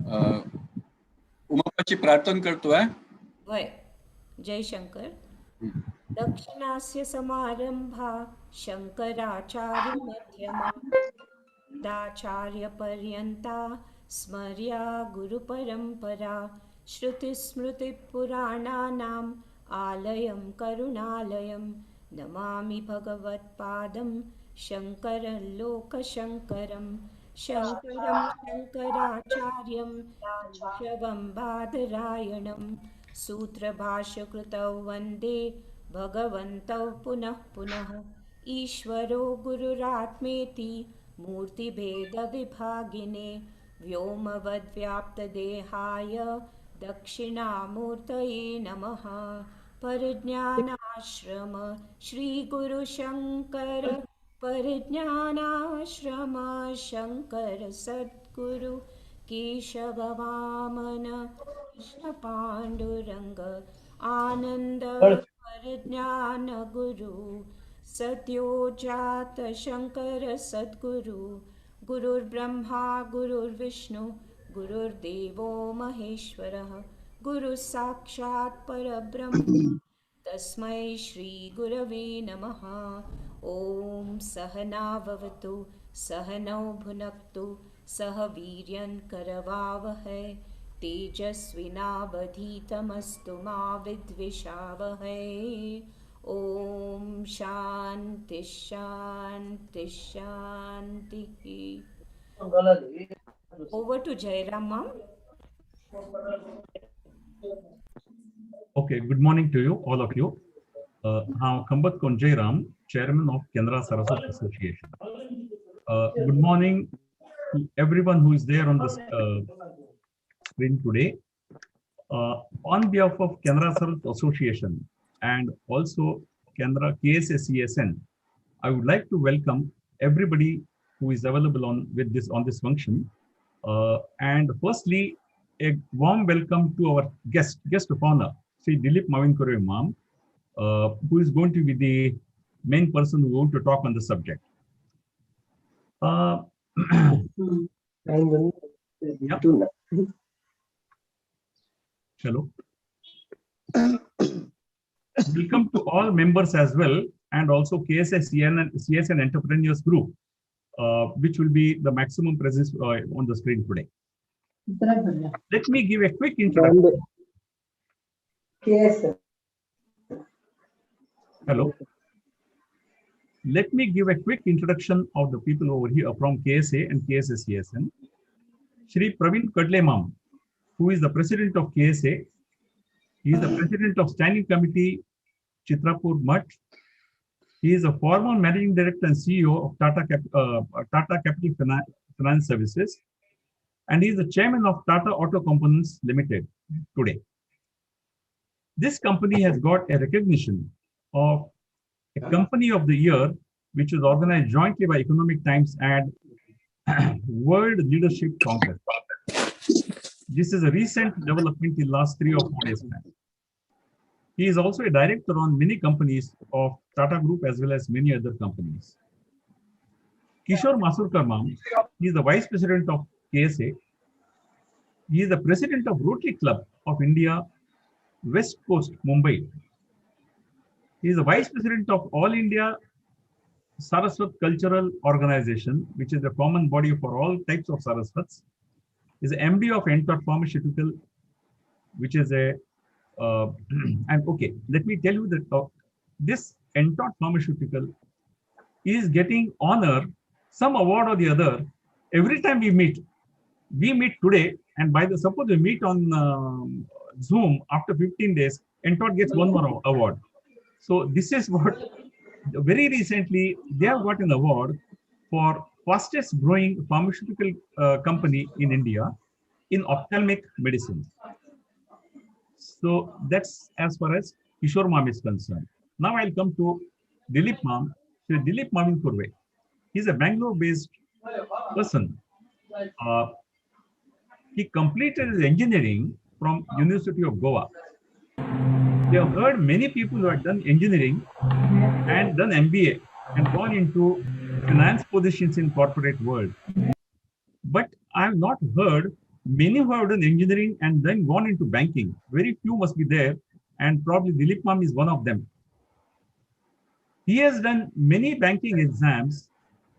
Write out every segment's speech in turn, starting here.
उमापाची प्रार्थना करतोय. वय जय शंकर. दक्षिणास्य समारंभा शंकराचार्य मध्यमा दाचार्यपर्यन्ता स्मर्या गुरुपरम्परा श्रुतिस्मृतिपुराणानाम् आलयं करुणालयं नमामि भगवत्पादं शङ्करं लोकशङ्करं शङ्करं शङ्कराचार्यं केशवं बादरायणं सूत्रभाष्यकृतौ वन्दे भगवन्तौ पुनः पुनः ईश्वरो गुरुरात्मेति मूर्तिभेदविभागिने व्योमवद्व्याप्तदेहाय दक्षिणामूर्तये नमः। परिज्ञानाश्रम श्रीगुरुशङ्कर परिज्ञानाश्रम शङ्कर सद्गुरु केशववामन कृष्णपाण्डुरङ्ग आनन्द परिज्ञानगुरु सद्यो जात शंकर सद्गुरु गुरुर्ब्रह्मा गुरुर्विष्णु गुरुर्देवो महेश्वरः गुरुः साक्षात् परब्रह्म तस्मै श्री गुरवे नमः। ॐ सहना भवतु सहनौ भुनक्तु सह वीर्यं करवावहै तेजस्विनावधीतमस्तु मा विद्विषावहै। ओम शांति शांति शांति। Over to Jairam ma'am. Okay, good morning to you, all of you. I'm Kambat Kon Jairam, Chairman of Kanara Saraswat Association. Good morning to everyone who is there on the screen today. On behalf of Kanara Saraswat Association and also Kanara KSA-CSN, I would like to welcome everybody who is available on this function. And firstly, a warm welcome to our guest of honor, Sri Dilip Mavinkurve ma'am, who is going to be the main person who is going to talk on the subject. Yeah. Hello. Welcome to all members as well, and also KSA-CSN Entrepreneurs Group, which will be the maximum presence on the screen today. Let me give a quick introduction. Hello. Let me give a quick introduction of the people over here from KSA and KSA-CSN. Shri Praveen Kadle ma'am, who is the president of KSA. He is the president of Standing Committee Chitrapur Mutt. He is a former managing director and CEO of Tata Capital Finance Services, and he is the chairman of Tata Auto Components Limited today. This company has got a recognition of a Company of the Year, which was organized jointly by Economic Times and World Leadership Congress. This is a recent development in the last 3 or 4 days. He is also a director on many companies of Tata Group as well as many other companies. Kishore Masurkar ma'am, he is the vice president of KSA. He is the president of Rotary Club of India, West Coast, Mumbai. He is the vice president of All India Saraswat Cultural Organization, which is a common body for all types of Saraswats. He is the MD of Entot Pharmaceutical, which is a and okay, let me tell you that this Entot Pharmaceutical is getting honor, some award or the other, every time we meet. We meet today, and suppose we meet on Zoom after 15 days, Entot gets one more award. So this is what, very recently, they have got an award for fastest growing pharmaceutical company in India in ophthalmic medicine. So that's as far as Kishore ma'am is concerned. Now I'll come to Dilip ma'am. Shri Dilip Mavinkurve. He's a Bangalore-based person. He completed his engineering from University of Goa. We have heard many people who have done engineering and done MBA and gone into finance positions in corporate world. But I have not heard many who have done engineering and then gone into banking. Very few must be there, and probably Dilip Mam is one of them. He has done many banking exams,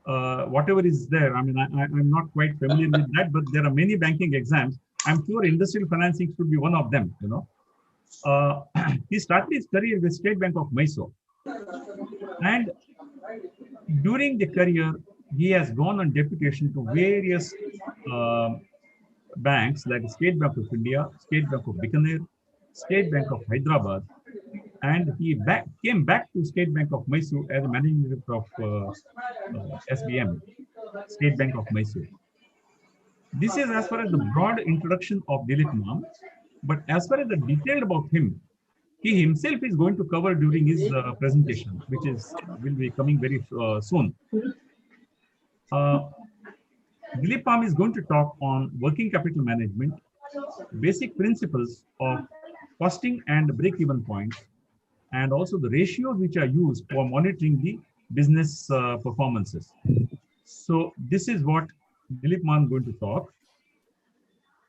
whatever is there. I mean, I'm not quite familiar with that, but there are many banking exams. I'm sure industrial financing should be one of them, you know. He started his career with State Bank of Mysore. And during the career, he has gone on deputation to various uh, banks like State Bank of India, State Bank of Bikaner, State Bank of Hyderabad, and he came back to State Bank of Mysore as a managing director of SBM, State Bank of Mysore. This is as far as the broad introduction of Dilip Mam, but as far as the detailed about him, he himself is going to cover during his presentation, which will be coming very soon. Dilip Mam is going to talk on working capital management, basic principles of costing and break-even points, and also the ratios which are used for monitoring the business performances. So this is what Dilip Mam is going to talk.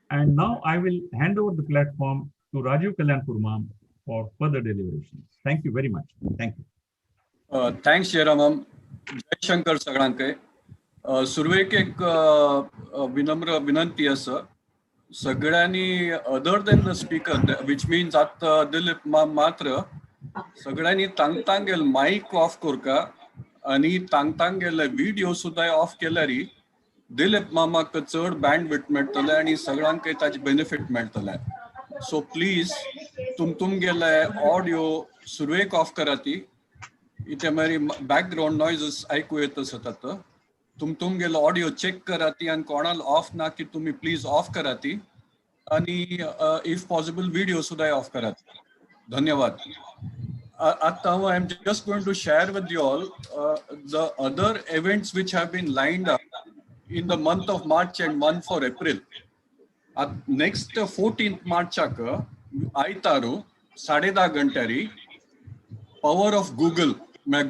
And now I will hand over the platform to Rajiv Kalyanpur Mam for further deliberations. Thank you very much. Thank you. Thanks, Jairam. Jai Shankar सगळ्यांके. सुरवेक एक विनम्र विनंती आसा. सगळ्यांनी other than the speaker, which means आतां दिलीप मात्र सगळ्यांनी तांगेल mike of करका आनी तांगेले व्हिडिओ सुद्दां ऑफ केल्यारी दिलीप मामाक चड बँडविड्थ मेळटले आनी सगळ्यांक ताचे बेनिफिट मेळटले. सो प्लीज तुमगेले ऑडियो सुरवेक ऑफ कराती. इथे मारी बॅकग्राऊंड नॉइजेस ऐकू येत असतात. तुमगेलो ऑडियो चेक कराती आणि कोणाला ऑफ ना की तुम्ही प्लीज ऑफ कराती आणि इफ पॉसिबल व्हिडिओ सुद्धा ऑफ कराती. धन्यवाद. At I'm just going to share with you all the other events which have been lined up in the month of March and one for April. At next 14th March आयतारू 10:30 गंटरी power of Google.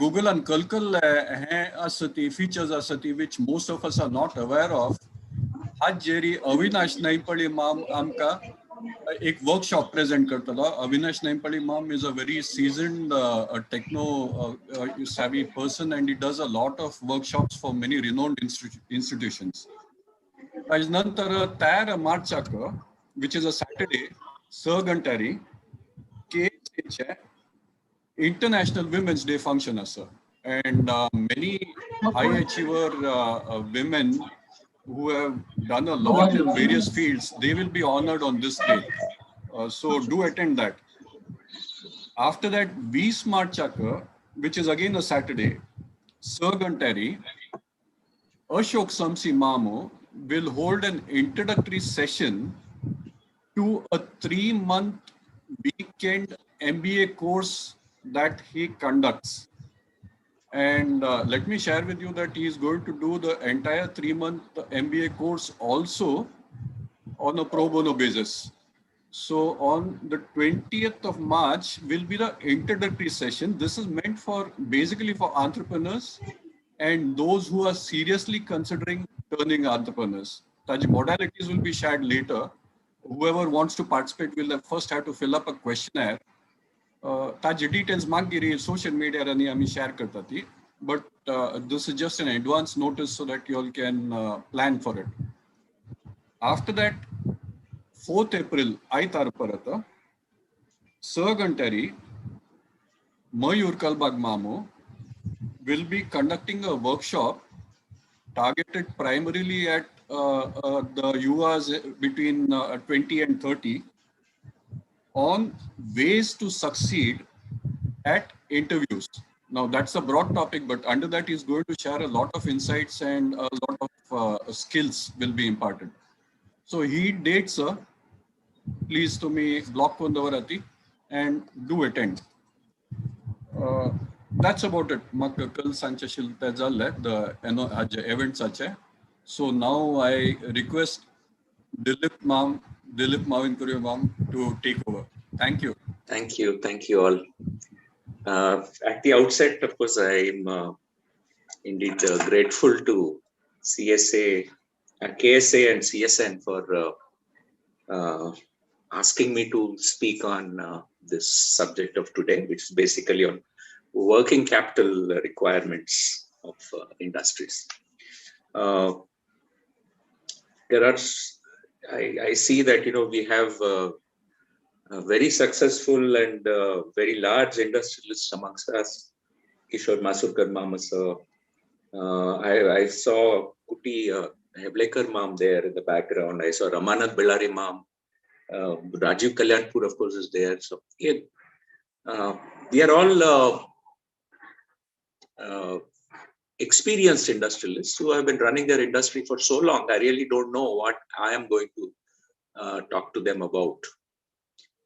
Google and कलकल हे असती features असती which most of us are not aware of. आज Jerry Avinash नाईपळी माम आमका एक workshop present करतलो. अविनाश नाईपळी माम is a very seasoned techno savvy person and he does a lot of workshops for many renowned institutions. नंतर 13 मार्चाक which is a Saturday, 6 गंटरी KSA International Women's Day function asa, and many high achiever women who have done a lot in various fields, they will be honored on this day. So do attend that. After that, 20 March which is again a Saturday, Sargantari, Ashok Samsi Mamo will hold an introductory session to a 3-month weekend MBA course that he conducts. And let me share with you that he is going to do the entire 3-month MBA course also on a pro bono basis. So on the 20th of March will be the introductory session. This is meant for basically for entrepreneurs and those who are seriously considering turning entrepreneurs. Such modalities will be shared later. Whoever wants to participate will first have to fill up a questionnaire. ताजे details मागीर social media आणि आम्ही share करतात. But this is just an advance notice so that you all can plan for it. After that, 4th April, आयतार परत, Sargantari, Mayur Kalbag Mamo will be conducting a workshop targeted primarily at the UAs between 20 and 30 on ways to succeed at interviews. Now that's a broad topic, but under that he's going to share a lot of insights and a lot of skills will be imparted. So he dates, please to me block Kondavarati and do attend. That's about it. Makal Sanchashil Tezal, the events such. So now I request Dilip Mavinkuri Mam to take over. Thank you. Thank you all. At the outset, of course, I am indeed grateful to KSA and CSN for asking me to speak on this subject of today, which is basically on working capital requirements of industries. There are, I see that, we have very successful and very large industrialists amongst us. Kishore Masurkar Mama sir. I saw Kuti Heblekar Ma'am there in the background. I saw Ramanath Bellari Ma'am. Rajiv Kalyanpur, of course, is there. So yeah, we are all experienced industrialists who have been running their industry for so long. I really don't know what I am going to talk to them about.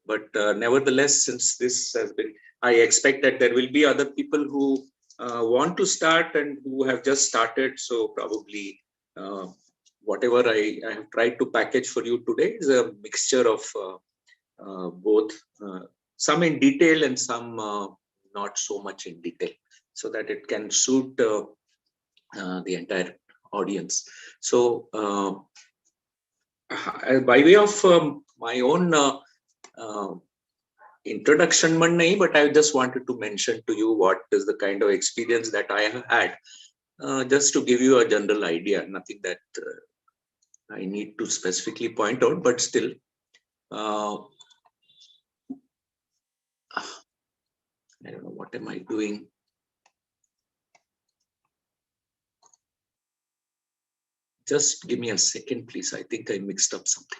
But nevertheless, since this has been, I expect that there will be other people who want to start and who have just started. So probably whatever I have tried to package for you today is a mixture of both, some in detail and some not so much in detail, so that it can suit the entire audience. So by way of my own introduction, but I just wanted to mention to you what is the kind of experience that I have had, just to give you a general idea, nothing that I need to specifically point out, but still, I don't know, what am I doing? Just give me a second, please. I think I mixed up something.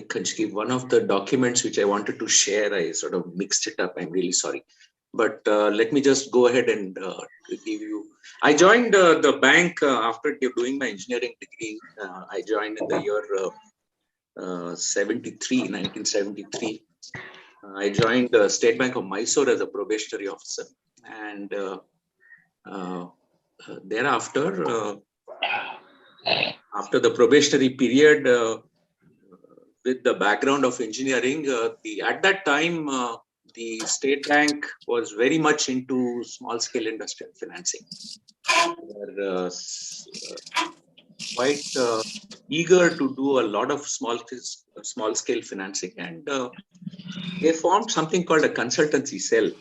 Kanchki, one of the documents which I wanted to share, I sort of mixed it up. I'm really sorry. But let me just go ahead and give you. I joined the bank after doing my engineering degree. I joined in the year 1973. I joined the State Bank of Mysore as a probationary officer. And thereafter, after the probationary period, with the background of engineering, at that time, the State Bank was very much into small-scale industrial financing. They were quite eager to do a lot of small-scale financing, and they formed something called a consultancy cell in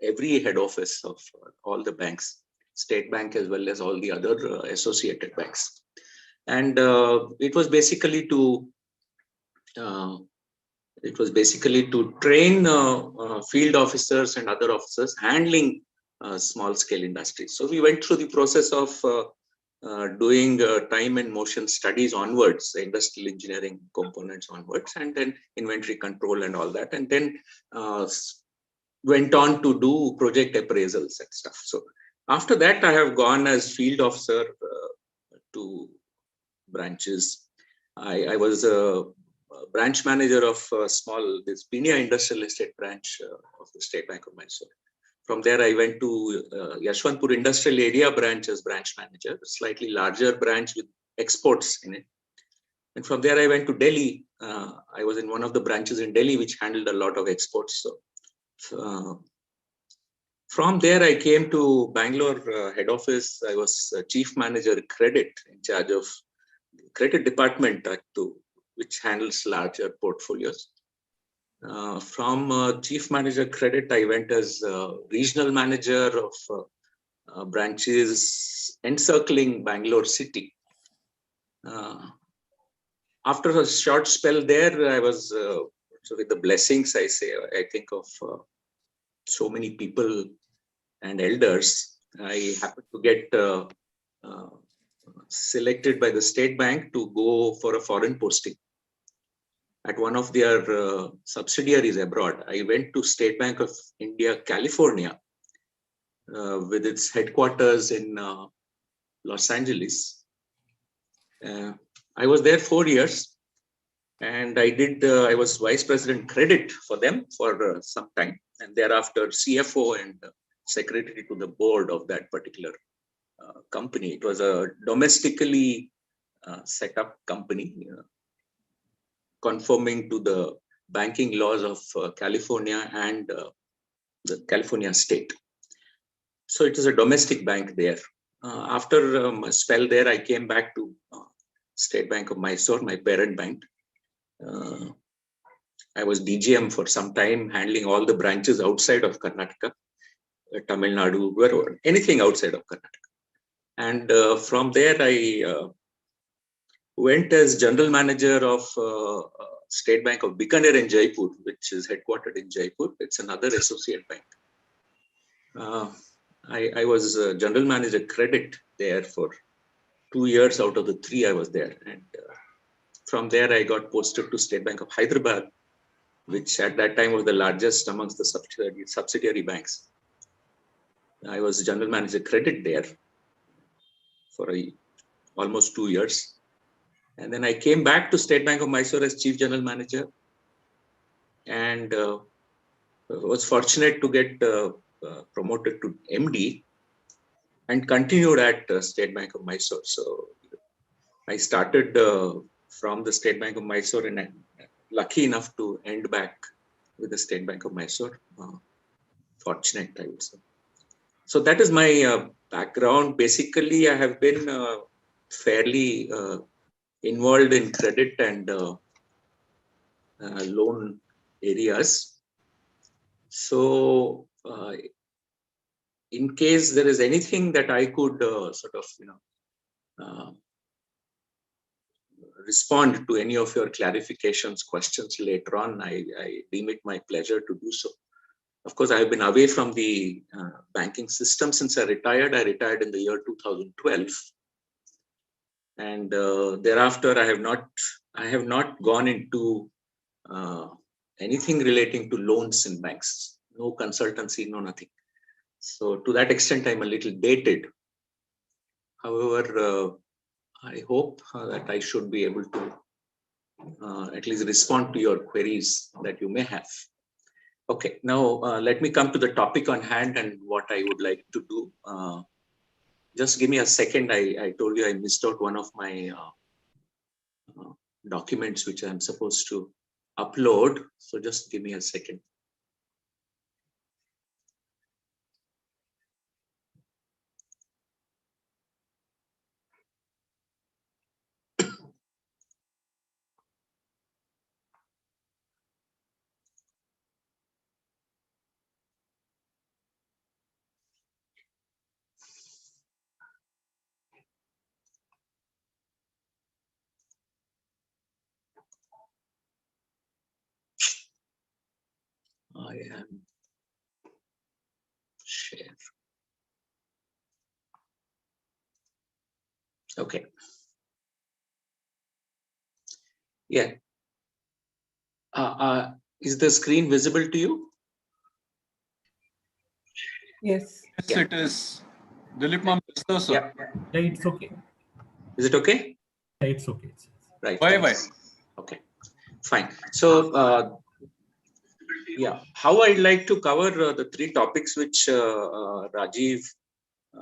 every head office of all the banks, State Bank as well as all the other associated banks. And it was basically to train field officers and other officers handling small-scale industries. So we went through the process of doing time and motion studies onwards, industrial engineering components onwards, and then inventory control and all that, and then went on to do project appraisals and stuff. So after that, I have gone as field officer to branches. I was a branch manager of this Pinia Industrial Estate branch of the State Bank of Mysore. From there, I went to Yashwantpur Industrial Area branch as branch manager, a slightly larger branch with exports in it. And from there, I went to Delhi. I was in one of the branches in Delhi, which handled a lot of exports. So from there, I came to Bangalore head office. I was chief manager credit, in charge of credit department, which handles larger portfolios. From chief manager credit, I went as regional manager of branches encircling Bangalore city. After a short spell there, I was, so with the blessings, I think of so many people and elders, I happened to get selected by the State Bank to go for a foreign posting at one of their subsidiaries abroad. I went to State Bank of India, California, with its headquarters in Los Angeles. I was there 4 years, and I was vice president credit for them for some time, and thereafter CFO and secretary to the board of that particular company. It was a domestically set up company conforming to the banking laws of California and the California state. So it is a domestic bank there. After a spell there, I came back to State Bank of Mysore, my parent bank. I was DGM for some time, handling all the branches outside of Karnataka, Tamil Nadu, wherever, anything outside of Karnataka. And from there, I went as general manager of State Bank of Bikaner in Jaipur, which is headquartered in Jaipur. It's another associate bank. I was general manager credit there for 2 years out of the 3 I was there. And from there, I got posted to State Bank of Hyderabad, which at that time was the largest amongst the subsidiary banks. I was general manager credit there for almost 2 years. And then I came back to State Bank of Mysore as chief general manager, and was fortunate to get promoted to MD and continued at State Bank of Mysore. So I started from the State Bank of Mysore, and I'm lucky enough to end back with the State Bank of Mysore. Fortunate, I would say. So that is my background. Basically, I have been fairly involved in credit and loan areas. So in case there is anything that I could respond to any of your clarifications, questions later on, I deem it my pleasure to do so. Of course, I have been away from the banking system since I retired. I retired in the year 2012. And thereafter, I have not gone into anything relating to loans in banks. No consultancy, no nothing. So to that extent, I'm a little dated. However, I hope that I should be able to at least respond to your queries that you may have. Okay, now let me come to the topic on hand and what I would like to do. Just give me a second. I told you I missed out one of my documents which I'm supposed to upload. So just give me a second. I am share. Okay. Yeah. Is the screen visible to you? Yes. Yes, Yeah. it is. Dilip ma'am, sir. Yeah. Yeah, it's okay. Is it okay? Yeah, it's okay. Right. Bye Thanks. Okay. Fine. So yeah, how I'd like to cover the 3 topics which Rajiv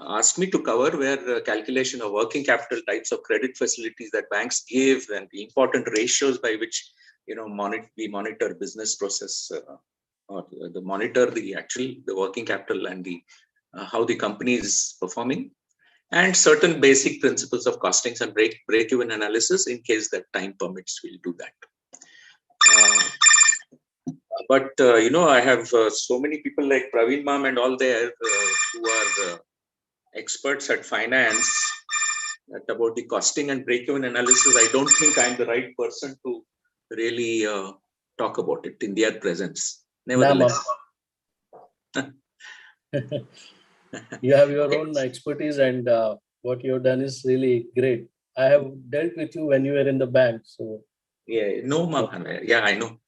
asked me to cover were calculation of working capital, types of credit facilities that banks give, and the important ratios by which we monitor business process or monitor the working capital and the how the company is performing, and certain basic principles of costings and break-even analysis. In case that time permits, we'll do that. But I have so many people like Praveen Ma'am and all there who are experts at finance about the costing and break-even analysis. I don't think I'm the right person to really talk about it in their presence. Nevertheless, You have your okay. own expertise, and what you've done is really great. I have dealt with you when you were in the bank. So Yeah, no, ma'am. Yeah, I know.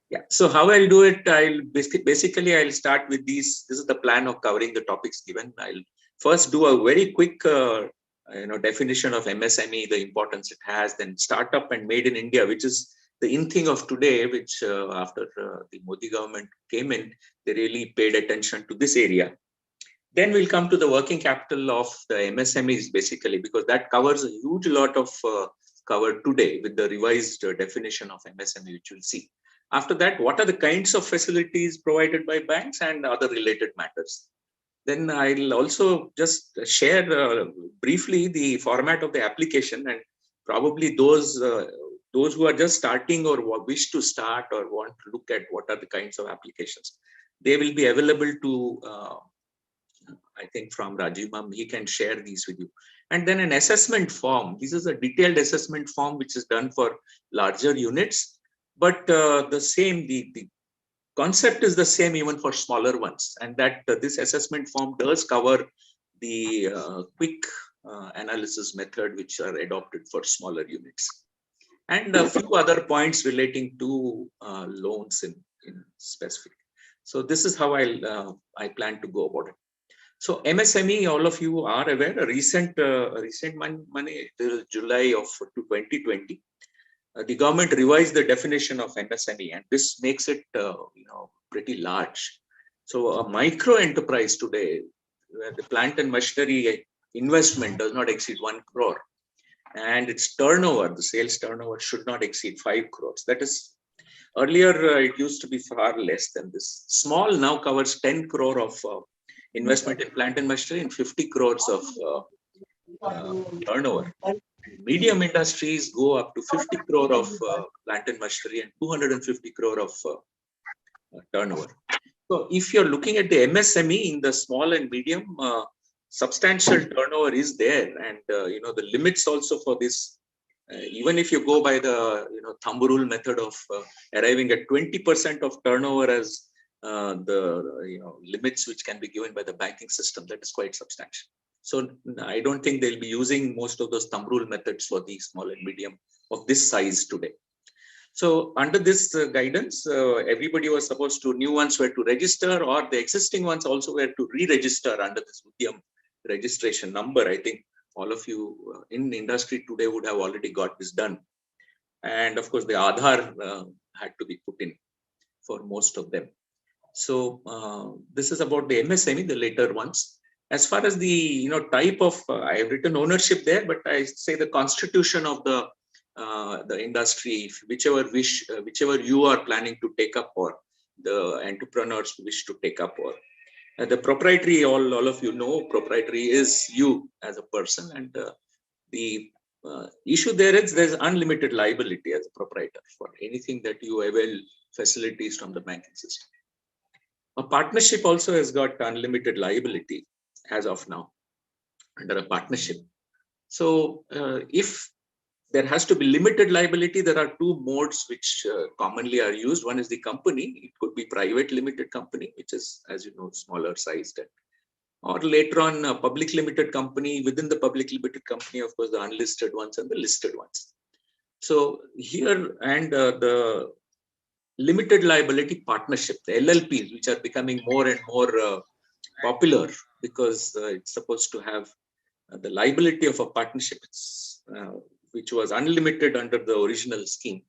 Yeah. So how I'll do it, I'll basically I'll start with these. This is the plan of covering the topics given. I'll first do a very quick definition of MSME, the importance it has, then startup and made in India, which is the in thing of today, which after the Modi government came in, they really paid attention to this area. Then we'll come to the working capital of the MSMEs basically, because that covers a huge lot of cover today with the revised definition of MSME, which you'll see. After that, what are the kinds of facilities provided by banks and other related matters. Then I'll also just share briefly the format of the application, and probably those who are just starting or wish to start or want to look at what are the kinds of applications, they will be available to, I think from Rajiv Mam, he can share these with you. And then an assessment form. This is a detailed assessment form which is done for larger units, but the concept is the same even for smaller ones, and that this assessment form does cover the quick analysis method which are adopted for smaller units, and a few other points relating to loans in specific. So this is how I plan to go about it. So MSME, all of you are aware, a recent money till July of 2020. The government revised the definition of MSME, and this makes it pretty large. So a micro enterprise today, where the plant and machinery investment does not exceed 1 crore, and its turnover, the sales turnover, should not exceed 5 crores. That is, earlier it used to be far less than this. Small now covers 10 crore of investment in plant and machinery and 50 crores of turnover. Medium industries go up to 50 crore of plant and machinery and 250 crore of turnover. So if you're looking at the MSME in the small and medium, substantial turnover is there, and the limits also for this. Even if you go by the thumb rule method of arriving at 20% of turnover as the limits which can be given by the banking system, that is quite substantial. So I don't think they'll be using most of those thumb rule methods for the small and medium of this size today. So under this guidance, everybody was supposed to, new ones were to register, or the existing ones also were to re-register under this Udyam registration number. I think all of you in the industry today would have already got this done. And of course, the Aadhaar had to be put in for most of them. So this is about the MSME, the later ones. As far as the type of, I have written ownership there, but I say the constitution of the industry, whichever you are planning to take up, or the entrepreneurs wish to take up, or the proprietary, all of you know, proprietary is you as a person, and the issue there is there's unlimited liability as a proprietor for anything that you avail facilities from the banking system. A partnership also has got unlimited liability as of now under a partnership. So if there has to be limited liability, there are two modes which commonly are used. One is the company. It could be private limited company, which is, as you know, smaller sized, or later on a public limited company. Within the public limited company, of course, the unlisted ones and the listed ones. So here, and the limited liability partnership, the LLPs, which are becoming more and more popular, because it's supposed to have the liability of a partnership, which was unlimited under the original scheme.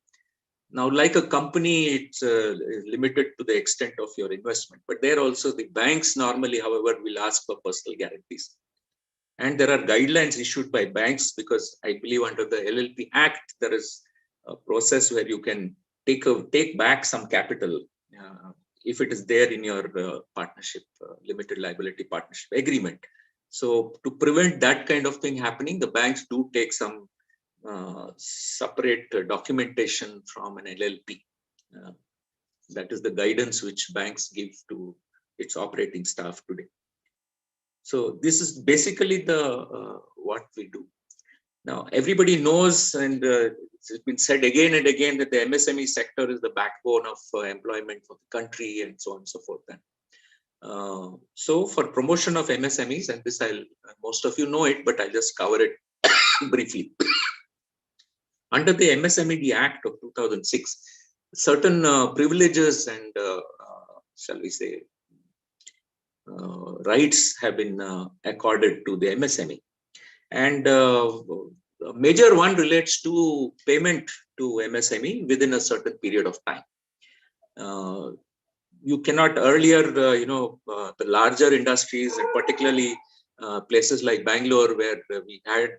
Now, like a company, it's limited to the extent of your investment. But there also, the banks normally, however, will ask for personal guarantees. And there are guidelines issued by banks, because I believe under the LLP Act, there is a process where you can take back some capital if it is there in your partnership, limited liability partnership agreement. So to prevent that kind of thing happening, the banks do take some separate documentation from an LLP. That is the guidance which banks give to its operating staff today. So this is basically the what we do. Now, everybody knows, and it's been said again and again, that the MSME sector is the backbone of employment for the country, and so on and so forth. So for promotion of MSMEs, and this most of you know it, but I'll just cover it briefly. Under the MSME Act of 2006, certain privileges and, shall we say, rights have been accorded to the MSME. And a major one relates to payment to MSME within a certain period of time. you cannot earlier, the larger industries, and particularly places like Bangalore, where we had,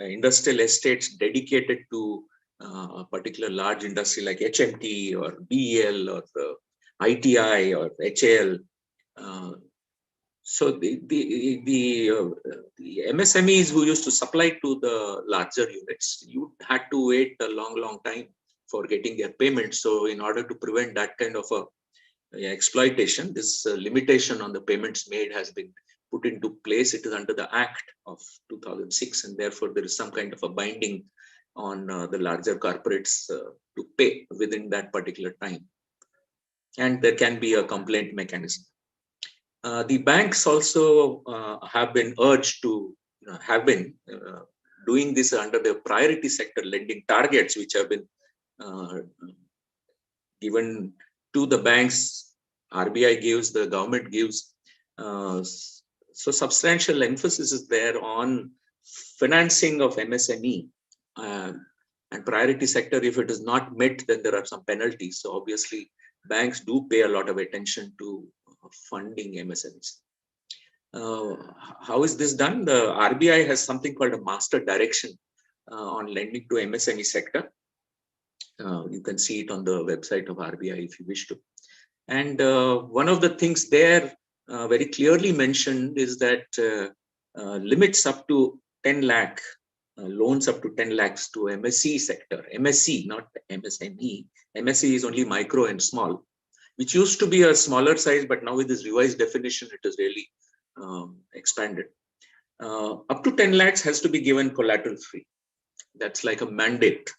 industrial estates dedicated to a particular large industry like HMT or BEL or ITI or HAL. So the MSMEs who used to supply to the larger units, you had to wait a long time for getting their payments. So in order to prevent that kind of a exploitation, this limitation on the payments made has been put into place. It is under the Act of 2006, and therefore there is some kind of a binding on the larger corporates to pay within that particular time. And there can be a complaint mechanism. The banks also have been urged to doing this under the priority sector lending targets, which have been given to the banks. RBI gives, the government gives. So substantial emphasis is there on financing of MSME and priority sector. If it is not met, then there are some penalties. So obviously, banks do pay a lot of attention to funding MSMEs. How is this done? The RBI has something called a master direction on lending to MSME sector. You can see it on the website of RBI if you wish to. And one of the things there very clearly mentioned is that limits up to 10 lakh, loans up to 10 lakhs to MSE sector, MSE, not MSME. MSE is only micro and small, which used to be a smaller size, but now with this revised definition, it is really expanded. Up to 10 lakhs has to be given collateral free. That's like a mandate.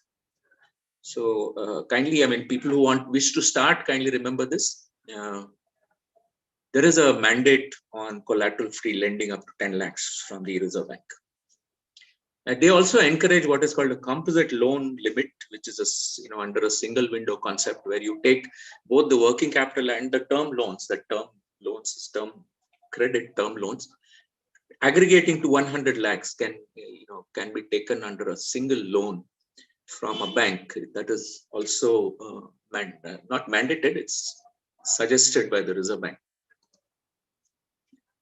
So kindly, I mean, people who wish to start, kindly remember this. There is a mandate on collateral free lending up to 10 lakhs from the Reserve Bank. And they also encourage what is called a composite loan limit, which is under a single window concept, where you take both the working capital and the term loans. The term loans is term credit, term loans, aggregating to 100 lakhs can be taken under a single loan from a bank. That is also not mandated, it's suggested by the Reserve Bank.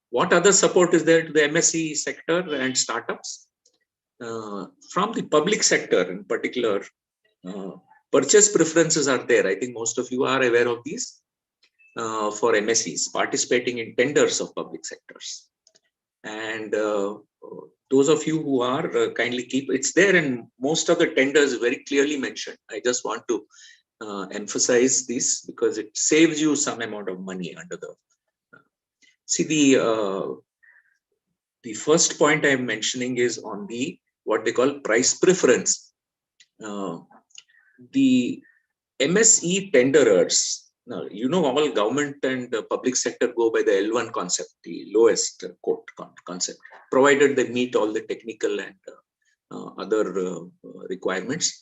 What other support is there to the MSE sector and startups? From the public sector in particular, purchase preferences are there. I think most of you are aware of these for MSEs participating in tenders of public sectors. And those of you who are, kindly keep, it's there in most of the tenders, very clearly mentioned. I just want to emphasize this because it saves you some amount of money under the. See, the first point I'm mentioning is on the what they call price preference. The MSE tenderers. Now, all government and public sector go by the L1 concept, the lowest quote concept, provided they meet all the technical and other requirements.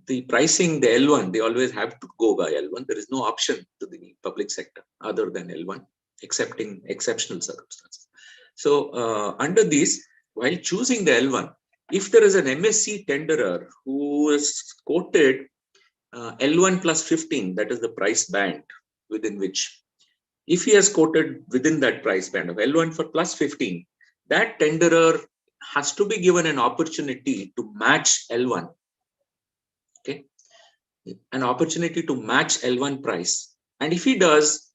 The pricing, the L1, they always have to go by L1. There is no option to the public sector other than L1, excepting exceptional circumstances. So under these, while choosing the L1, if there is an MSE tenderer who is quoted L1 plus 15, that is the price band within which, if he has quoted within that price band of L1 for plus 15, that tenderer has to be given an opportunity to match L1. Okay, an opportunity to match L1 price. And if he does,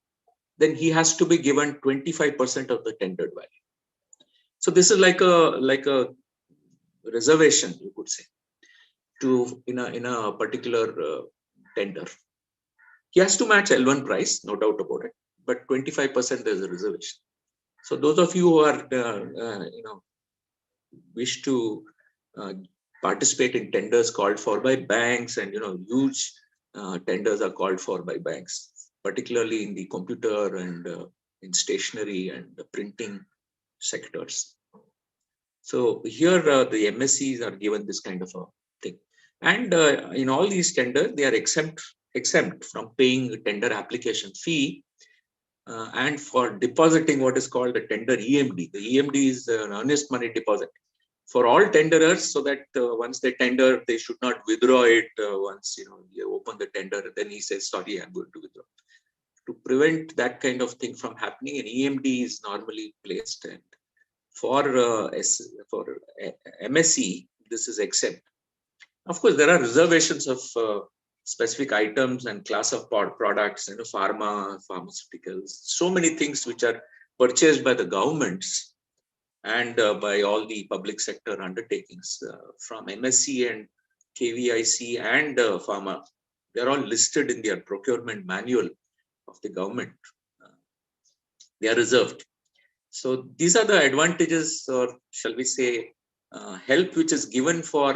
then he has to be given 25% of the tendered value. So this is like a reservation, you could say, to in a particular tender. He has to match L1 price, no doubt about it, but 25% is a reservation. So those of you who are wish to participate in tenders called for by banks, and huge tenders are called for by banks, particularly in the computer and in stationery and the printing sectors. So here the MSCs are given this kind of a thing. And in all these tenders, they are exempt from paying tender application fee and for depositing what is called a tender EMD. The EMD is an earnest money deposit for all tenderers, so that once they tender, they should not withdraw it once you open the tender. Then he says, sorry, I'm going to withdraw. to prevent that kind of thing from happening, an EMD is normally placed, and for MSE, this is exempt. Of course, there are reservations of specific items and class of products, pharmaceuticals, so many things which are purchased by the governments and by all the public sector undertakings from MSC and KVIC and pharma. They're all listed in their procurement manual of the government. They are reserved. So these are the advantages, or shall we say, help which is given for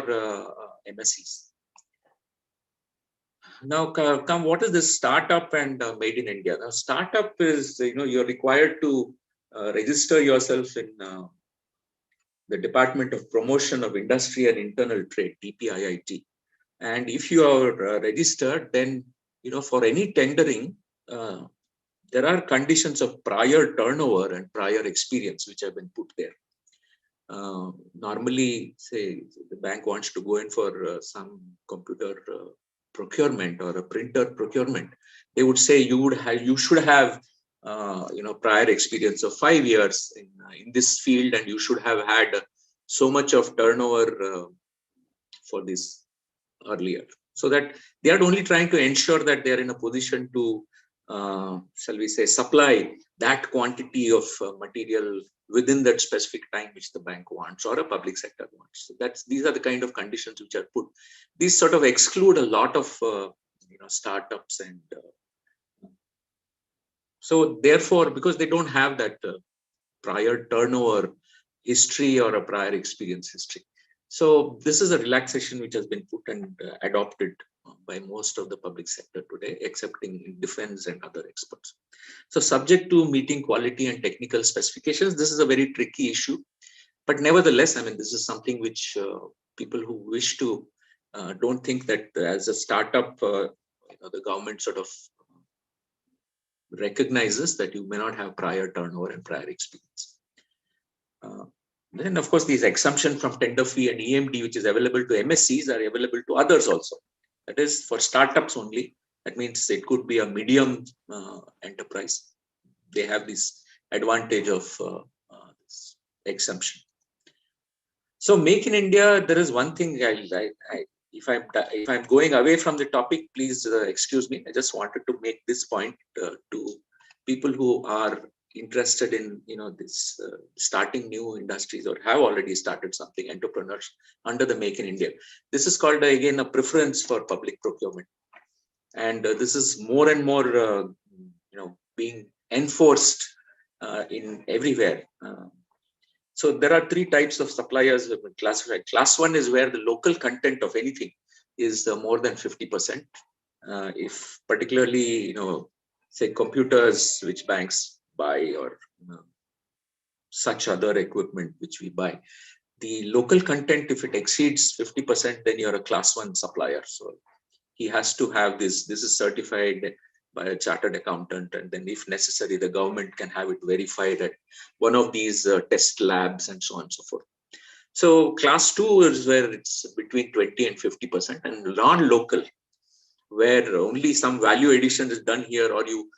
MSCs. Now, come, what is this startup and made in India? Now, startup is, you're required to register yourself in the Department of Promotion of Industry and Internal Trade, DPIIT. And if you are registered, then, for any tendering, there are conditions of prior turnover and prior experience which have been put there. Normally, say the bank wants to go in for some computer procurement or a printer procurement, they would say you should have prior experience of 5 years in this field, and you should have had so much of turnover for this earlier, so that they are only trying to ensure that they are in a position to shall we say, supply that quantity of material within that specific time which the bank wants or a public sector wants. So these are the kind of conditions which are put. These sort of exclude a lot of startups, and so therefore, because they don't have that prior turnover history or a prior experience history. So this is a relaxation which has been put and adopted by most of the public sector today, excepting in defense and other experts. So subject to meeting quality and technical specifications, this is a very tricky issue. But nevertheless, I mean, this is something which people who wish to don't think that as a startup, the government sort of recognizes that you may not have prior turnover and prior experience. Then, of course, these exemption from tender fee and EMD, which is available to MSCs, are available to others also. That is for startups only. That means it could be a medium enterprise. They have this advantage of this exemption. So, Make in India, there is one thing. If I'm going away from the topic, please excuse me. I just wanted to make this point to people who are interested in this starting new industries or have already started something, entrepreneurs under the Make in India. This is called again a preference for public procurement, and this is more and more being enforced in everywhere. So there are 3 types of suppliers classified. Class 1 is where the local content of anything is more than 50%. If particularly say computers which banks buy or such other equipment which we buy, the local content, if it exceeds 50%, then you're a class 1 supplier. So he has to have this is certified by a chartered accountant, and then if necessary the government can have it verified at one of these test labs and so on and so forth. So class 2 is where it's between 20 and 50%, and non-local, where only some value addition is done here, or you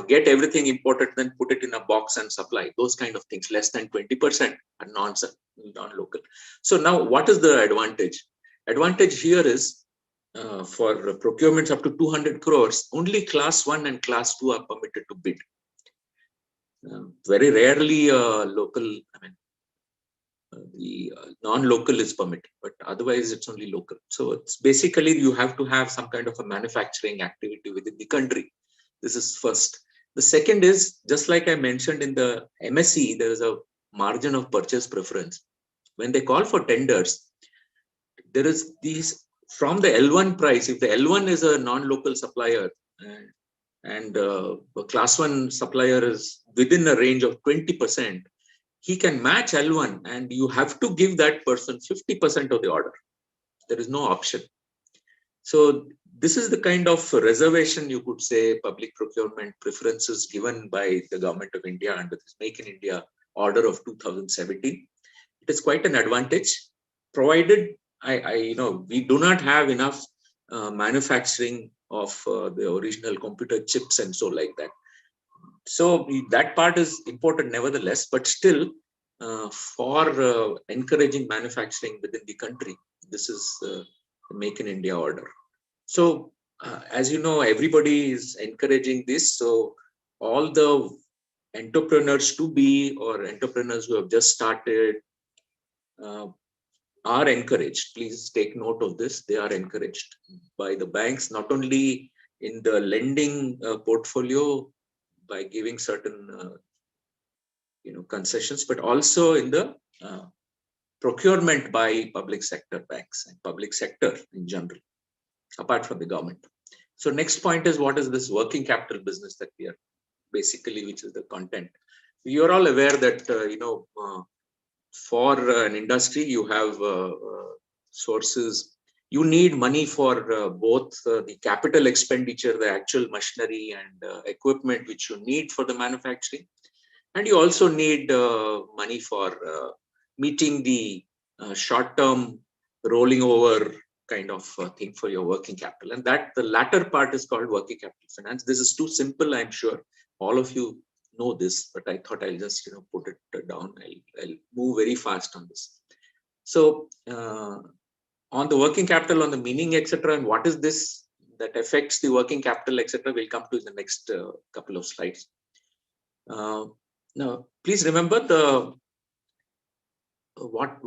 get everything imported, then put it in a box and supply. Those kind of things, less than 20% are non-local. So now what is the advantage? Advantage here is for procurements up to 200 crores, only class 1 and class 2 are permitted to bid. Very rarely local, the non-local is permitted, but otherwise it's only local. So it's basically you have to have some kind of a manufacturing activity within the country. This is first. The second is, just like I mentioned in the MSc, there is a margin of purchase preference. When they call for tenders, there is these from the L1 price. If the L1 is a non-local supplier and a class 1 supplier is within a range of 20%, he can match L1, and you have to give that person 50% of the order. There is no option. So this is the kind of reservation, you could say, public procurement preferences given by the government of India under this Make in India order of 2017. It is quite an advantage, provided we do not have enough manufacturing of the original computer chips and so like that. So that part is important nevertheless, but still for encouraging manufacturing within the country, this is the Make in India order. So as you know, everybody is encouraging this. So all the entrepreneurs to be or entrepreneurs who have just started are encouraged. Please take note of this. They are encouraged by the banks, not only in the lending portfolio by giving certain concessions, but also in the procurement by public sector banks and public sector in general, apart from the government. So next point is, what is this working capital business that we are basically, which is the content. You are all aware that for an industry, you have sources. You need money for both the capital expenditure, the actual machinery and equipment which you need for the manufacturing, and you also need money for meeting the short-term rolling over kind of thing for your working capital. And that the latter part is called working capital finance. This is too simple, I'm sure. All of you know this, but I thought I'll just put it down. I'll move very fast on this. So on the working capital, on the meaning, etc., and what is this that affects the working capital, etc., we'll come to in the next couple of slides. Now, please remember the what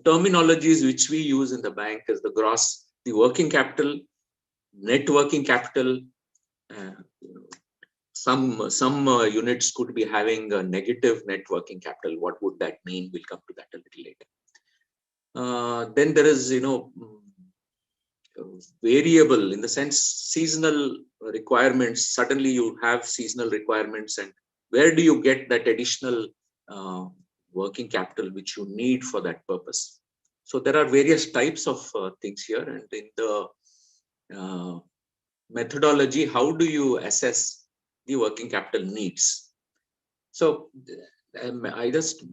terminologies which we use in the bank is the gross, the working capital, net working capital. Some units could be having a negative net working capital. What would that mean? We'll come to that a little later. Then there is variable, in the sense seasonal requirements. Suddenly you have seasonal requirements, and where do you get that additional working capital which you need for that purpose? So there are various types of things here, and in the methodology, how do you assess the working capital needs? So I just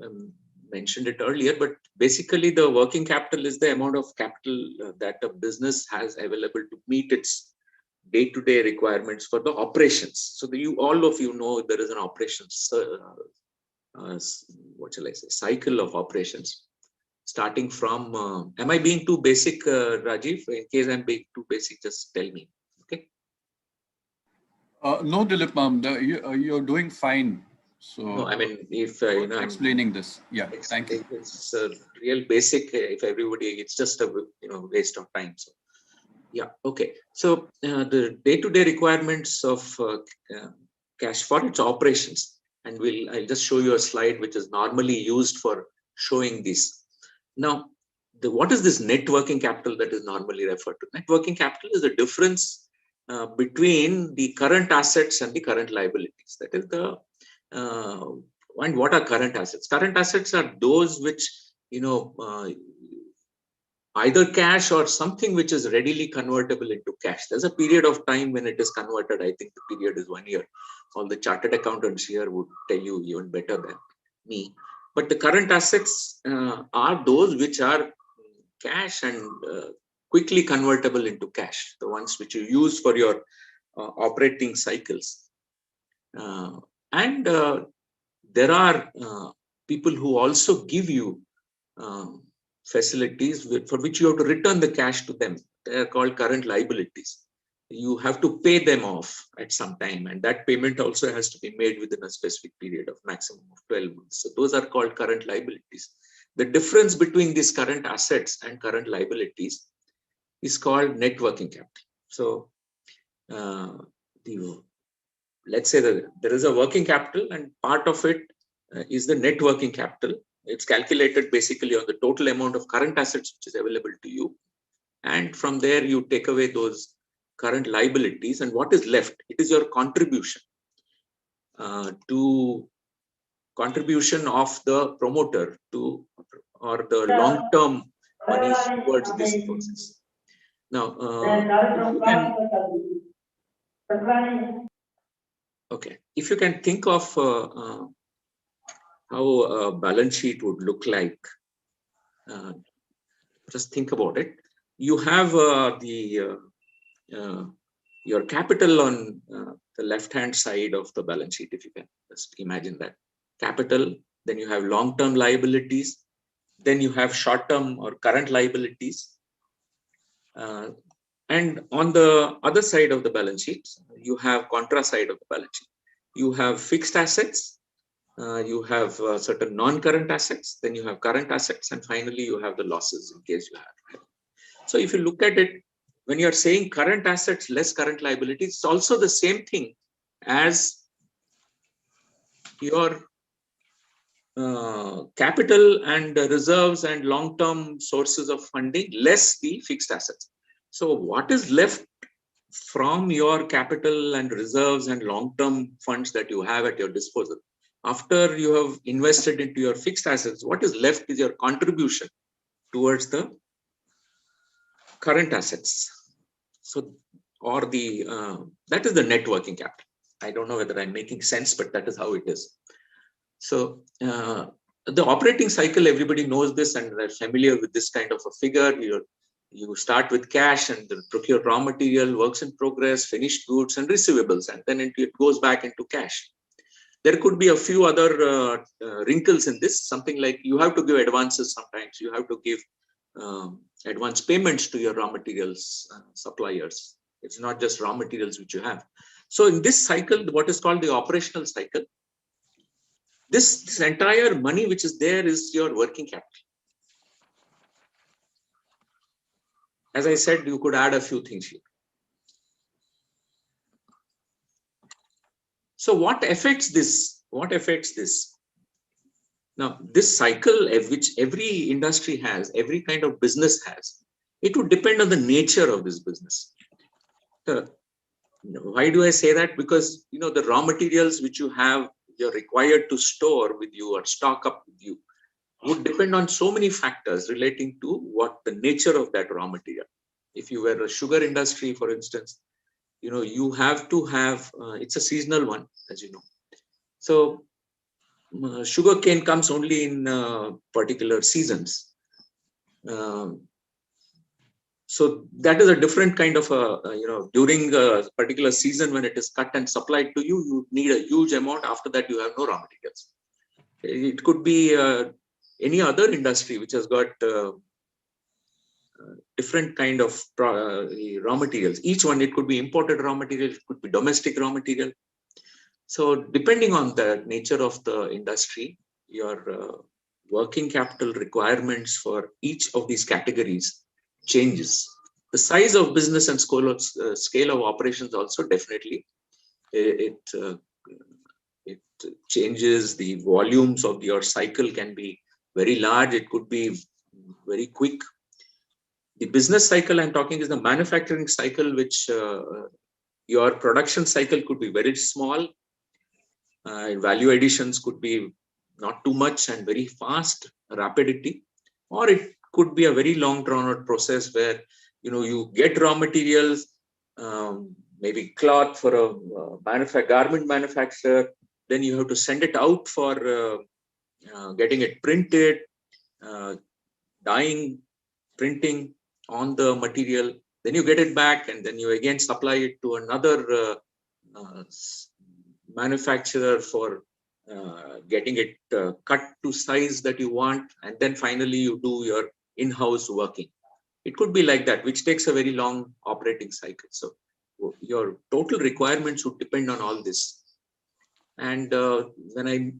mentioned it earlier, but basically the working capital is the amount of capital that a business has available to meet its day-to-day requirements for the operations. So all of you know there is an operations, what shall I say, cycle of operations, starting from, am I being too basic, Rajiv? In case I'm being too basic, just tell me, okay? No, Dilip ma'am, you're doing fine. So no, I mean, if I'm explaining this, yeah, thank you. It's a real basic. If everybody, it's just a waste of time. So yeah, okay. So the day-to-day requirements of cash for its operations, and I'll just show you a slide which is normally used for showing this. Now, what is this net working capital that is normally referred to? Net working capital is the difference between the current assets and the current liabilities. That is the and what are current assets? Current assets are those which either cash or something which is readily convertible into cash. There's a period of time when it is converted. I think the period is 1 year. All the chartered accountants here would tell you even better than me. But the current assets are those which are cash and quickly convertible into cash, the ones which you use for your operating cycles. And there are people who also give you facilities for which you have to return the cash to them. They are called current liabilities. You have to pay them off at some time, and that payment also has to be made within a specific period of maximum of 12 months. So those are called current liabilities. The difference between these current assets and current liabilities is called net working capital. So let's say that there is a working capital, and part of it is the net working capital. It's calculated basically on the total amount of current assets which is available to you. And from there, you take away those current liabilities. And what is left? It is your contribution contribution of the promoter to, or the long-term money towards this process. Now, if you can think of how a balance sheet would look like, just think about it. You have your capital on the left-hand side of the balance sheet, if you can just imagine that. Capital, then you have long-term liabilities, then you have short-term or current liabilities. And on the other side of the balance sheet, you have contra side of the balance sheet. You have fixed assets, you have certain non-current assets, then you have current assets, and finally you have the losses in case you have. So if you look at it, when you're saying current assets less current liabilities, it's also the same thing as your capital and reserves and long-term sources of funding less the fixed assets. So what is left from your capital and reserves and long-term funds that you have at your disposal? After you have invested into your fixed assets, what is left is your contribution towards the current assets. So, or the, that is the net working capital. I don't know whether I'm making sense, but that is how it is. So, the operating cycle, everybody knows this and they're familiar with this kind of a figure. You start with cash and procure raw material, works in progress, finished goods and receivables, and then it goes back into cash. There could be a few other wrinkles in this, something like you have to give advances sometimes, you have to give advance payments to your raw materials suppliers. It's not just raw materials which you have. So in this cycle, what is called the operational cycle, this entire money which is there is your working capital. As I said, you could add a few things here. So what affects this? What affects this? Now, this cycle, which every industry has, every kind of business has, it would depend on the nature of this business. Why do I say that? Because, you know, the raw materials which you have, you're required to store with you or stock up with you would depend on so many factors relating to what the nature of that raw material. If you were a sugar industry, for instance, you know, you have to have, it's a seasonal one, as you know. So sugar cane comes only in particular seasons. So that is a different kind of you know, during a particular season when it is cut and supplied to you, you need a huge amount. After that, you have no raw materials. It could be any other industry which has got different kind of raw materials. Each one, it could be imported raw material, it could be domestic raw material. So depending on the nature of the industry, your working capital requirements for each of these categories changes. The size of business and scale of operations also definitely it changes. The volumes of your cycle can be very large. It could be very quick. The business cycle I'm talking is the manufacturing cycle, which your production cycle could be very small. Value additions could be not too much and very fast, rapidity, or it could be a very long drawn out process where, you know, you get raw materials, maybe cloth for a garment manufacturer, then you have to send it out for getting it printed, dyeing, printing on the material, then you get it back and then you again supply it to another manufacturer for getting it cut to size that you want, and then finally you do your in-house working. It could be like that, which takes a very long operating cycle. So your total requirements would depend on all this. And when I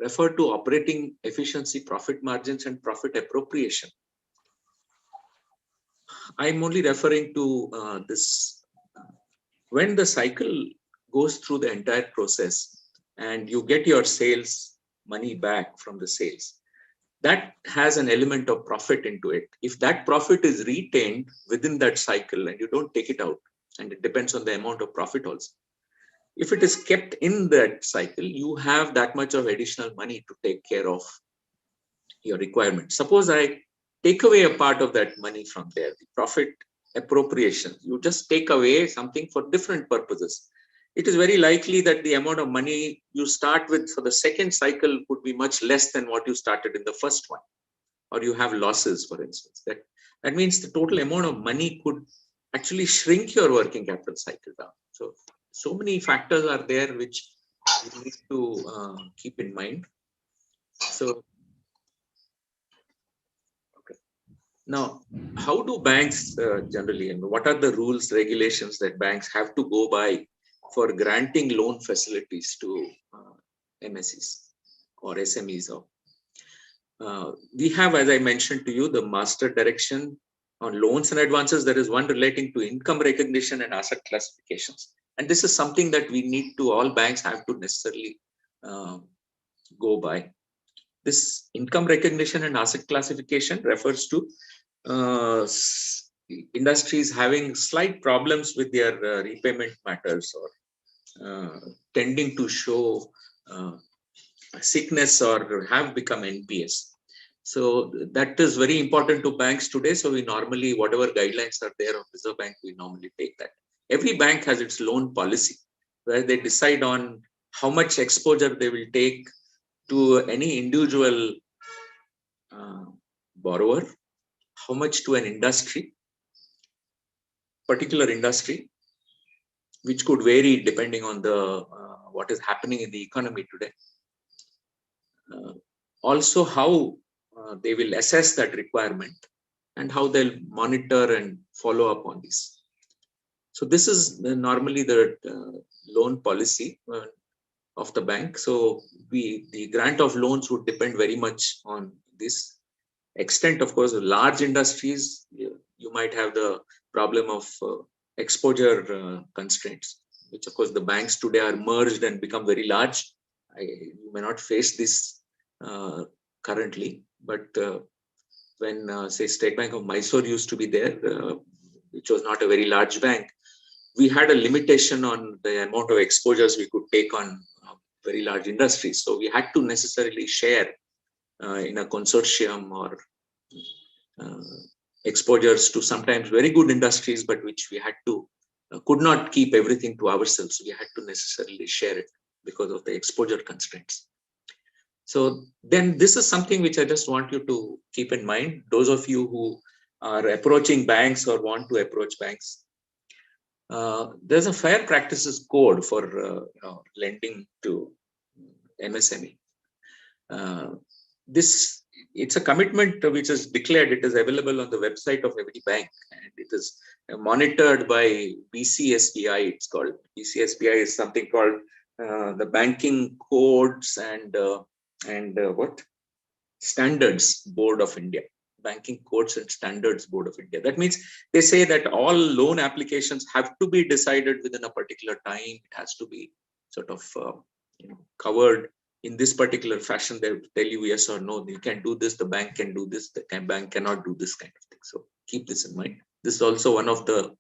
refer to operating efficiency, profit margins and profit appropriation, I'm only referring to this. When the cycle goes through the entire process and you get your sales money back from the sales, that has an element of profit into it. If that profit is retained within that cycle and you don't take it out, and it depends on the amount of profit also, if it is kept in that cycle, you have that much of additional money to take care of your requirement. Suppose I take away a part of that money from there, the profit appropriation, you just take away something for different purposes. It is very likely that the amount of money you start with for the second cycle would be much less than what you started in the first one, or you have losses, for instance. That means the total amount of money could actually shrink your working capital cycle down. So many factors are there which we need to keep in mind. So, okay. Now, how do banks generally, and what are the rules, regulations that banks have to go by for granting loan facilities to MSEs or SMEs? We have, as I mentioned to you, the master direction on loans and advances. There is one relating to income recognition and asset classifications. And this is something that we need to, all banks have to necessarily go by. This income recognition and asset classification refers to industries having slight problems with their repayment matters or tending to show sickness or have become NPS. So that is very important to banks today. So we normally, whatever guidelines are there of Reserve Bank, we normally take that. Every bank has its loan policy where they decide on how much exposure they will take to any individual borrower, how much to an industry, particular industry, which could vary depending on the what is happening in the economy today. Also, how they will assess that requirement and how they'll monitor and follow up on this. So this is normally the loan policy of the bank. So the grant of loans would depend very much on this extent. Of course, large industries, you might have the problem of exposure constraints, which of course the banks today are merged and become very large. You may not face this currently, but when say State Bank of Mysore used to be there, which was not a very large bank, we had a limitation on the amount of exposures we could take on very large industries. So we had to necessarily share in a consortium or exposures to sometimes very good industries, but which we had to could not keep everything to ourselves. We had to necessarily share it because of the exposure constraints. So then this is something which I just want you to keep in mind. Those of you who are approaching banks or want to approach banks, there's a fair practices code for lending to MSME. It's a commitment which is declared. It is available on the website of every bank, and it is monitored by BCSBI. It's called BCSBI is something called the Banking Codes and what Standards Board of India. Banking Codes and Standards Board of India. That means they say that all loan applications have to be decided within a particular time. It has to be sort of covered in this particular fashion. They tell you yes or no. You can do this. The bank can do this. The bank cannot do this kind of thing. So keep this in mind. This is also one of the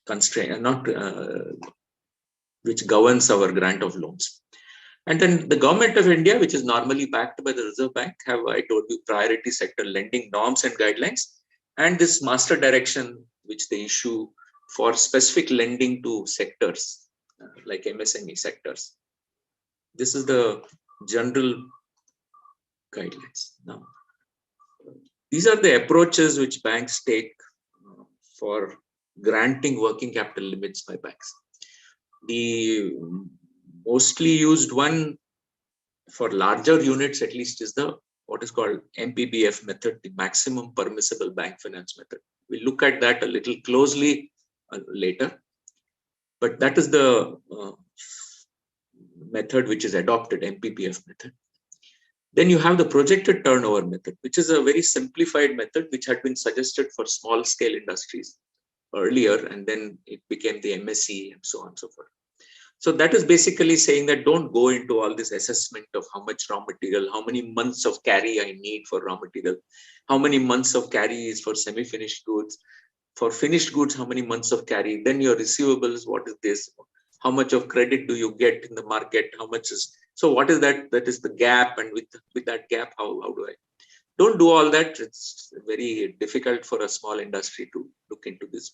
constraints, which governs our grant of loans. And then the government of India, which is normally backed by the Reserve Bank, have, I told you, priority sector lending norms and guidelines, and this master direction, which they issue for specific lending to sectors like MSME sectors. This is the general guidelines. Now, these are the approaches which banks take for granting working capital limits by banks. The mostly used one for larger units, at least, is the what is called MPBF method, the maximum permissible bank finance method. We'll look at that a little closely later, but that is the method which is adopted, MPBF method. Then you have the projected turnover method, which is a very simplified method which had been suggested for small scale industries earlier, and then it became the MSE and so on and so forth. So that is basically saying that don't go into all this assessment of how much raw material, how many months of carry I need for raw material, how many months of carry is for semi-finished goods, for finished goods, how many months of carry, then your receivables, what is this, how much of credit do you get in the market, how much is, so what is that, that is the gap, and with that gap, how do I, don't do all that. It's very difficult for a small industry to look into this.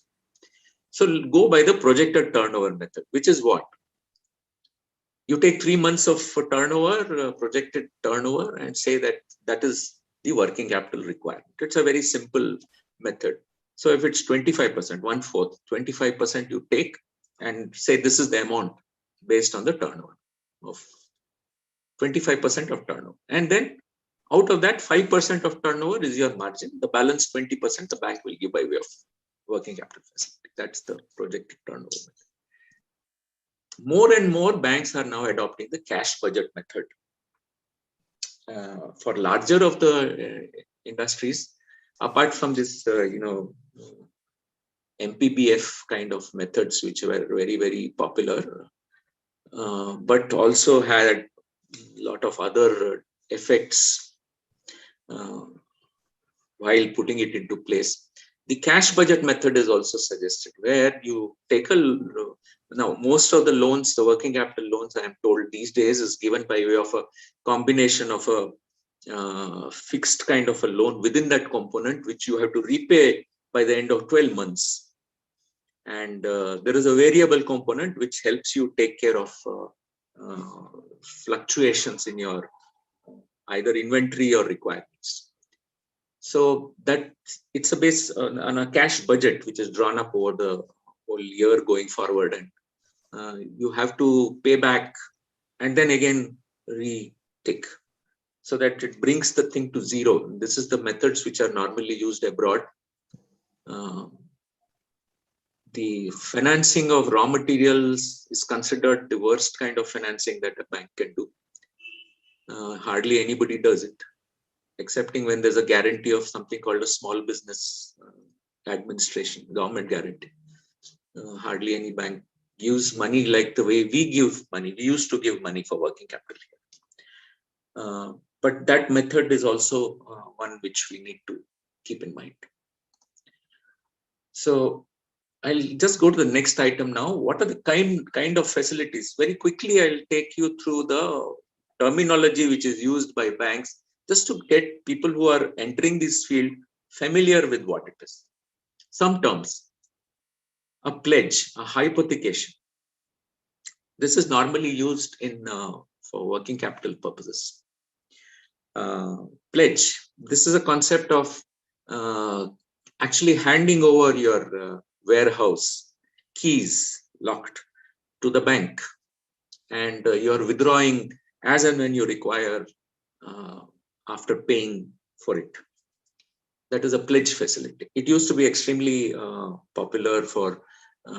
So go by the projected turnover method, which is what? You take 3 months of turnover, projected turnover, and say that that is the working capital requirement. It's a very simple method. So if it's 25%, 1/4, 25% you take and say this is the amount based on the turnover of 25% of turnover. And then out of that, 5% of turnover is your margin. The balance 20% the bank will give by way of working capital facility. That's the projected turnover. More and more banks are now adopting the cash budget method. For larger of the industries, apart from this, MPBF kind of methods, which were very, very popular, but also had a lot of other effects while putting it into place. The cash budget method is also suggested, where you take now most of the loans, the working capital loans, I am told these days, is given by way of a combination of a fixed kind of a loan within that component, which you have to repay by the end of 12 months. And there is a variable component which helps you take care of fluctuations in your either inventory or requirements. So that it's a base on a cash budget which is drawn up over the whole year going forward, and you have to pay back and then again re-tick, so that it brings the thing to zero. This is the methods which are normally used abroad. The financing of raw materials is considered the worst kind of financing that a bank can do. Hardly anybody does it, excepting when there's a guarantee of something called a small business administration, government guarantee. Hardly any bank gives money like the way we give money. We used to give money for working capital here. But that method is also one which we need to keep in mind. So I'll just go to the next item now. What are the kind of facilities? Very quickly, I'll take you through the terminology which is used by banks, just to get people who are entering this field familiar with what it is. Some terms: a pledge, a hypothecation. This is normally used in for working capital purposes. Pledge. This is a concept of actually handing over your warehouse keys locked to the bank, and you're withdrawing as and when you require after paying for it. That is a pledge facility. It used to be extremely popular for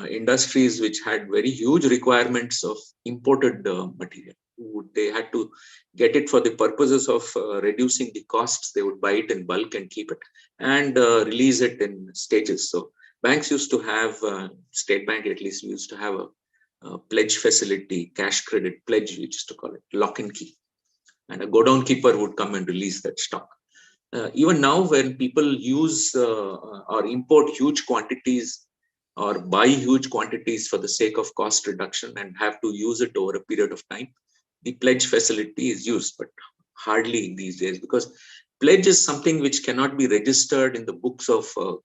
industries which had very huge requirements of imported material. They had to get it for the purposes of reducing the costs. They would buy it in bulk and keep it, and release it in stages. So banks used to have, State Bank at least used to have a pledge facility, cash credit pledge, we used to call it, lock and key. And a godown keeper would come and release that stock. Even now, when people use or import huge quantities or buy huge quantities for the sake of cost reduction and have to use it over a period of time, the pledge facility is used, but hardly these days, because pledge is something which cannot be registered in the books of a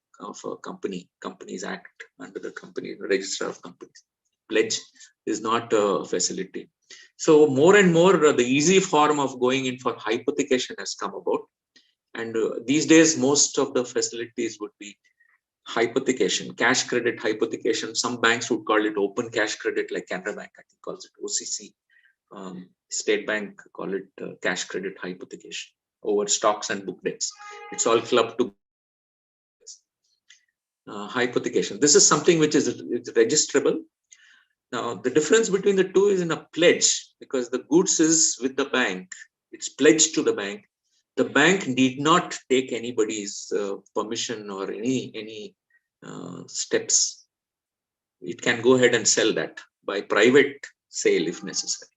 Companies Act, under the company register of companies. Pledge is not a facility. So more and more, the easy form of going in for hypothecation has come about. And these days, most of the facilities would be hypothecation, cash credit hypothecation. Some banks would call it open cash credit, like Kanara Bank, I think, calls it OCC. State Bank call it cash credit hypothecation over stocks and book debts. It's all clubbed to hypothecation. This is something which is registrable. Now, the difference between the two is in a pledge, because the goods is with the bank. It's pledged to the bank. The bank need not take anybody's permission or any steps. It can go ahead and sell that by private sale if necessary.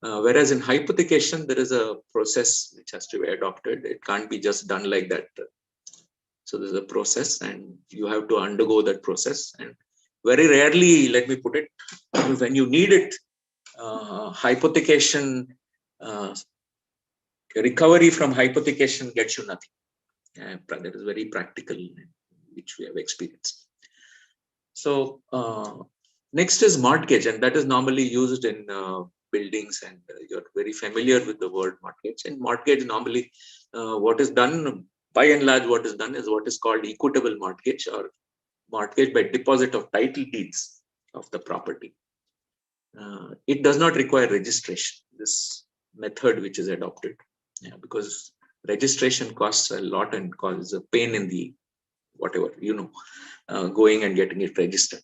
Whereas in hypothecation, there is a process which has to be adopted. It can't be just done like that. So there's a process, and you have to undergo that process. And very rarely, let me put it, when you need it, hypothecation, recovery from hypothecation gets you nothing. That is very practical, which we have experienced. So next is mortgage, and that is normally used in buildings, and you're very familiar with the word mortgage. And mortgage normally, what is done, by and large, what is done is what is called equitable mortgage, or mortgage by deposit of title deeds. of the property. It does not require registration, this method which is adopted, because registration costs a lot and causes a pain in the whatever, going and getting it registered.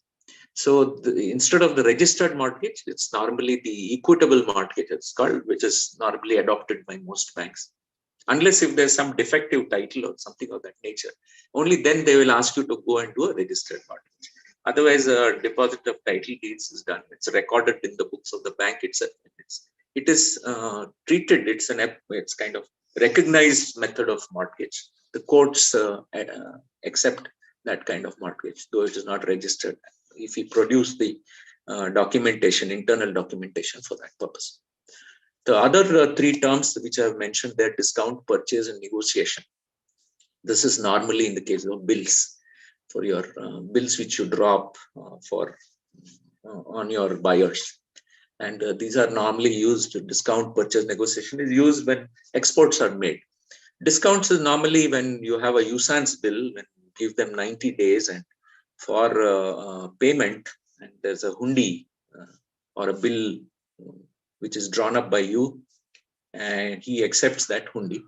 So instead of the registered mortgage, it's normally the equitable mortgage, it's called, which is normally adopted by most banks. Unless if there's some defective title or something of that nature, only then they will ask you to go and do a registered mortgage. Otherwise, a deposit of title deeds is done. It's recorded in the books of the bank itself. It is treated. It's kind of recognized method of mortgage. The courts accept that kind of mortgage, though it is not registered. If you produce the documentation, internal documentation for that purpose. The other three terms which I have mentioned, they're discount, purchase, and negotiation. This is normally in the case of bills, for your bills which you drop on your buyers. And these are normally used. Discount, purchase, negotiation is used when exports are made. Discounts is normally when you have a usance bill, when you give them 90 days and for payment, and there's a hundi or a bill which is drawn up by you, and he accepts that hundi,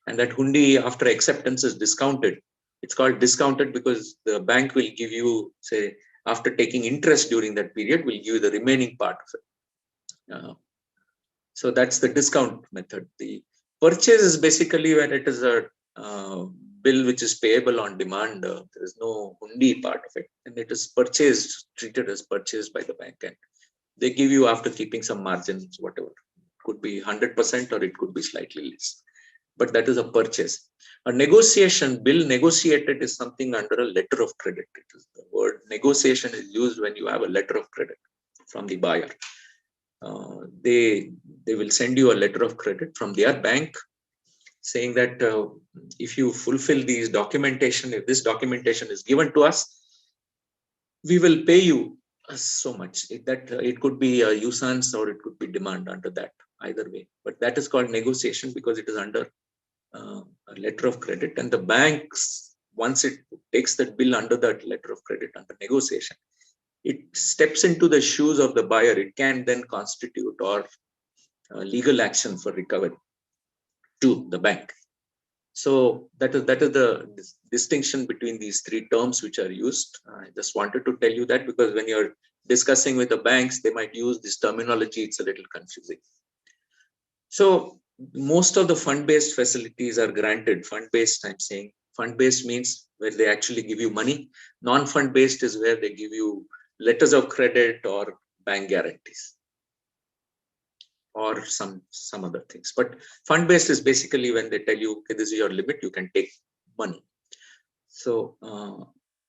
and that hundi after acceptance is discounted. It's called discounted because the bank will give you, say, after taking interest during that period, will give you the remaining part of it. So that's the discount method. The purchase is basically when it is a bill which is payable on demand. There is no hundi part of it, and it is purchased, treated as purchased by the bank, and they give you after keeping some margins, whatever. It could be 100% or it could be slightly less, but that is a purchase. A negotiation, bill negotiated, is something under a letter of credit. It is the word negotiation is used when you have a letter of credit from the buyer. They will send you a letter of credit from their bank saying that if you fulfill these documentation, if this documentation is given to us, we will pay you so much. It could be a usance or it could be demand under that, either way. But that is called negotiation because it is under a letter of credit, and the banks, once it takes that bill under that letter of credit under negotiation, it steps into the shoes of the buyer. It can then constitute or legal action for recovery to the bank. So that is the distinction between these three terms which are used. I just wanted to tell you that because when you're discussing with the banks, they might use this terminology. It's a little confusing. So most of the fund-based facilities are granted. Fund-based, I'm saying, fund-based means where they actually give you money. Non-fund-based is where they give you letters of credit or bank guarantees or some other things. But fund-based is basically when they tell you, okay, this is your limit, you can take money. So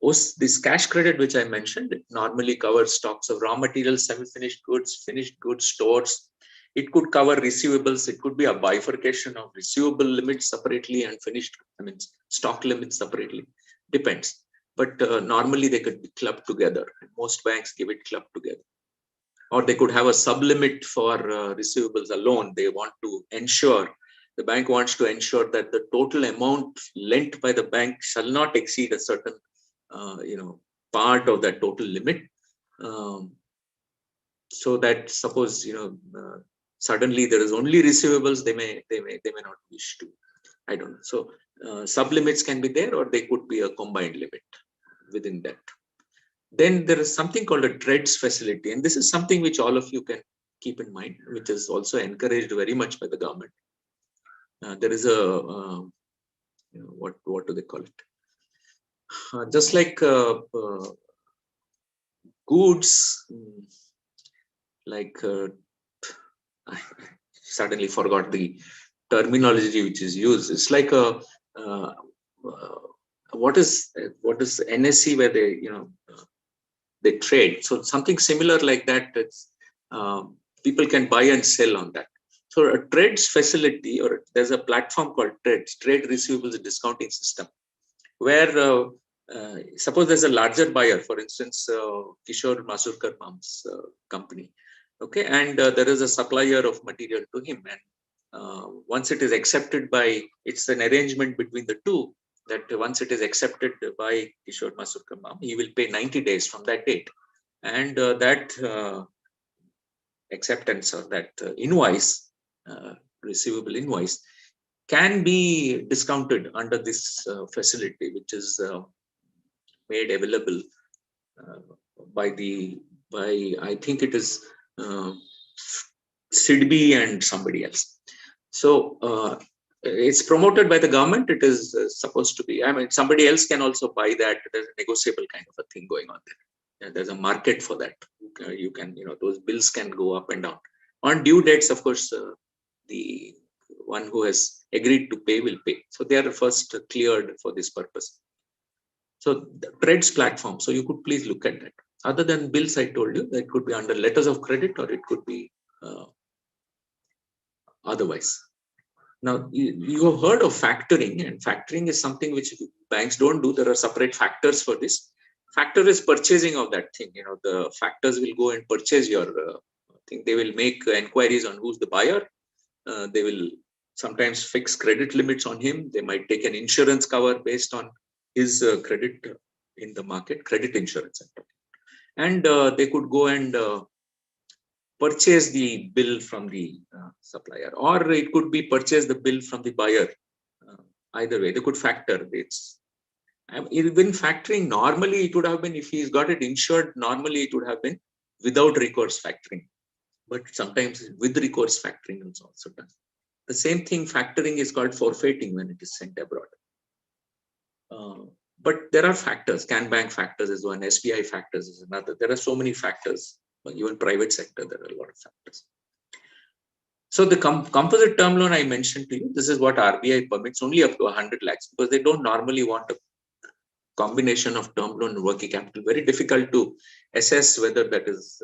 this cash credit, which I mentioned, it normally covers stocks of raw materials, semi-finished goods, finished goods, stores. It could cover receivables. It could be a bifurcation of receivable limits separately and stock limits separately. Depends. But normally they could be clubbed together. Most banks give it clubbed together. Or they could have a sublimit for receivables alone. They want to ensure, the bank wants to ensure that the total amount lent by the bank shall not exceed a certain, part of that total limit. So that suppose, suddenly there is only receivables, they may not wish to. I don't know. So sublimits can be there, or they could be a combined limit within that. Then there is something called a TREADS facility, and this is something which all of you can keep in mind, which is also encouraged very much by the government. There is a what do they call it? Just like goods, like I suddenly forgot the terminology which is used. It's like a what is NSE where they trade. So something similar like that. It's, people can buy and sell on that. So a TREADS facility, or there's a platform called TREADS, Trade Receivables Discounting System, where suppose there's a larger buyer, for instance, Kishore Masurkar Mom's company, okay, and there is a supplier of material to him, and once it is accepted by, it's an arrangement between the two, that once it is accepted by Kishore Masurkar Mom, he will pay 90 days from that date. and that acceptance or that invoice, receivable invoice, can be discounted under this facility, which is made available by I think it is SIDBI and somebody else. So it's promoted by the government. It is supposed to be. I mean, somebody else can also buy that. There's a negotiable kind of a thing going on there. There's a market for that. You can, those bills can go up and down. On due dates, of course, the one who has agreed to pay will pay. So they are first cleared for this purpose. So the TREADS platform. So you could please look at that. Other than bills, I told you, that could be under letters of credit or it could be otherwise. Now, you have heard of factoring, and factoring is something which banks don't do. There are separate factors for this. Factor is purchasing of that thing. The factors will go and purchase your thing. They will make inquiries on who's the buyer. They will sometimes fix credit limits on him. They might take an insurance cover based on his credit in the market, credit insurance. And they could go and purchase the bill from the supplier, or it could be purchase the bill from the buyer. Either way, they could factor. Even factoring, normally it would have been, if he's got it insured, normally it would have been without recourse factoring. But sometimes with recourse factoring is also done. The same thing, factoring is called forfeiting when it is sent abroad. But there are factors. Can Bank factors is one, SBI factors is another. There are so many factors. Even private sector, there are a lot of factors. So the composite term loan I mentioned to you, this is what RBI permits, only up to 100 lakhs, because they don't normally want a combination of term loan and working capital. Very difficult to assess whether that is,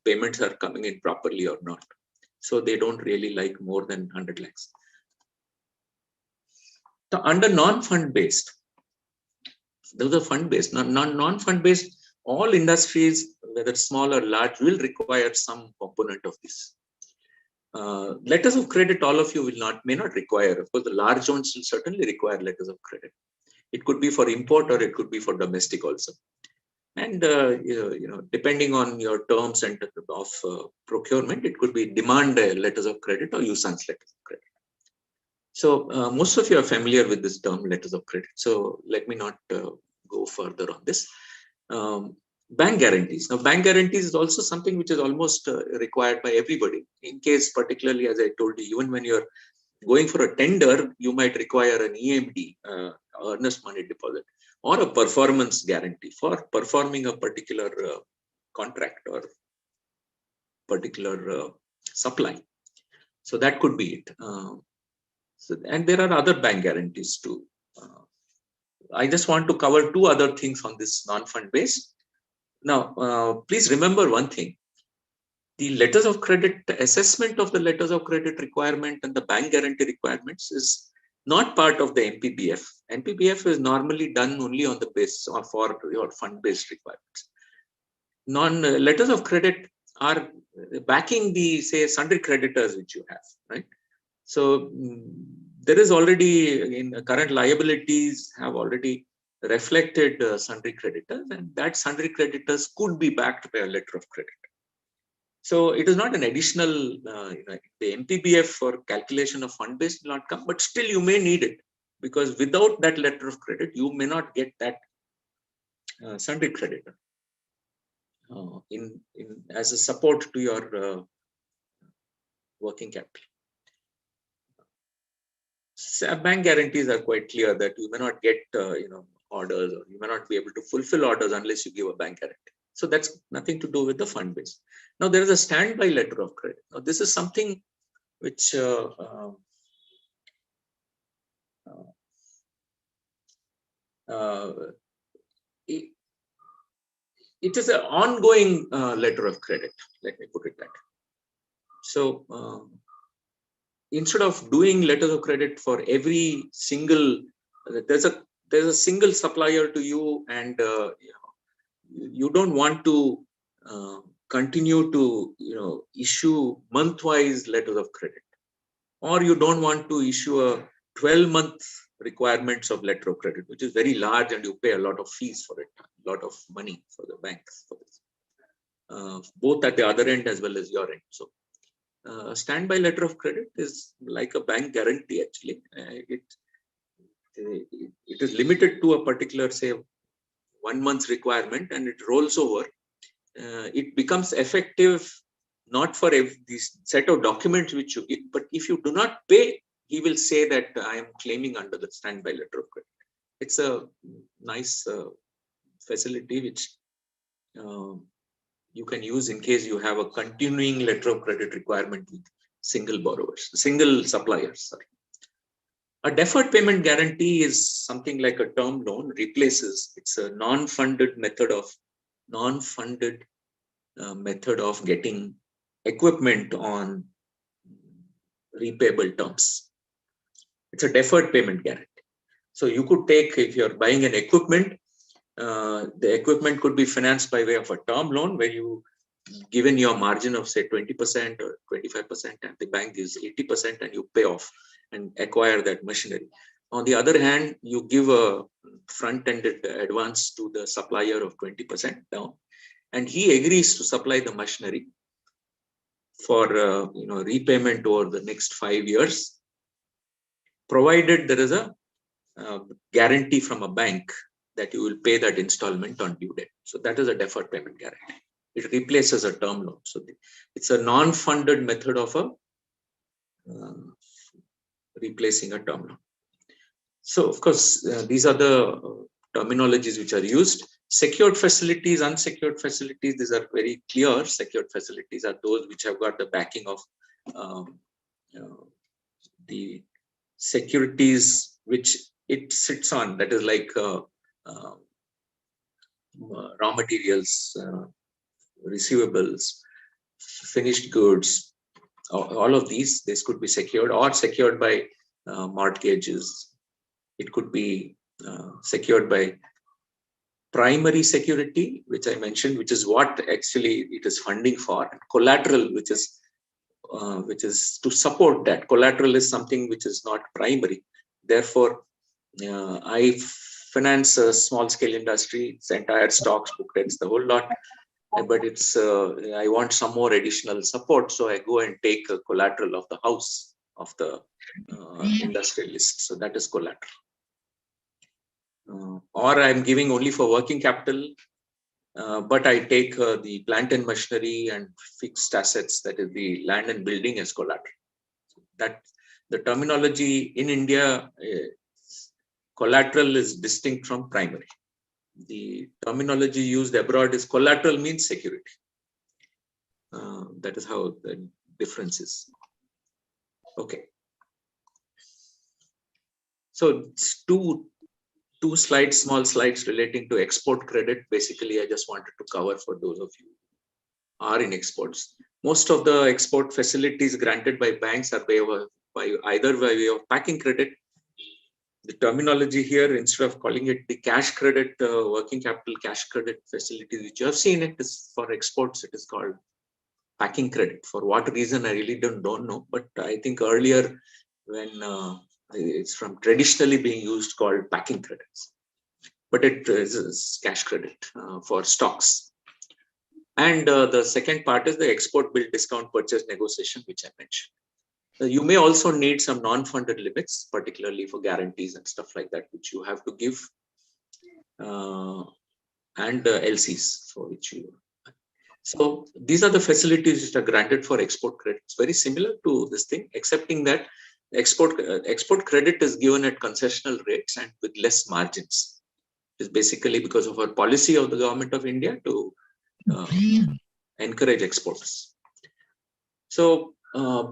payments are coming in properly or not. So they don't really like more than 100 lakhs. So under non-fund based, those are fund based. Non-fund based, all industries, whether small or large, will require some component of this. Letters of credit, all of you may not require. Of course, the large ones will certainly require letters of credit. It could be for import or it could be for domestic also. And depending on your terms and of procurement, it could be demand letters of credit or usance letters of credit. So most of you are familiar with this term, letters of credit. So let me not go further on this. Bank guarantees. Now, bank guarantees is also something which is almost required by everybody. In case, particularly, as I told you, even when you're going for a tender, you might require an EMD, earnest money deposit, or a performance guarantee for performing a particular contract or particular supply. So that could be it. And there are other bank guarantees too. I just want to cover two other things on this non-fund based. Now, please remember one thing. The letters of credit, the assessment of the letters of credit requirement and the bank guarantee requirements is not part of the NPBF. NPBF is normally done only on the basis or for your fund-based requirements. Letters of credit are backing the, say, sundry creditors which you have, right? So there is already in current liabilities have already reflected sundry creditors, and that sundry creditors could be backed by a letter of credit. So it is not an additional, the NPBF for calculation of fund-based will not come, but still you may need it, because without that letter of credit, you may not get that sundry creditor as a support to your working capital. Bank guarantees are quite clear that you may not get orders, or you may not be able to fulfill orders unless you give a bank guarantee. So that's nothing to do with the fund base. Now there is a standby letter of credit. Now this is something which it is an ongoing letter of credit. Let me put it that. So instead of doing letters of credit for every single, there's a single supplier to you, and you don't want to continue to issue month-wise letters of credit, or you don't want to issue a 12-month requirements of letter of credit, which is very large, and you pay a lot of fees for it, a lot of money for the banks for this. both at the other end as well as your end. So standby letter of credit is like a bank guarantee actually. It is limited to a particular, say, 1 month's requirement, and it rolls over. It becomes effective not for this set of documents which you give, but if you do not pay, he will say that I am claiming under the standby letter of credit. It's a nice facility which you can use in case you have a continuing letter of credit requirement with single suppliers. Sorry. A deferred payment guarantee is something like a term loan, replaces. It's a non-funded method of getting equipment on repayable terms. It's a deferred payment guarantee. So you could take, if you're buying an equipment, the equipment could be financed by way of a term loan where you given your margin of say 20% or 25%, and the bank gives 80%, and you pay off and acquire that machinery. On the other hand, you give a front-ended advance to the supplier of 20% down, and he agrees to supply the machinery for repayment over the next 5 years, provided there is a guarantee from a bank that you will pay that installment on due date. So that is a deferred payment guarantee. It replaces a term loan. So it's a non-funded method of replacing a term loan. So of course, these are the terminologies which are used. Secured facilities, unsecured facilities, these are very clear. Secured facilities are those which have got the backing of the securities which it sits on, that is like raw materials, receivables, finished goods, all of these could be secured or secured by mortgages. It could be secured by primary security, which I mentioned, which is what actually it is funding for, and collateral, which is to support that. Collateral is something which is not primary. Therefore, I finance a small scale industry, it's entire stocks, book debts, the whole lot. But it's I want some more additional support, so I go and take a collateral of the house of the industrialist. So that is collateral. Or I'm giving only for working capital, but I take the plant and machinery and fixed assets, that is the land and building, as collateral. That the terminology in India, collateral is distinct from primary. The terminology used abroad is collateral means security. That is how the difference is. Okay. So it's two slides, small slides relating to export credit. Basically, I just wanted to cover for those of you who are in exports. Most of the export facilities granted by banks are either by way of packing credit. The terminology here, instead of calling it the cash credit, working capital cash credit facilities, which you have seen, it is for exports, it is called packing credit. For what reason, I really don't know. But I think earlier, when it's from traditionally being used, called packing credits. But it is cash credit for stocks. And the second part is the export bill discount purchase negotiation, which I mentioned. You may also need some non-funded limits, particularly for guarantees and stuff like that, which you have to give, and LCs for which you. So these are the facilities which are granted for export credit. It's very similar to this thing, excepting that export credit is given at concessional rates and with less margins. It's basically because of our policy of the government of India to encourage exports. So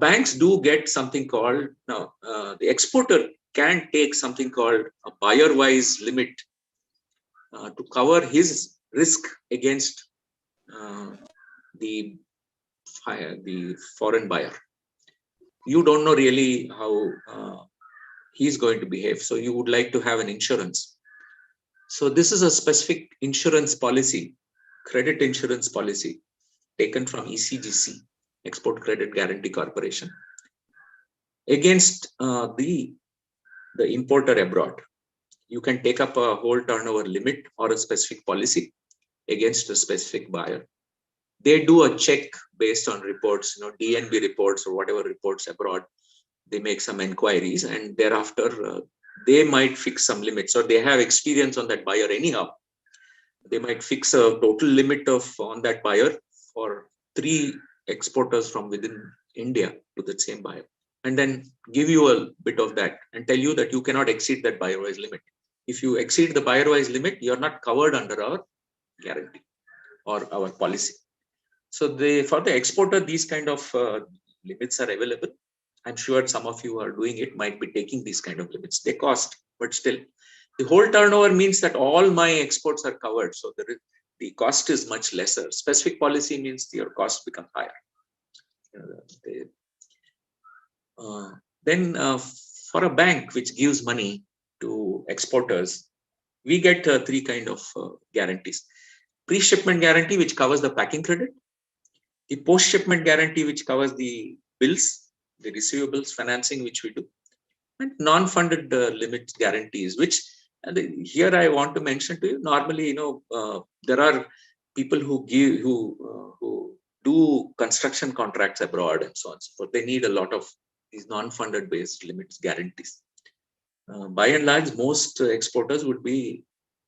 banks do get something called, now the exporter can take something called a buyer-wise limit to cover his risk against the foreign buyer. You don't know really how he's going to behave, so you would like to have an insurance. So this is a specific insurance policy, credit insurance policy, taken from ECGC, Export Credit Guarantee Corporation, against the importer abroad. You can take up a whole turnover limit or a specific policy against a specific buyer. They do a check based on reports, DNB reports or whatever reports abroad. They make some inquiries, and thereafter they might fix some limits, or they have experience on that buyer anyhow. They might fix a total limit on that buyer for 3 exporters from within India to the same buyer, and then give you a bit of that and tell you that you cannot exceed that buyer-wise limit. If you exceed the buyer-wise limit, you're not covered under our guarantee or our policy. So for the exporter, these kind of limits are available. I'm sure some of you are doing it, might be taking these kind of limits. They cost, but still, the whole turnover means that all my exports are covered. So the cost is much lesser. Specific policy means your cost becomes higher. Then for a bank which gives money to exporters, we get 3 kind of guarantees. Pre-shipment guarantee, which covers the packing credit. The post-shipment guarantee, which covers the bills, the receivables financing, which we do. And non-funded limit guarantees, which here I want to mention to you. Normally, there are people who do construction contracts abroad and so on and so forth. They need a lot of these non-funded based limits guarantees. By and large, most exporters would be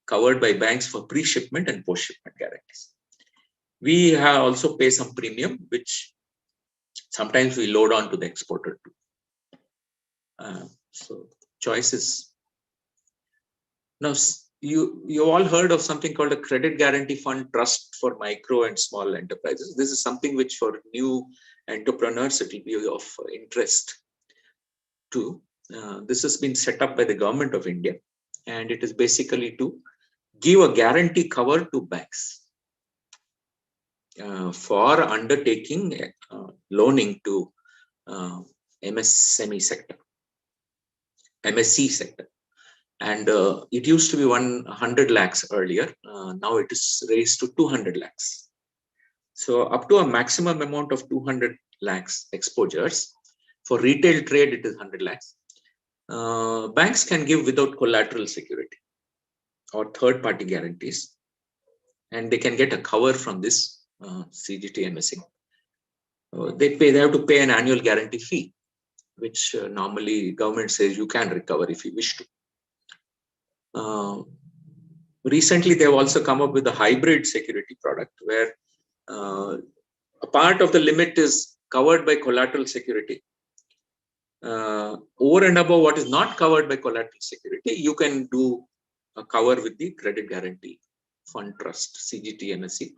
covered by banks for pre-shipment and post-shipment guarantees. We also pay some premium, which sometimes we load on to the exporter too. So choices. Now, you all heard of something called a credit guarantee fund trust for micro and small enterprises. This is something which for new entrepreneurs, it will be of interest too. This has been set up by the government of India, and it is basically to give a guarantee cover to banks for undertaking loaning to MSME sector, MSC sector. And it used to be 100 lakhs earlier. Now it is raised to 200 lakhs. So up to a maximum amount of 200 lakhs exposures. For retail trade, it is 100 lakhs. Banks can give without collateral security or third-party guarantees, and they can get a cover from this CGT MSC. They have to pay an annual guarantee fee, which normally government says you can recover if you wish to. Recently, they have also come up with a hybrid security product where a part of the limit is covered by collateral security. Over and above what is not covered by collateral security, you can do a cover with the credit guarantee fund trust, CGT MSC,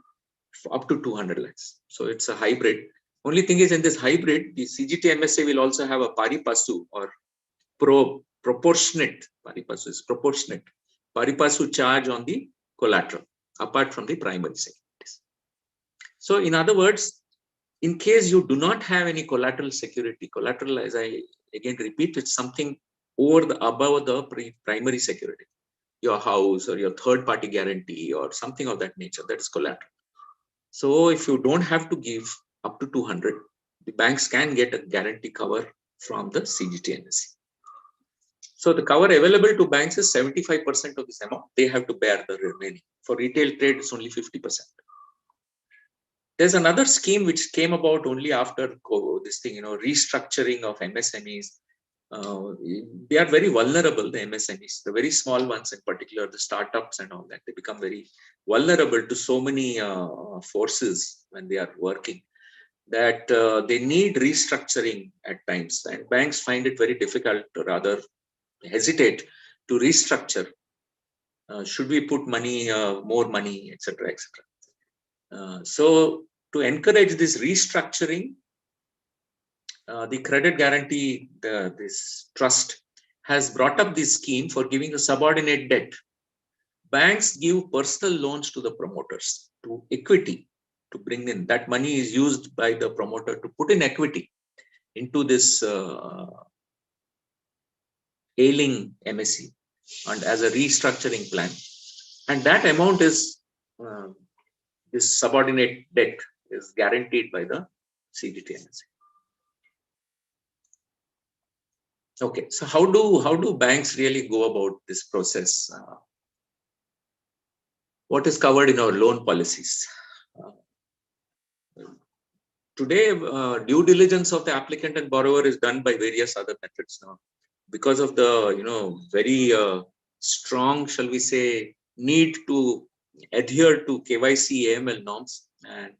up to 200 lakhs. So it's a hybrid. Only thing is, in this hybrid, the CGT MSC will also have a pari passu or proportionate. Pari passu is proportionate. Pari passu charge on the collateral, apart from the primary securities. So in other words, in case you do not have any collateral security, collateral, as I again repeat, it's something above the primary security, your house or your third party guarantee or something of that nature, that is collateral. So if you don't have to give up to 200, the banks can get a guarantee cover from the CGT MSC. So the cover available to banks is 75% of this amount. They have to bear the remaining. For retail trade, it's only 50%. There's another scheme which came about only after this thing, restructuring of MSMEs. They are very vulnerable, the MSMEs, the very small ones in particular, the startups and all that. They become very vulnerable to so many forces when they are working, that they need restructuring at times. And banks find it very difficult, to rather hesitate to restructure. Should we put money, more money, etc., etc. So to encourage this restructuring, the credit guarantee, this trust has brought up this scheme for giving a subordinate debt. Banks give personal loans to the promoters to equity to bring in. That money is used by the promoter to put in equity into this ailing MSC and as a restructuring plan. And that amount is this subordinate debt is guaranteed by the CGT MSC. Okay, so how do banks really go about this process? What is covered in our loan policies? today, due diligence of the applicant and borrower is done by various other methods now, because of the very strong, shall we say, need to adhere to KYC AML norms, and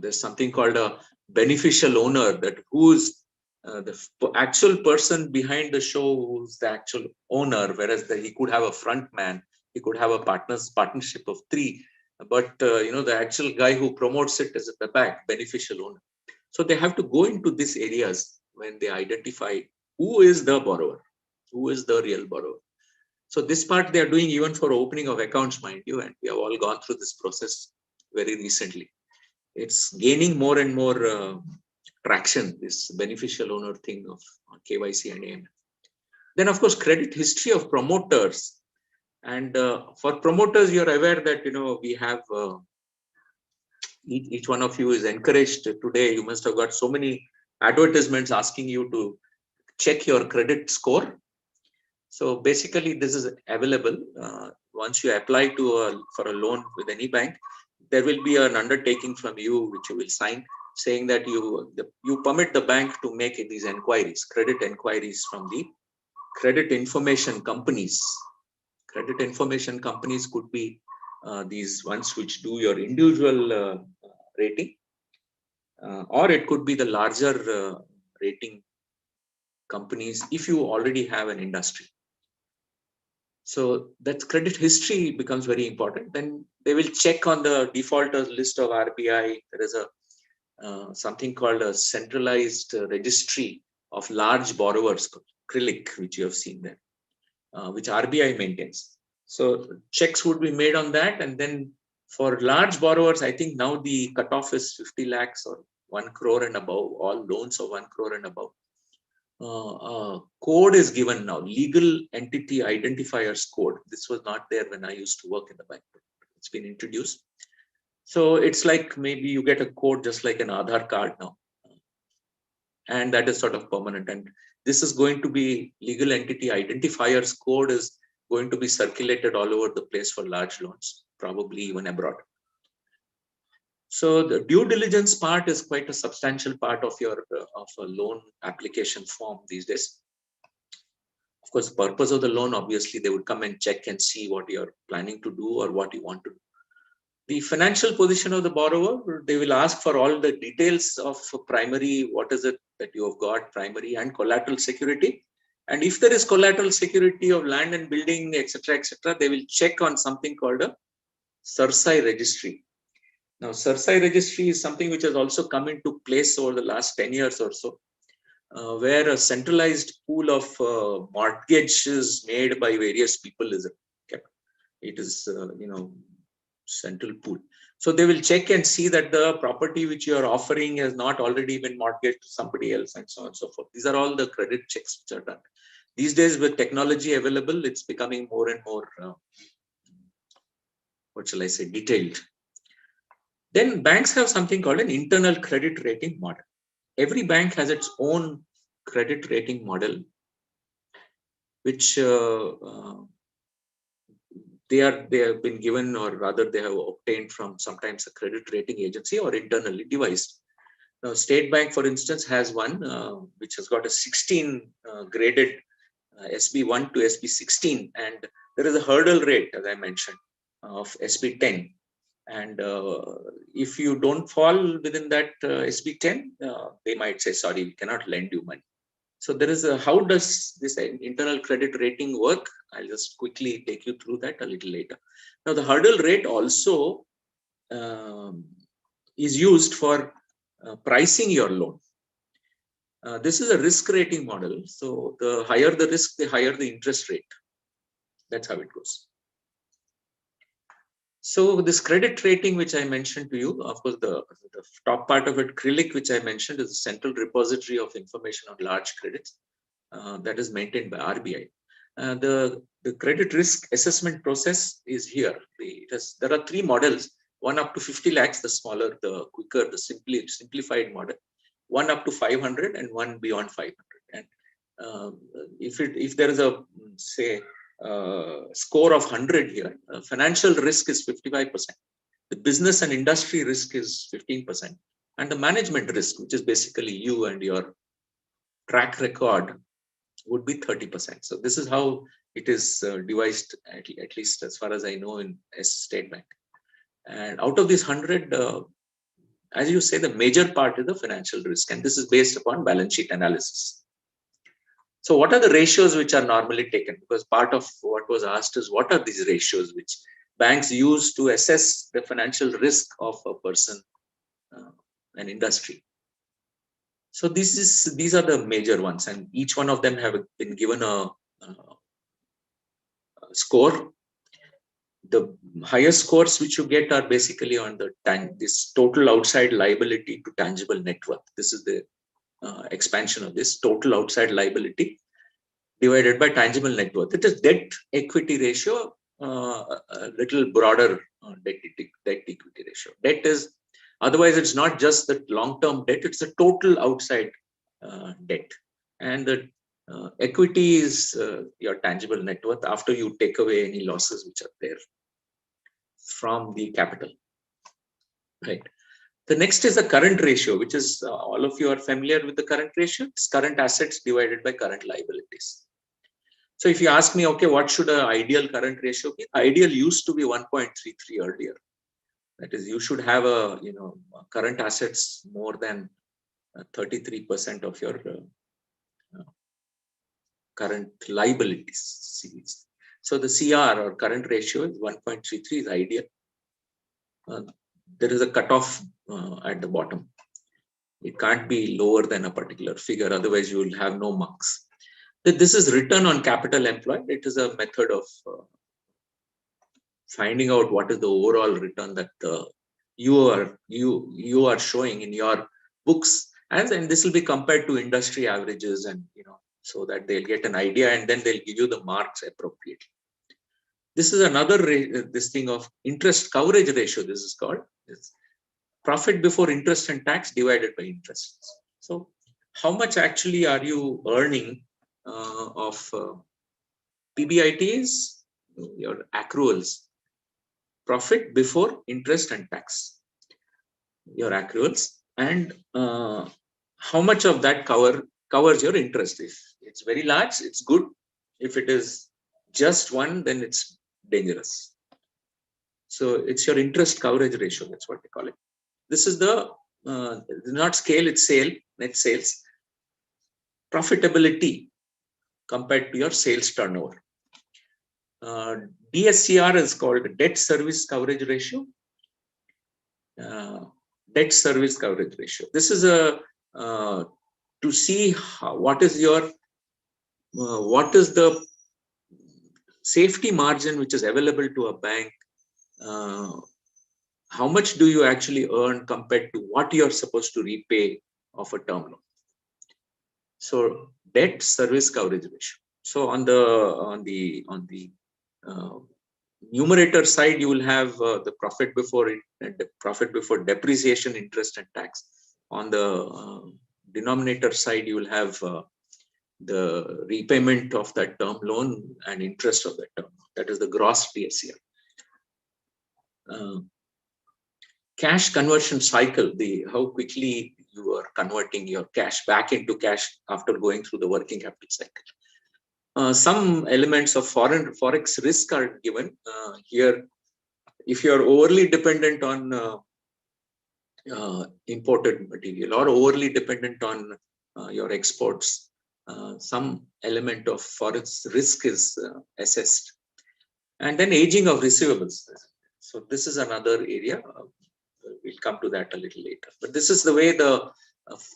there's something called a beneficial owner, that who's the actual person behind the show, who's the actual owner, whereas he could have a front man, he could have a partnership of three, but the actual guy who promotes it is at the back, beneficial owner. So they have to go into these areas when they identify who is the borrower, who is the real borrower. So this part they are doing even for opening of accounts, mind you, and we have all gone through this process very recently. It's gaining more and more traction, this beneficial owner thing of KYC and AML. Then, of course, credit history of promoters. And for promoters, you're aware that, we have each one of you is encouraged today. You must have got so many advertisements asking you to check your credit score. So basically, this is available. Once you apply for a loan with any bank, there will be an undertaking from you which you will sign, saying that you permit the bank to make these inquiries, credit inquiries from the credit information companies. Credit information companies could be these ones which do your individual rating, or it could be the larger rating companies if you already have an industry. So that credit history becomes very important. Then they will check on the defaulters list of RBI. There is something called a centralized registry of large borrowers, CRILIC, which you have seen there, which RBI maintains. So checks would be made on that. And then for large borrowers, I think now the cutoff is 50 lakhs or 1 crore and above, all loans of 1 crore and above. Code is given now, legal entity identifiers code. This was not there when I used to work in the bank. It's been introduced. So it's like maybe you get a code just like an Aadhaar card now. And that is sort of permanent. And this is going to be legal entity identifiers code is going to be circulated all over the place for large loans, probably even abroad. So the due diligence part is quite a substantial part of your of a loan application form these days. Of course, the purpose of the loan, obviously, they would come and check and see what you're planning to do or what you want to do. The financial position of the borrower, they will ask for all the details of primary, what is it that you have got, primary and collateral security. And if there is collateral security of land and building, etc., they will check on something called a CERSAI registry. Now, CERSAI registry is something which has also come into place over the last 10 years or so, where a centralized pool of mortgages made by various people is kept. It is, central pool. So they will check and see that the property which you are offering has not already been mortgaged to somebody else, and so on and so forth. These are all the credit checks which are done. These days, with technology available, it's becoming more and more, detailed. Then banks have something called an internal credit rating model. Every bank has its own credit rating model, which they have been given, or rather they have obtained from sometimes a credit rating agency or internally devised. Now, State Bank, for instance, has one which has got a 16 graded SB1 to SB16, and there is a hurdle rate, as I mentioned, of SB10. And if you don't fall within that SB10, they might say, sorry, we cannot lend you money. So there is how does this internal credit rating work? I'll just quickly take you through that a little later. Now, the hurdle rate also is used for pricing your loan. This is a risk rating model. So the higher the risk, the higher the interest rate. That's how it goes. So this credit rating, which I mentioned to you, of course, the top part of it, CRILIC, which I mentioned, is a central repository of information on large credits that is maintained by RBI. The credit risk assessment process is here. There are three models: one up to 50 lakhs, the smaller, the quicker, the simplified model; one up to 500, and one beyond 500. And if there is a, say, score of 100 here, financial risk is 55%. The business and industry risk is 15%. And the management risk, which is basically you and your track record, would be 30%. So this is how it is devised, at least as far as I know, in State Bank. And out of this 100, as you say, the major part is the financial risk, and this is based upon balance sheet analysis. So what are the ratios which are normally taken? Because part of what was asked is, what are these ratios which banks use to assess the financial risk of a person, an industry? So these are the major ones, and each one of them have been given a score. The highest scores which you get are basically on this total outside liability to tangible net worth. This is the expansion of this total outside liability divided by tangible net worth. It is debt equity ratio, a little broader debt equity ratio. Debt is, otherwise it's not just the long-term debt, it's the total outside debt. And the equity is your tangible net worth after you take away any losses which are there from the capital, right? The next is the current ratio, which is all of you are familiar with the current ratio. It's current assets divided by current liabilities. So if you ask me, okay, what should an ideal current ratio be? Ideal used to be 1.33 earlier. That is, you should have a current assets more than 33% of your current liabilities. So the CR, or current ratio, is 1.33 is ideal. There is a cutoff at the bottom. It can't be lower than a particular figure, otherwise you will have no marks. This is return on capital employed. It is a method of finding out what is the overall return that you are showing in your books, and then this will be compared to industry averages, and so that they'll get an idea, and then they'll give you the marks appropriately. This is another this thing of interest coverage ratio. This is called. It's profit before interest and tax divided by interest. So how much actually are you earning of PBITs, your accruals, profit before interest and tax, your accruals, and how much of that covers your interest? If it's very large, it's good. If it is just one, then it's dangerous. So it's your interest coverage ratio. That's what they call it. This is the not scale, it's net sales profitability compared to your sales turnover. DSCR is called debt service coverage ratio. Debt service coverage ratio. This is a to see what is the safety margin which is available to a bank. How much do you actually earn compared to what you are supposed to repay of a term loan? So debt service coverage ratio. So on the numerator side, you will have the profit before depreciation, interest, and tax. On the denominator side, you will have the repayment of that term loan and interest of that term. That is the gross DSCR. Cash conversion cycle, how quickly you are converting your cash back into cash after going through the working capital cycle. Some elements of forex risk are given here. If you are overly dependent on imported material or overly dependent on your exports, some element of forex risk is assessed. And then aging of receivables. So this is another area. We'll come to that a little later. But this is the way the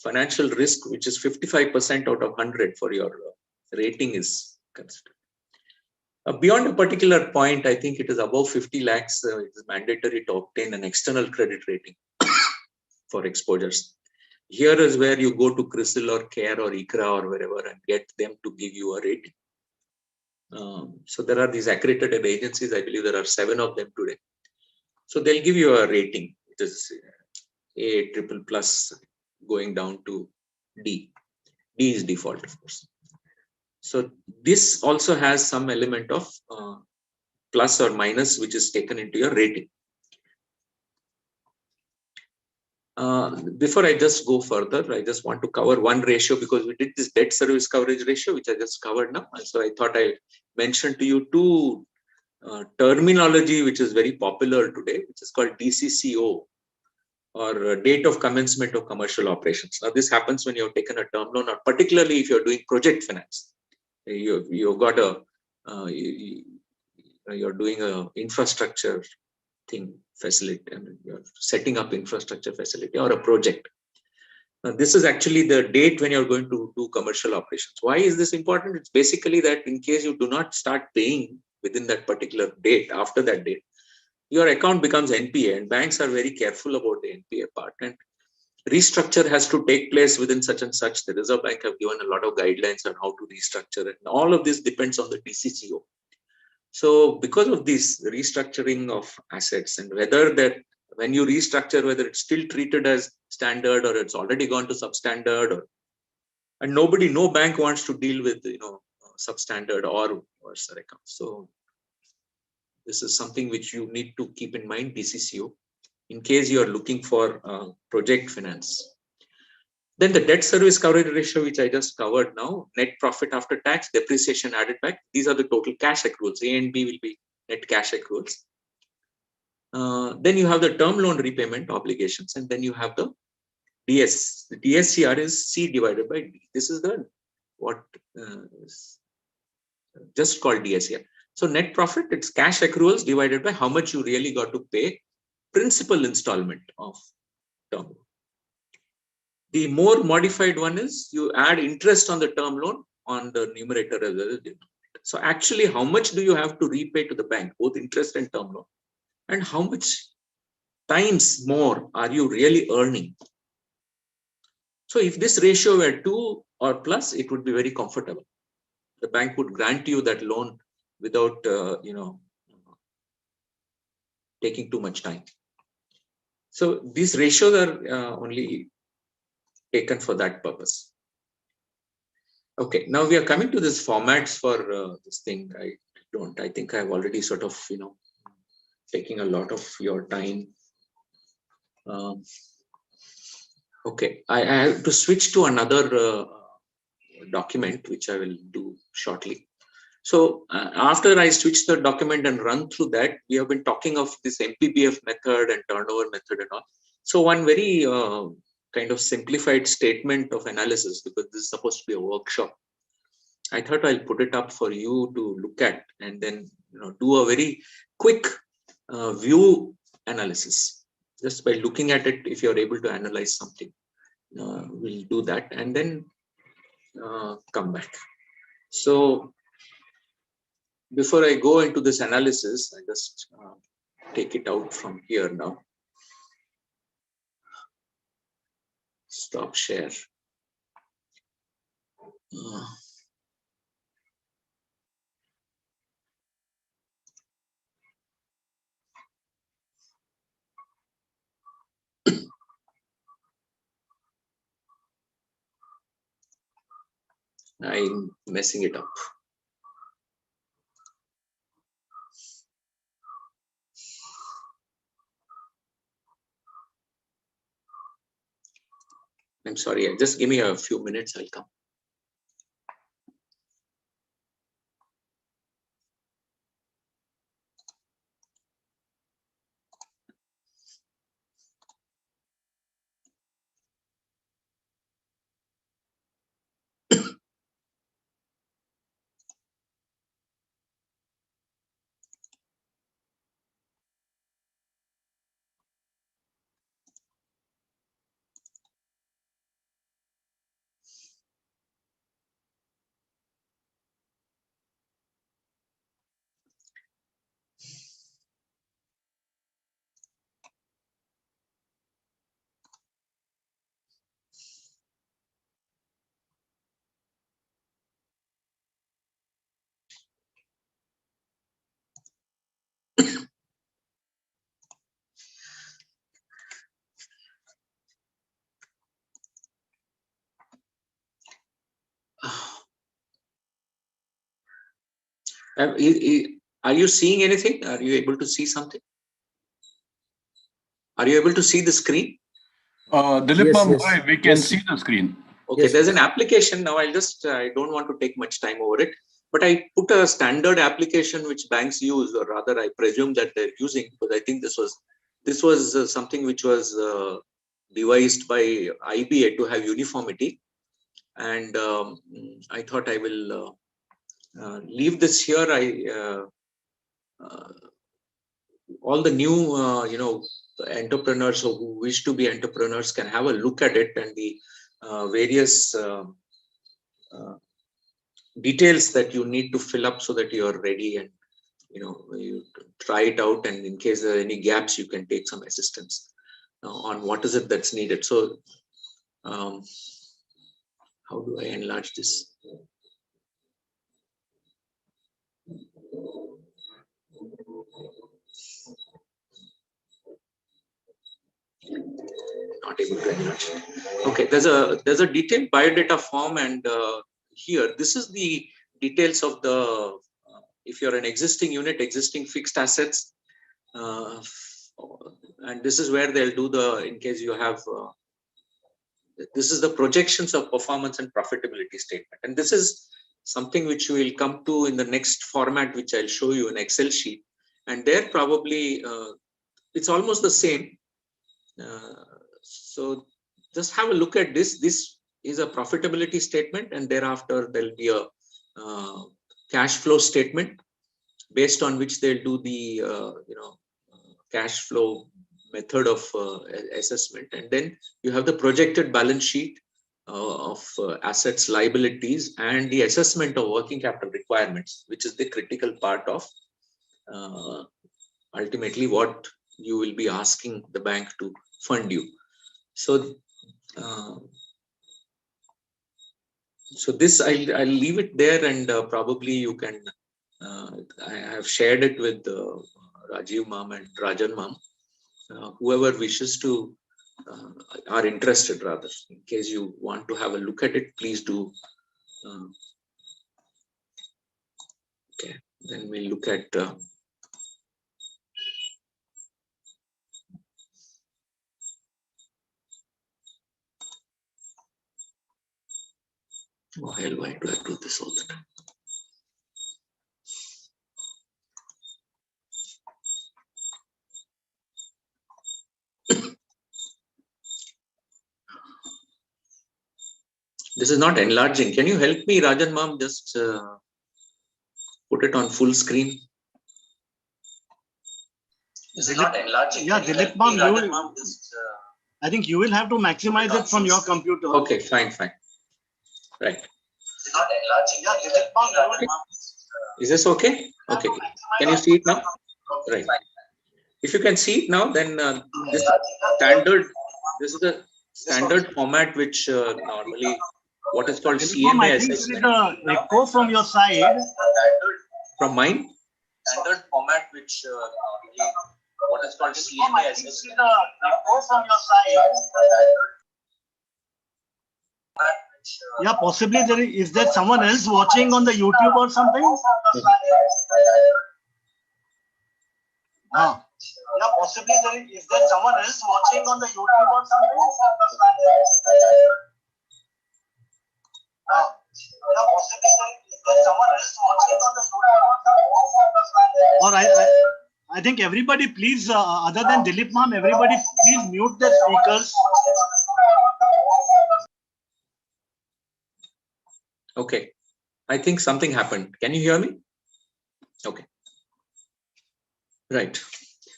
financial risk, which is 55% out of 100 for your rating, is considered. Beyond a particular point, I think it is above 50 lakhs, it is mandatory to obtain an external credit rating for exposures. Here is where you go to CRISIL or CARE or ICRA or wherever and get them to give you a rating. So there are these accredited agencies. I believe there are 7 of them today. So they'll give you a rating. It is A, triple plus, going down to D. D is default, of course. So this also has some element of plus or minus, which is taken into your rating. Before I just go further, I just want to cover one ratio because we did this debt service coverage ratio, which I just covered now. And so I thought I mentioned to you two terminology, which is very popular today, which is called DCCO, or date of commencement of commercial operations. Now, this happens when you have taken a term loan, or particularly if you're doing project finance. You've got you're doing a infrastructure thing facility, and you're setting up infrastructure facility or a project. Now, this is actually the date when you're going to do commercial operations. Why is this important? It's basically that in case you do not start paying within that particular date, after that date, your account becomes NPA, and banks are very careful about the NPA part. And restructure has to take place within such and such. The Reserve Bank have given a lot of guidelines on how to restructure it. And all of this depends on the DCCO. So because of this restructuring of assets, and whether that when you restructure, whether it's still treated as standard or it's already gone to substandard, and no bank wants to deal with substandard or worse accounts. So this is something which you need to keep in mind, DCCO, in case you are looking for project finance. Then the debt service coverage ratio, which I just covered now, net profit after tax, depreciation added back. These are the total cash accruals. A and B will be net cash accruals. Then you have the term loan repayment obligations, and then you have the DS. The DSCR is C divided by D. This is the what is just called DSCR. So net profit, it's cash accruals divided by how much you really got to pay principal installment of term loan. The more modified one is you add interest on the term loan on the numerator as well as denominator. So actually, how much do you have to repay to the bank, both interest and term loan, and how much times more are you really earning? So if this ratio were 2 or plus, it would be very comfortable. The bank would grant you that loan without taking too much time. So these ratios are only taken for that purpose. Okay, now we are coming to this formats for this thing. I think I've already sort of taking a lot of your time. Okay, I have to switch to another document, which I will do shortly. So after I switch the document and run through that, we have been talking of this MPBF method and turnover method and all. So one very kind of simplified statement of analysis, because this is supposed to be a workshop, I thought I'll put it up for you to look at, and then do a very quick view analysis. Just by looking at it, if you're able to analyze something, we'll do that and then come back. So before I go into this analysis, I just take it out from here now. Stop share. I'm messing it up. I'm sorry, just give me a few minutes, I'll come. Are you seeing anything? Are you able to see something? Are you able to see the screen? Dilip Yes, ma'am, yes, we can yes. see the screen. Okay, Yes, there's yes. an application now. I don't want to take much time over it, but I put a standard application which banks use, or rather, I presume that they're using, because I think this was something which was devised by IBA to have uniformity, and I thought I will leave this here. All the new entrepreneurs who wish to be entrepreneurs can have a look at it, and the various details that you need to fill up so that you're ready, and you try it out, and in case there are any gaps you can take some assistance on what is it that's needed. So how do I enlarge this? Not able to enlarge. Okay, there's a detailed biodata form, and here this is the details of the if you're an existing unit, existing fixed assets, and this is where they'll do the, in case you have this is the projections of performance and profitability statement, and this is something which we will come to in the next format, which I'll show you in Excel sheet, and there probably it's almost the same. So just have a look at this. This is a profitability statement, and thereafter there'll be a cash flow statement based on which they'll do the cash flow method of assessment, and then you have the projected balance sheet of assets, liabilities, and the assessment of working capital requirements, which is the critical part of ultimately what you will be asking the bank to fund you. So this I'll leave it there, and probably you can I have shared it with Rajiv ma'am and Rajan ma'am. Whoever wishes to are interested, rather, in case you want to have a look at it, please do. Okay, then we'll look at oh hell, why do I do this all the time? This is not enlarging. Can you help me, Rajan ma'am? Just put it on full screen. This is not enlarging. Yeah, Dilip ma'am, I think you will have to maximize it from your computer. Okay, fine. Right. It's not enlarging. Yeah, Dilip ma'am, Is this okay? Okay. Can you see it now? Right. If you can see it now, then this is the standard format which normally what is called CMA I think assessment. there is an echo from your side. From mine? Standard format which normally what is called CMA assessment. Echo from your side. Yeah, possibly is there someone else watching on the YouTube or something? Ah. Yeah, possibly is there someone else watching on the YouTube or something? Ah. Yeah, possibly is there someone else watching on the YouTube or something? Or I think everybody please, other than Dilip ma'am, everybody please mute their speakers. Okay. I think something happened. Can you hear me? Okay. Right.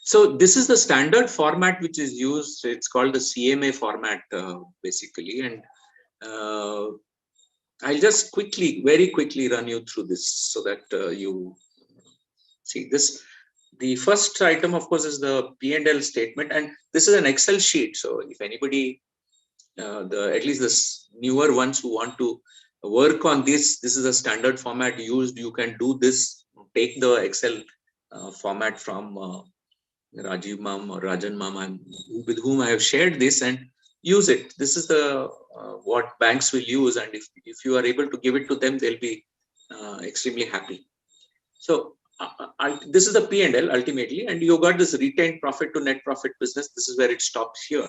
So this is the standard format which is used. It's called the CMA format, basically. And I'll just very quickly run you through this so that you see this. The first item, of course, is the P&L statement. And this is an Excel sheet. So if anybody, at least the newer ones who want to work on this is a standard format used. You can do this, take the Excel format from Rajiv ma'am or Rajan ma'am, with whom I have shared this, and use it. This is the what banks will use, and if you are able to give it to them, they'll be extremely happy. So this is the P&L ultimately, and you got this retained profit to net profit business. This is where it stops here.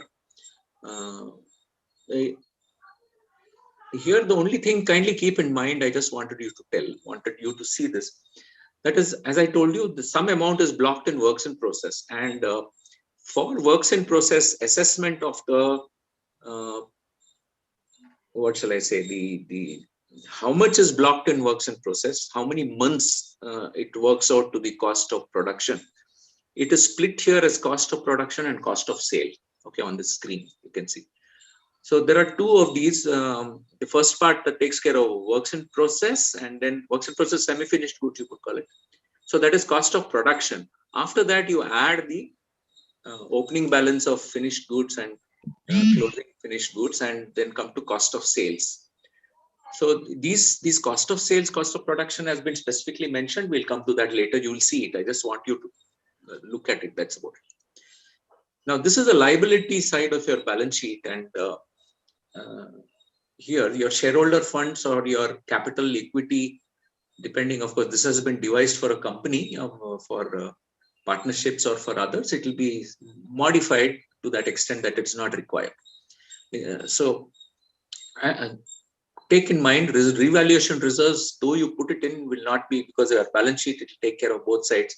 Here, the only thing kindly keep in mind, I just wanted you to see this. That is, as I told you, some amount is blocked in works in process. And for works in process, assessment of the, what shall I say, how much is blocked in works in process, how many months it works out to the cost of production. It is split here as cost of production and cost of sale. Okay, on the screen, you can see. So there are two of these. The first part that takes care of works in process, and then works in process semi-finished goods, you could call it. So that is cost of production. After that, you add the opening balance of finished goods and closing finished goods, and then come to cost of sales. So these cost of sales, cost of production has been specifically mentioned. We'll come to that later. You will see it. I just want you to look at it. That's about it. Now, this is the liability side of your balance sheet, and here your shareholder funds or your capital equity, depending, of course, this has been devised for a company, for partnerships or for others, it will be modified to that extent that it's not required. So take in mind, revaluation reserves, though you put it in, will not be, because your balance sheet, it will take care of both sides.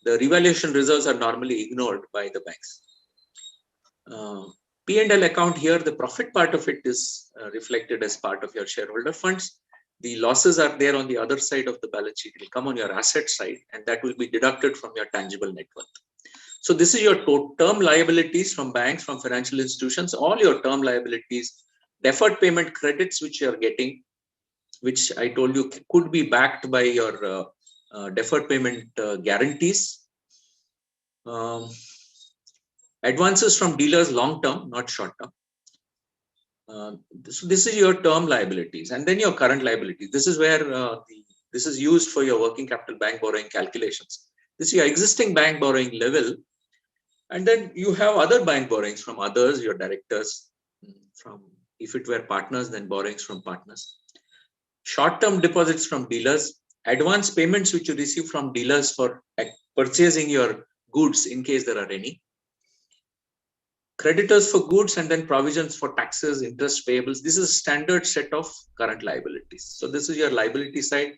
The revaluation reserves are normally ignored by the banks. P&L account here, the profit part of it is reflected as part of your shareholder funds. The losses are there on the other side of the balance sheet. It will come on your asset side, and that will be deducted from your tangible net worth. So this is your term liabilities from banks, from financial institutions, all your term liabilities, deferred payment credits which you are getting, which I told you could be backed by your deferred payment guarantees. Advances from dealers, long term, not short term. So this is your term liabilities, and then your current liabilities. This is where this is used for your working capital bank borrowing calculations. This is your existing bank borrowing level, and then you have other bank borrowings from others, your directors, from, if it were partners, then borrowings from partners. Short-term deposits from dealers, advance payments which you receive from dealers for purchasing your goods in case there are any. Creditors for goods, and then provisions for taxes, interest payables. This is a standard set of current liabilities. So this is your liability side,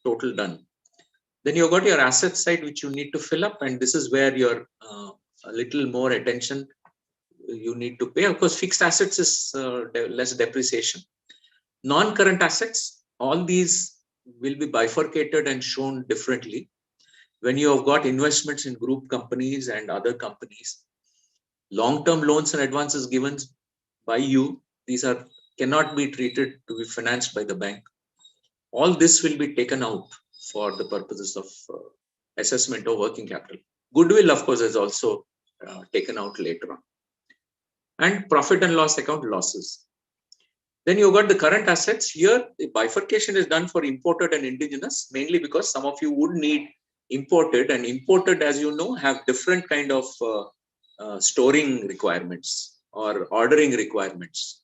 total done. Then you've got your asset side, which you need to fill up, and this is where your a little more attention you need to pay. Of course, fixed assets is less depreciation. Non-current assets, all these will be bifurcated and shown differently. When you have got investments in group companies and other companies, long-term loans and advances given by you, these cannot be treated to be financed by the bank. All this will be taken out for the purposes of assessment of working capital. Goodwill, of course, is also taken out later on. And profit and loss account losses. Then you've got the current assets. Here, the bifurcation is done for imported and indigenous, mainly because some of you would need imported, and imported, as you know, have different kind of storing requirements or ordering requirements.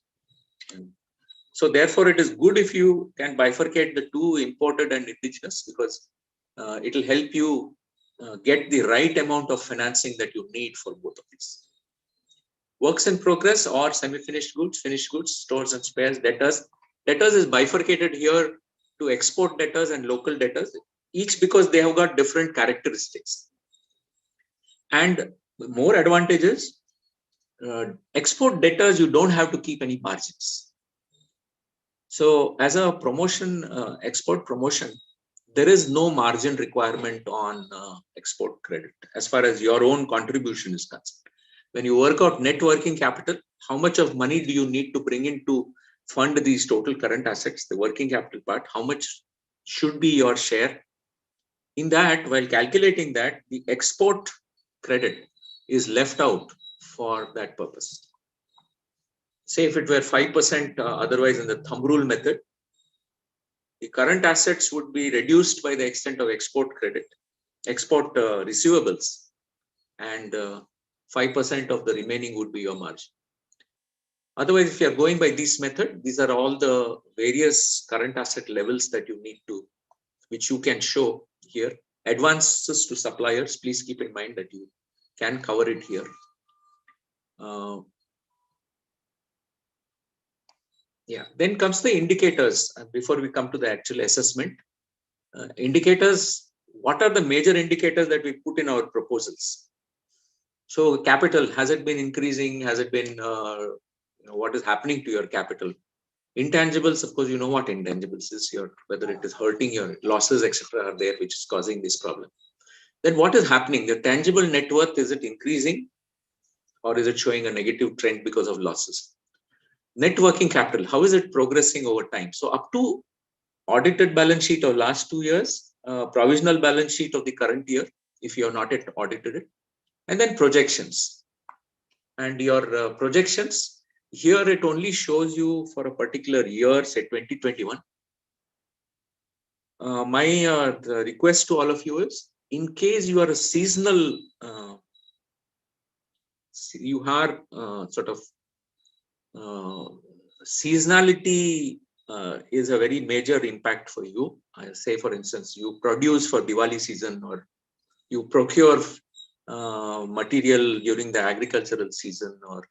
So therefore, it is good if you can bifurcate the two, imported and indigenous, because it will help you get the right amount of financing that you need for both of these. Works in progress or semi-finished goods, finished goods, stores and spares, debtors. Debtors is bifurcated here to export debtors and local debtors, each because they have got different characteristics. And more advantages, export debtors, you don't have to keep any margins. So as a promotion, export promotion, there is no margin requirement on export credit as far as your own contribution is concerned. When you work out net working capital, how much of money do you need to bring in to fund these total current assets, the working capital part, how much should be your share? In that, while calculating that, the export credit is left out for that purpose. Say if it were 5%, otherwise in the thumb rule method, the current assets would be reduced by the extent of export credit, export receivables, and 5% of the remaining would be your margin. Otherwise, if you are going by this method, these are all the various current asset levels that you need to, which you can show here. Advances to suppliers, please keep in mind that you can cover it here. Yeah, then comes the indicators. Before we come to the actual assessment, indicators, what are the major indicators that we put in our proposals? So capital, has it been increasing? Has it been, what is happening to your capital? Intangibles, of course, you know what intangibles is, whether it is hurting your losses, etc. are there, which is causing this problem. Then what is happening? The tangible net worth, is it increasing or is it showing a negative trend because of losses? Net working capital, how is it progressing over time? So up to audited balance sheet of last 2 years, provisional balance sheet of the current year, if you are not yet audited it, and then projections. And your projections, here it only shows you for a particular year, say 2021. My request to all of you is, in case you are a seasonal, you are sort of seasonality is a very major impact for you. I say, for instance, you produce for Diwali season, or you procure material during the agricultural season, or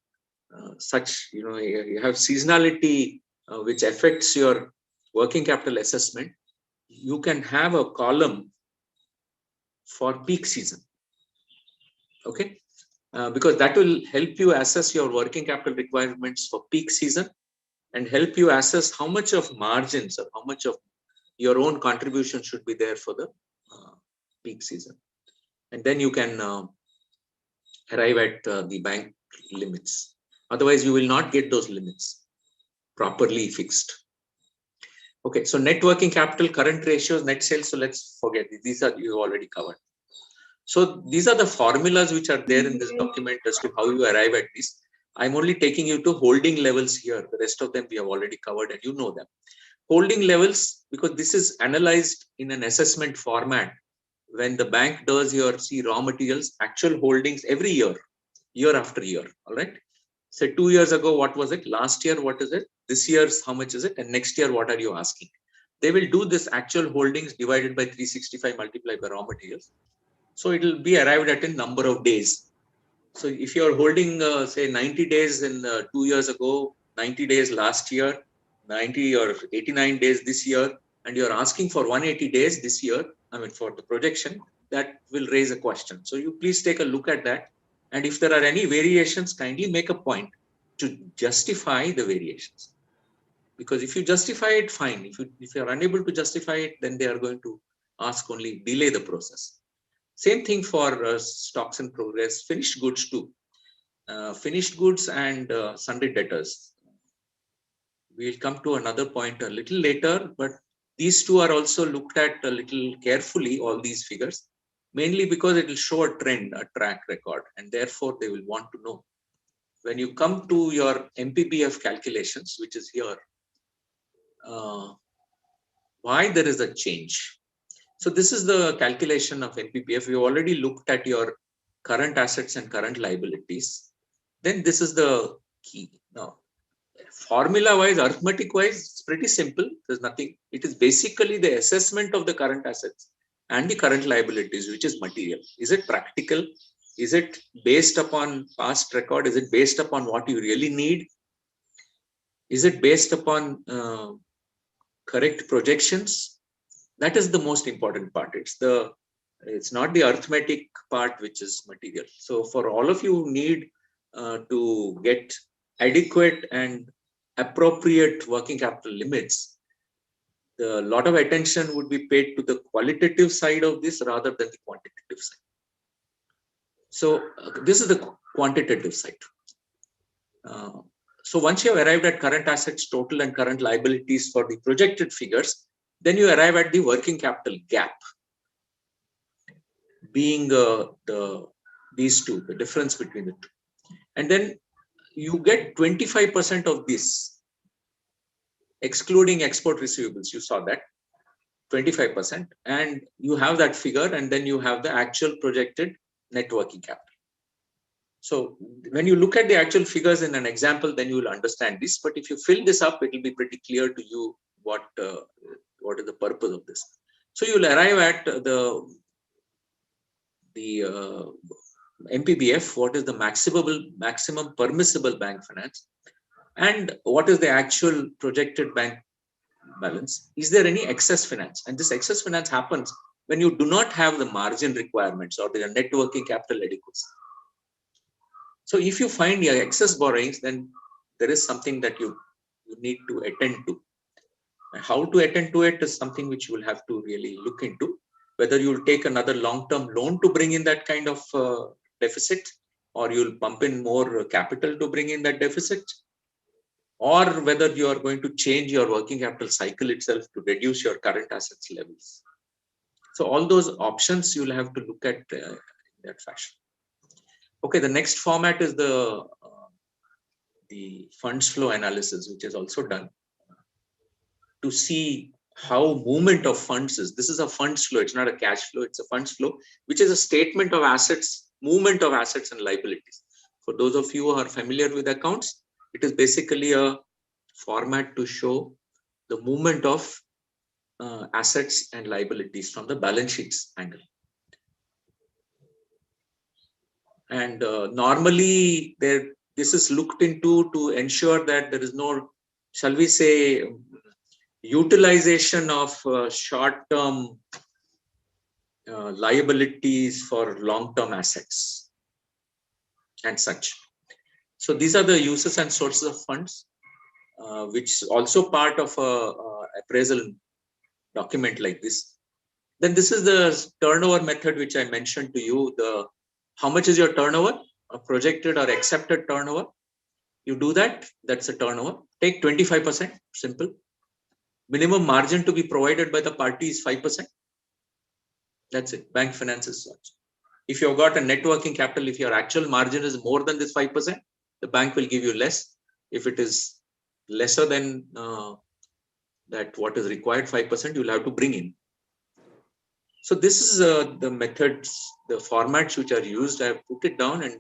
such, you have seasonality which affects your working capital assessment. You can have a column for peak season, okay? Because that will help you assess your working capital requirements for peak season and help you assess how much of margins or how much of your own contribution should be there for the peak season. And then you can arrive at the bank limits. Otherwise, you will not get those limits properly fixed. Okay, so net working capital, current ratios, net sales. So let's forget these are you already covered. So these are the formulas which are there in this document as to how you arrive at this. I'm only taking you to holding levels here. The rest of them we have already covered and you know them. Holding levels, because this is analyzed in an assessment format. When the bank does your raw materials, actual holdings every year, year after year, all right? So 2 years ago, what was it? Last year, what is it? This year's, how much is it? And next year, what are you asking? They will do this actual holdings divided by 365 multiplied by raw materials. So it will be arrived at a number of days. So if you're holding, say 90 days in 2 years ago, 90 days last year, 90 or 89 days this year, and you're asking for 180 days this year, I mean, for the projection, that will raise a question. So you please take a look at that. And if there are any variations, kindly make a point to justify the variations. Because if you justify it, fine. If you are unable to justify it, then they are going to ask only delay the process. Same thing for stocks in progress, finished goods too. Finished goods and sundry debtors. We'll come to another point a little later, but these two are also looked at a little carefully, all these figures, mainly because it will show a trend, a track record, and therefore they will want to know. When you come to your MPBF calculations, which is here, why there is a change. So this is the calculation of MPBF. We already looked at your current assets and current liabilities. Then this is the key. Now, formula-wise, arithmetic-wise, it's pretty simple. There's nothing. It is basically the assessment of the current assets and the current liabilities, which is material. Is it practical? Is it based upon past record? Is it based upon what you really need? Is it based upon correct projections? That is the most important part. It's not the arithmetic part which is material. So for all of you who need to get adequate and appropriate working capital limits, a lot of attention would be paid to the qualitative side of this rather than the quantitative side. So this is the quantitative side. So once you have arrived at current assets total and current liabilities for the projected figures, then you arrive at the working capital gap, being these two, the difference between the two. And then you get 25% of this, excluding export receivables. You saw that, 25%. And you have that figure, and then you have the actual projected net working capital. So when you look at the actual figures in an example, then you will understand this. But if you fill this up, it will be pretty clear to you what is the purpose of this. So you will arrive at the MPBF, what is the maximum permissible bank finance. and what is the actual projected bank balance. Is there any excess finance? And this excess finance happens when you do not have the margin requirements or the net working capital adequacy. So if you find your excess borrowings, then there is something that you need to attend to. And how to attend to it is something which you will have to really look into. Whether you'll take another long-term loan to bring in that kind of deficit, or you'll pump in more capital to bring in that deficit, or whether you are going to change your working capital cycle itself to reduce your current assets levels. So all those options you'll have to look at in that fashion. Okay, the next format is the funds flow analysis, which is also done to see how movement of funds is. This is a funds flow, it's not a cash flow, it's a funds flow, which is a statement of assets, movement of assets and liabilities. For those of you who are familiar with accounts, it is basically a format to show the movement of assets and liabilities from the balance sheets angle. And normally this is looked into to ensure that there is no, shall we say, utilization of short-term liabilities for long-term assets and such. So these are the uses and sources of funds, which is also part of a appraisal document like this. Then this is the turnover method, which I mentioned to you. How much is your turnover, a projected or accepted turnover? You do that, that's a turnover. Take 25%, simple. Minimum margin to be provided by the party is 5%. That's it. Bank finances such. If you've got a net working capital, if your actual margin is more than this 5%, the bank will give you less. If it is lesser than that what is required 5%, you'll have to bring in. So this is the methods, the formats which are used. I have put it down, and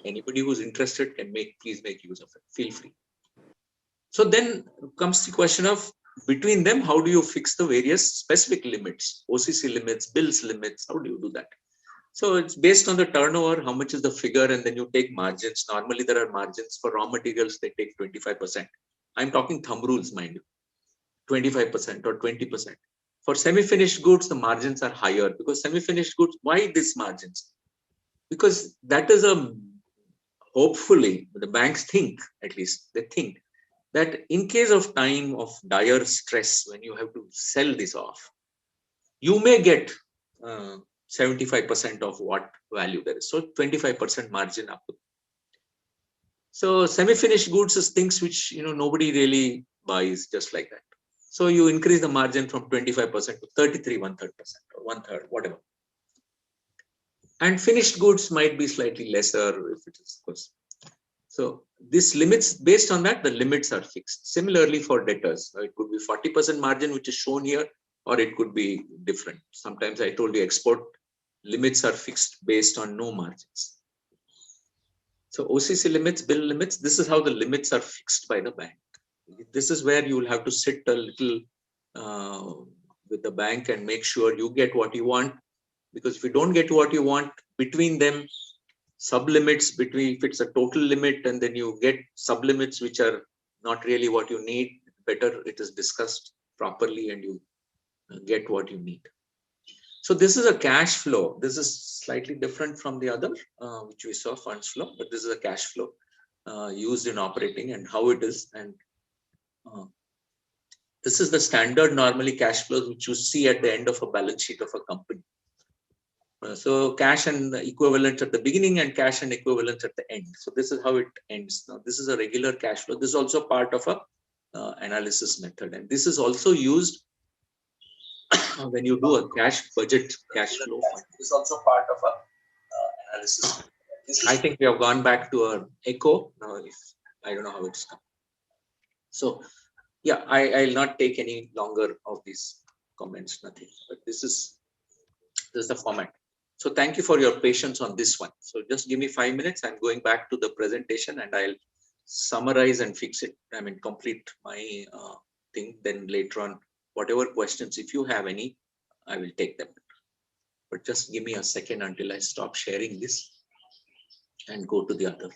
anybody who's interested can please make use of it. Feel free. So then comes the question of, between them, how do you fix the various specific limits, OCC limits, bills limits? How do you do that? So it's based on the turnover, how much is the figure, and then you take margins. Normally there are margins for raw materials, they take 25%. I'm talking thumb rules, mind you, 25% or 20%. For semi-finished goods, the margins are higher, because semi-finished goods, why these margins? Because that is hopefully, the banks think, at least they think, that in case of time of dire stress, when you have to sell this off, you may get 75% of what value there is. So 25% margin up. So semi-finished goods is things which nobody really buys just like that. So you increase the margin from 25% to 33, 1/3%, or 1/3, whatever. And finished goods might be slightly lesser if it is, of course. So this limits, based on that, the limits are fixed. Similarly for debtors, it could be 40% margin, which is shown here, or it could be different. Sometimes I told you export limits are fixed based on no margins. So OCC limits, bill limits, this is how the limits are fixed by the bank. This is where you will have to sit a little with the bank and make sure you get what you want. Because if you don't get what you want, between them, sublimits between, if it's a total limit and then you get sublimits which are not really what you need, better it is discussed properly and you get what you need. So this is a cash flow. This is slightly different from the other, which we saw, funds flow, but this is a cash flow used in operating and how it is. And this is the standard normally cash flows which you see at the end of a balance sheet of a company. So cash and equivalents at the beginning and cash and equivalents at the end. So this is how it ends. Now this is a regular cash flow. This is also part of a analysis method, and this is also used when you do a cash budget, cash flow. This is also part of a analysis. I think we have gone back to our echo now. I don't know how it's come. So yeah, I'll not take any longer of these comments. Nothing. But this is the format. So thank you for your patience on this one. So just give me 5 minutes. I'm going back to the presentation and I'll summarize and fix it. I mean, complete my thing. Then later on, whatever questions, if you have any, I will take them. But just give me a second until I stop sharing this and go to the other.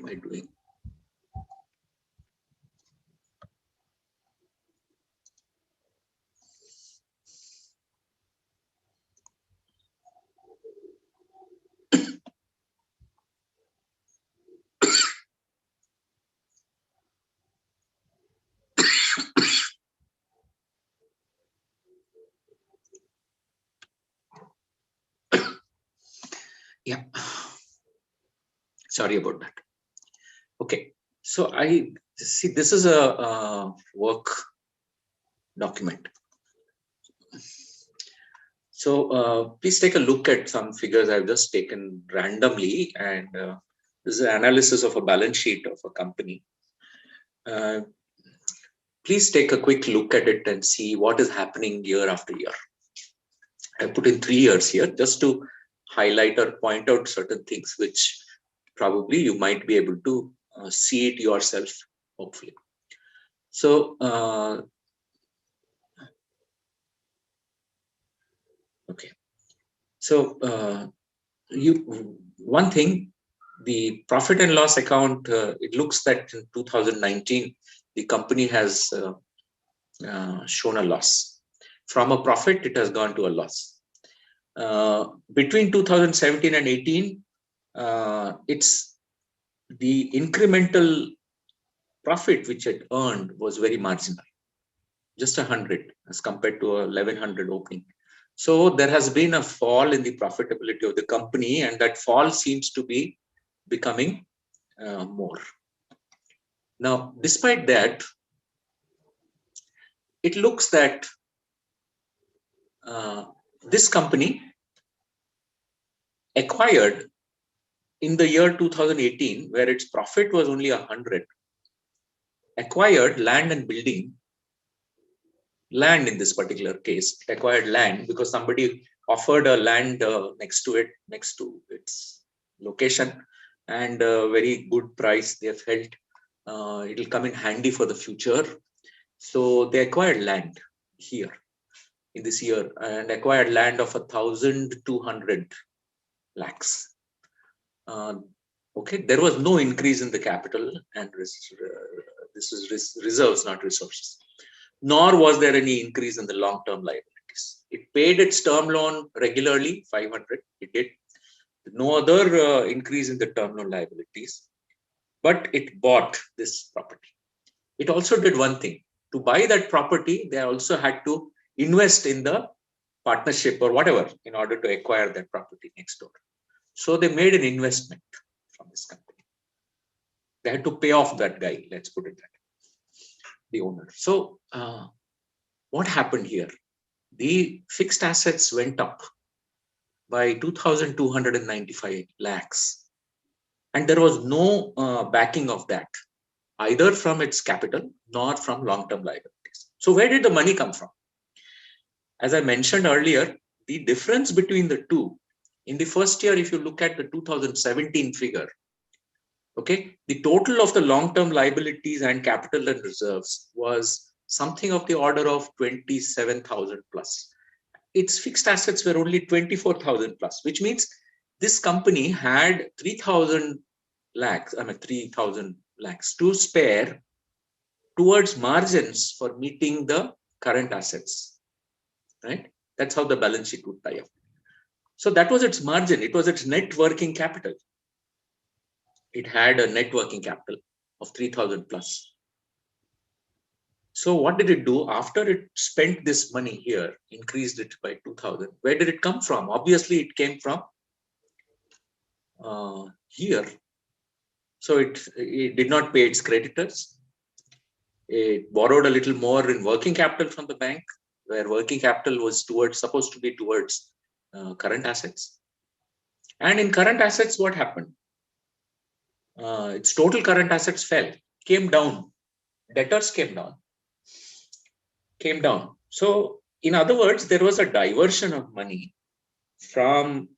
am I doing? Yeah, sorry about that. Okay, so I see this is a work document. So please take a look at some figures I've just taken randomly, and this is an analysis of a balance sheet of a company. Please take a quick look at it and see what is happening year after year. I put in 3 years here just to highlight or point out certain things which probably you might be able to see it yourself, hopefully. So, okay. So, one thing, the profit and loss account, it looks that in 2019, the company has shown a loss. From a profit, it has gone to a loss. Between 2017 and 18, it's the incremental profit which it earned was very marginal, just 100 as compared to a 1100 opening. So there has been a fall in the profitability of the company, and that fall seems to be becoming more. Now, despite that, it looks that this company acquired in the year 2018, where its profit was only 100, acquired land and building. Land in this particular case, it acquired land because somebody offered a land next to its location, and a very good price they felt it'll come in handy for the future. So they acquired land here in this year and acquired land of 1,200 lakhs. Okay, there was no increase in the capital, and this is reserves, not resources. Nor was there any increase in the long-term liabilities. It paid its term loan regularly, 500, it did. No other increase in the term loan liabilities, but it bought this property. It also did one thing. To buy that property, they also had to invest in the partnership or whatever in order to acquire that property next door. So they made an investment from this company. They had to pay off that guy, let's put it that way, the owner. So what happened here? The fixed assets went up by 2,295 lakhs, and there was no backing of that, either from its capital nor from long-term liabilities. So where did the money come from? As I mentioned earlier, the difference between the two, in the first year, if you look at the 2017 figure, okay, the total of the long-term liabilities and capital and reserves was something of the order of 27,000 plus. Its fixed assets were only 24,000 plus, which means this company had 3,000 lakhs to spare towards margins for meeting the current assets, right? That's how the balance sheet would tie up. So that was its margin. It was its net working capital. It had a net working capital of 3,000 plus. So what did it do after it spent this money here, increased it by 2,000? Where did it come from? Obviously, it came from here. So it did not pay its creditors. It borrowed a little more in working capital from the bank, where working capital was supposed to be towards current assets. And in current assets, what happened? Its total current assets came down. Debtors came down. So in other words, there was a diversion of money from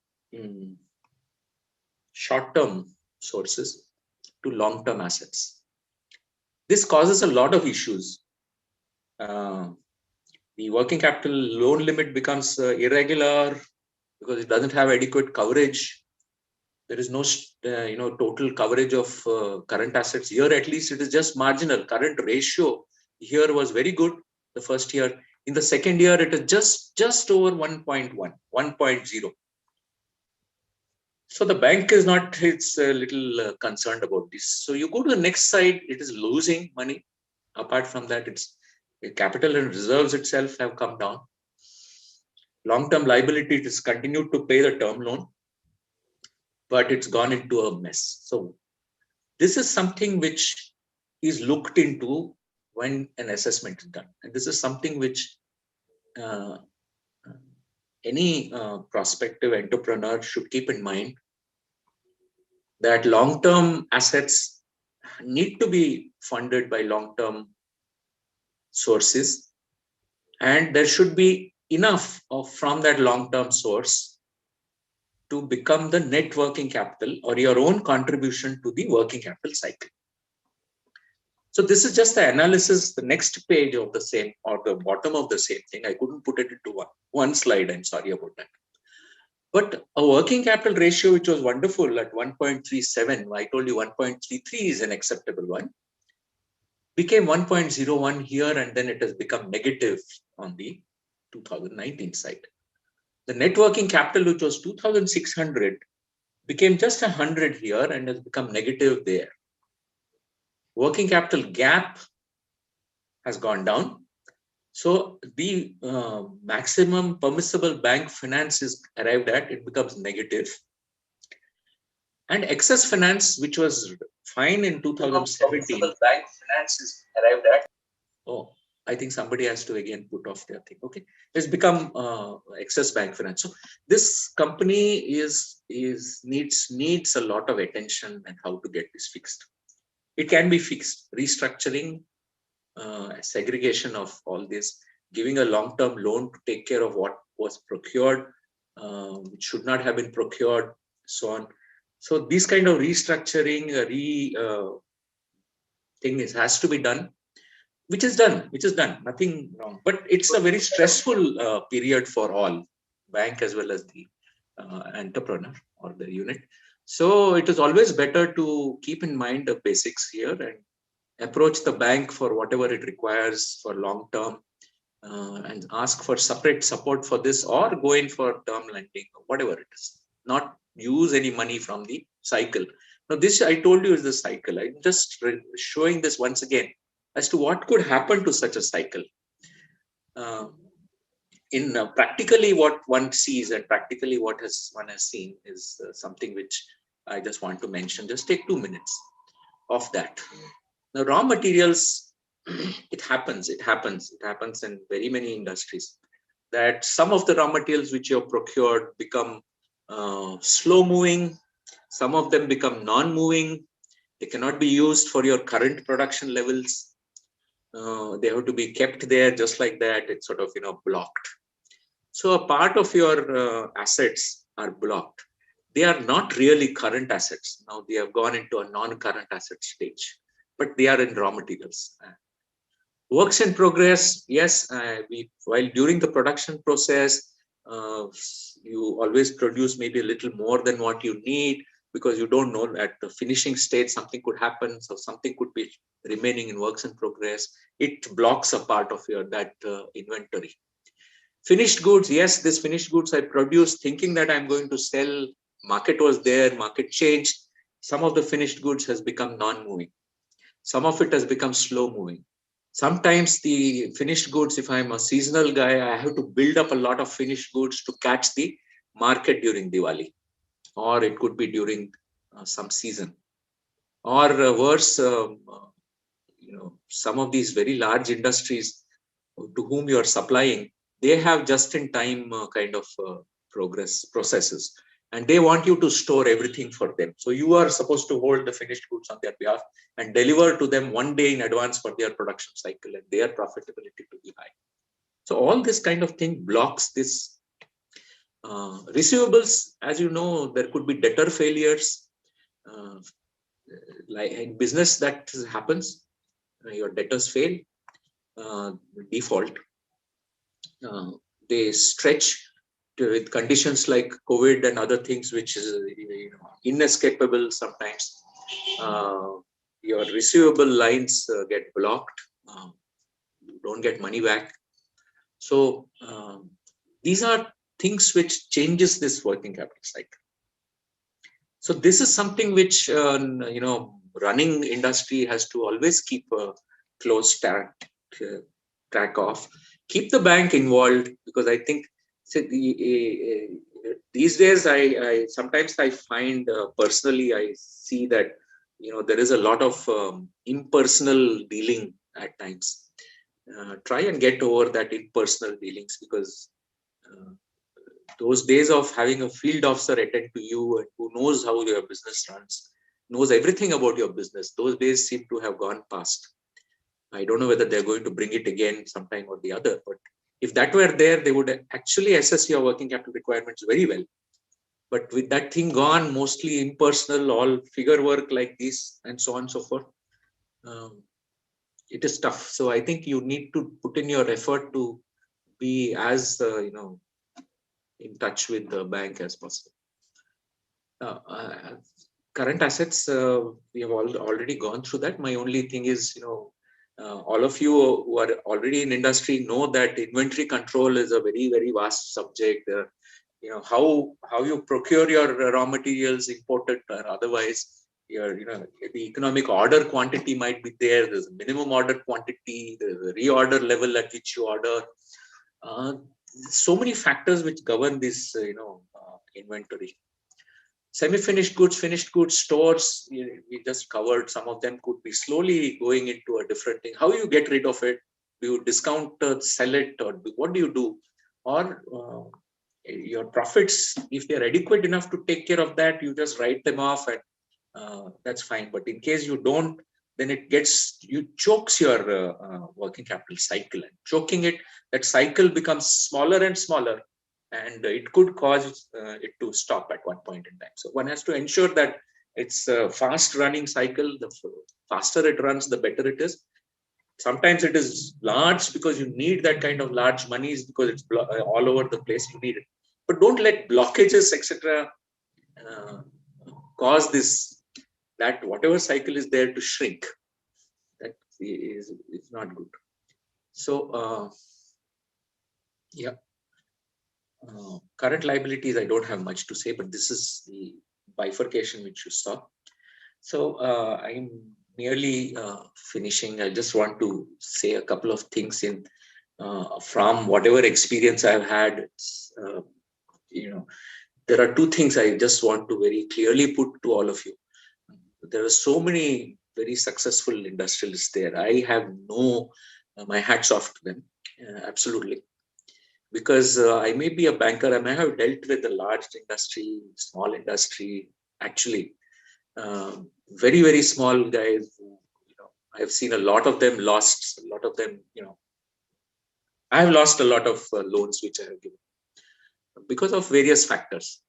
short-term sources to long-term assets. This causes a lot of issues. The working capital loan limit becomes irregular because it doesn't have adequate coverage. There is no, total coverage of current assets. Here, at least it is just marginal. Current ratio here was very good the first year. In the second year, it is just over 1.1, 1.0. So the bank is not, it's a little concerned about this. So you go to the next side, it is losing money. Apart from that, its capital and reserves itself have come down. Long-term liability, it has continued to pay the term loan, but it's gone into a mess. So this is something which is looked into when an assessment is done. And this is something which any prospective entrepreneur should keep in mind, that long-term assets need to be funded by long-term sources, and there should be enough from that long-term source to become the net working capital or your own contribution to the working capital cycle. So this is just the analysis, the next page of the same, or the bottom of the same thing. I couldn't put it into one slide. I'm sorry about that. But a working capital ratio, which was wonderful at 1.37, I told you 1.33 is an acceptable one, became 1.01 here, and then it has become negative on the 2019 side. The net working capital, which was 2,600, became just 100 here and has become negative there. Working capital gap has gone down. So the maximum permissible bank finance is arrived at, it becomes negative. And excess finance, which was fine in 2017, bank finance is arrived at. Oh, I think somebody has to again put off their thing. Okay, it's become excess bank finance. So this company needs a lot of attention and how to get this fixed. It can be fixed, restructuring, segregation of all this, giving a long-term loan to take care of what was procured, which should not have been procured, so on. So this kind of restructuring, has to be done, which is done, nothing wrong. But it's a very stressful period for all, bank as well as the entrepreneur or the unit. So it is always better to keep in mind the basics here and approach the bank for whatever it requires for long term, and ask for separate support for this, or go in for term lending or whatever it is. Not use any money from the cycle. Now this I told you is the cycle. I'm just showing this once again as to what could happen to such a cycle. In practically what one sees and practically what one has seen is something which I just want to mention. Just take 2 minutes of that. Now, raw materials, it happens in very many industries, that some of the raw materials which you have procured become slow moving, some of them become non-moving, they cannot be used for your current production levels. They have to be kept there just like that. It's sort of, blocked. So a part of your assets are blocked. They are not really current assets. Now they have gone into a non-current asset stage, but they are in raw materials. Works in progress, yes, while during the production process, you always produce maybe a little more than what you need, because you don't know at the finishing stage something could happen, so something could be remaining in works in progress. It blocks a part of your inventory. Finished goods, yes, this finished goods I produced thinking that I'm going to sell. Market was there, market changed. Some of the finished goods has become non-moving. Some of it has become slow moving. Sometimes the finished goods, if I'm a seasonal guy, I have to build up a lot of finished goods to catch the market during Diwali, or it could be during some season, or worse, some of these very large industries to whom you are supplying, they have just-in-time kind of processes, and they want you to store everything for them. So you are supposed to hold the finished goods on their behalf and deliver to them one day in advance for their production cycle and their profitability to be high. So all this kind of thing blocks this. Receivables, as you know, there could be debtor failures. Like in business, that happens. Your debtors fail, default. They stretch with conditions like COVID and other things, which is inescapable sometimes. Your receivable lines get blocked. You don't get money back. So these are things which changes this working capital cycle. So this is something which running industry has to always keep a close track of. Keep the bank involved, because I think these days I sometimes I find personally I see that there is a lot of impersonal dealing at times. Try and get over that impersonal dealings, because those days of having a field officer attend to you and who knows how your business runs, knows everything about your business, those days seem to have gone past. I don't know whether they're going to bring it again sometime or the other, but if that were there, they would actually assess your working capital requirements very well. But with that thing gone, mostly impersonal, all figure work like this and so on and so forth, it is tough. So I think you need to put in your effort to be as in touch with the bank as possible. Current assets, we have already gone through that. My only thing is, all of you who are already in industry know that inventory control is a very, very vast subject. How you procure your raw materials, imported or otherwise. The economic order quantity might be there. There's a minimum order quantity. There's a reorder level at which you order. So many factors which govern this, inventory. Semi-finished goods, finished goods, stores, we just covered. Some of them could be slowly going into a different thing. How you get rid of it? Do you discount, sell it, or what do you do? Or your profits, if they're adequate enough to take care of that, you just write them off and that's fine. But in case you don't, then you chokes your working capital cycle. And choking it, that cycle becomes smaller and smaller. And it could cause it to stop at one point in time. So one has to ensure that it's a fast running cycle. The faster it runs, the better it is. Sometimes it is large because you need that kind of large monies because it's all over the place. You need it, but don't let blockages, etc., cause that whatever cycle is there to shrink. That is not good. So yeah. Current liabilities, I don't have much to say, but this is the bifurcation which you saw. So I'm nearly finishing. I just want to say a couple of things from whatever experience I've had. There are two things I just want to very clearly put to all of you. There are so many very successful industrialists there. I have my hats off to them, absolutely. Because I may be a banker, I may have dealt with a large industry, small industry, actually. Very, very small guys who, I've seen a lot of them lost, a lot of them, I have lost a lot of loans which I have given because of various factors.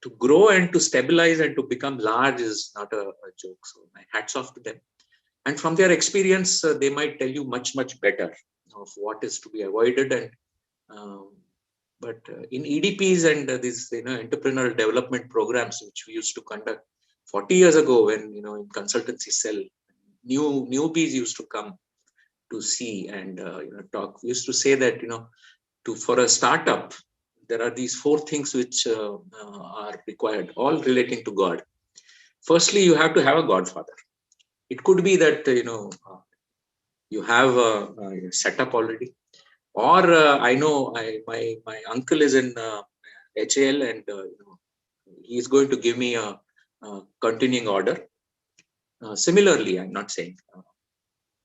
To grow and to stabilize and to become large is not a joke. So my hats off to them. And from their experience, they might tell you much, much better of what is to be avoided. And but in EDPs and these entrepreneurial development programs which we used to conduct 40 years ago, when in consultancy cell, newbies used to come to see and talk. We used to say that for a startup, there are these 4 things which are required, all relating to God. Firstly, you have to have a godfather. It could be that you have a setup already. Or I know my uncle is in HAL and he is going to give me a continuing order. Similarly, I'm not saying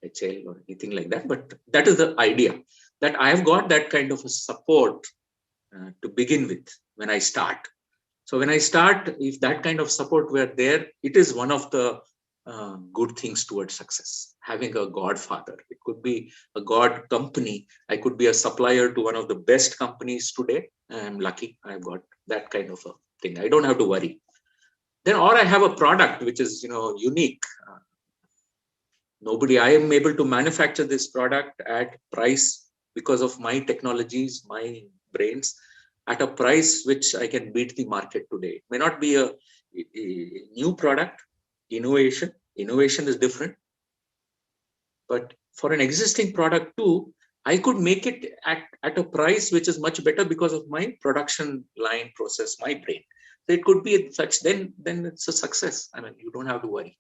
HAL or anything like that, but that is the idea, that I have got that kind of a support to begin with when I start. So when I start, if that kind of support were there, it is one of the good things towards success. Having a godfather. It could be a god company. I could be a supplier to one of the best companies today. I'm lucky. I've got that kind of a thing. I don't have to worry. Then, or I have a product which is unique. I am able to manufacture this product at price because of my technologies, my brains. at a price which I can beat the market today. It may not be a new product, innovation. Innovation is different. But for an existing product too, I could make it at a price which is much better because of my production line process, my brain. So it could be such, then it's a success. I mean, you don't have to worry.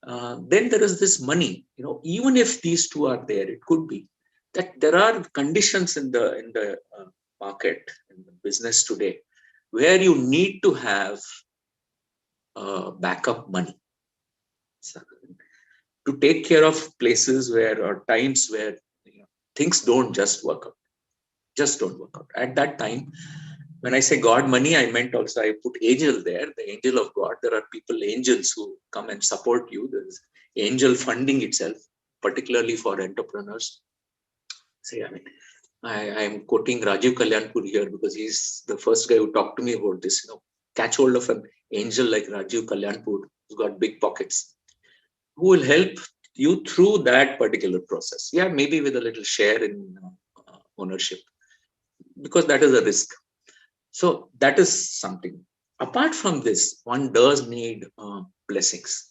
Then there is this money, even if these two are there, it could be that there are conditions in the market, in the business today, where you need to have backup money. So, to take care of places where, or times where things don't just work out, At that time, when I say God money, I meant also I put angel there, the angel of God. There are people, angels who come and support you. There's angel funding itself, particularly for entrepreneurs. Say, I mean, I am quoting Rajiv Kalyanpur here because he's the first guy who talked to me about this. Catch hold of an angel like Rajiv Kalyanpur who's got big pockets, who will help you through that particular process. Yeah, maybe with a little share in ownership, because that is a risk. So that is something. Apart from this, one does need blessings,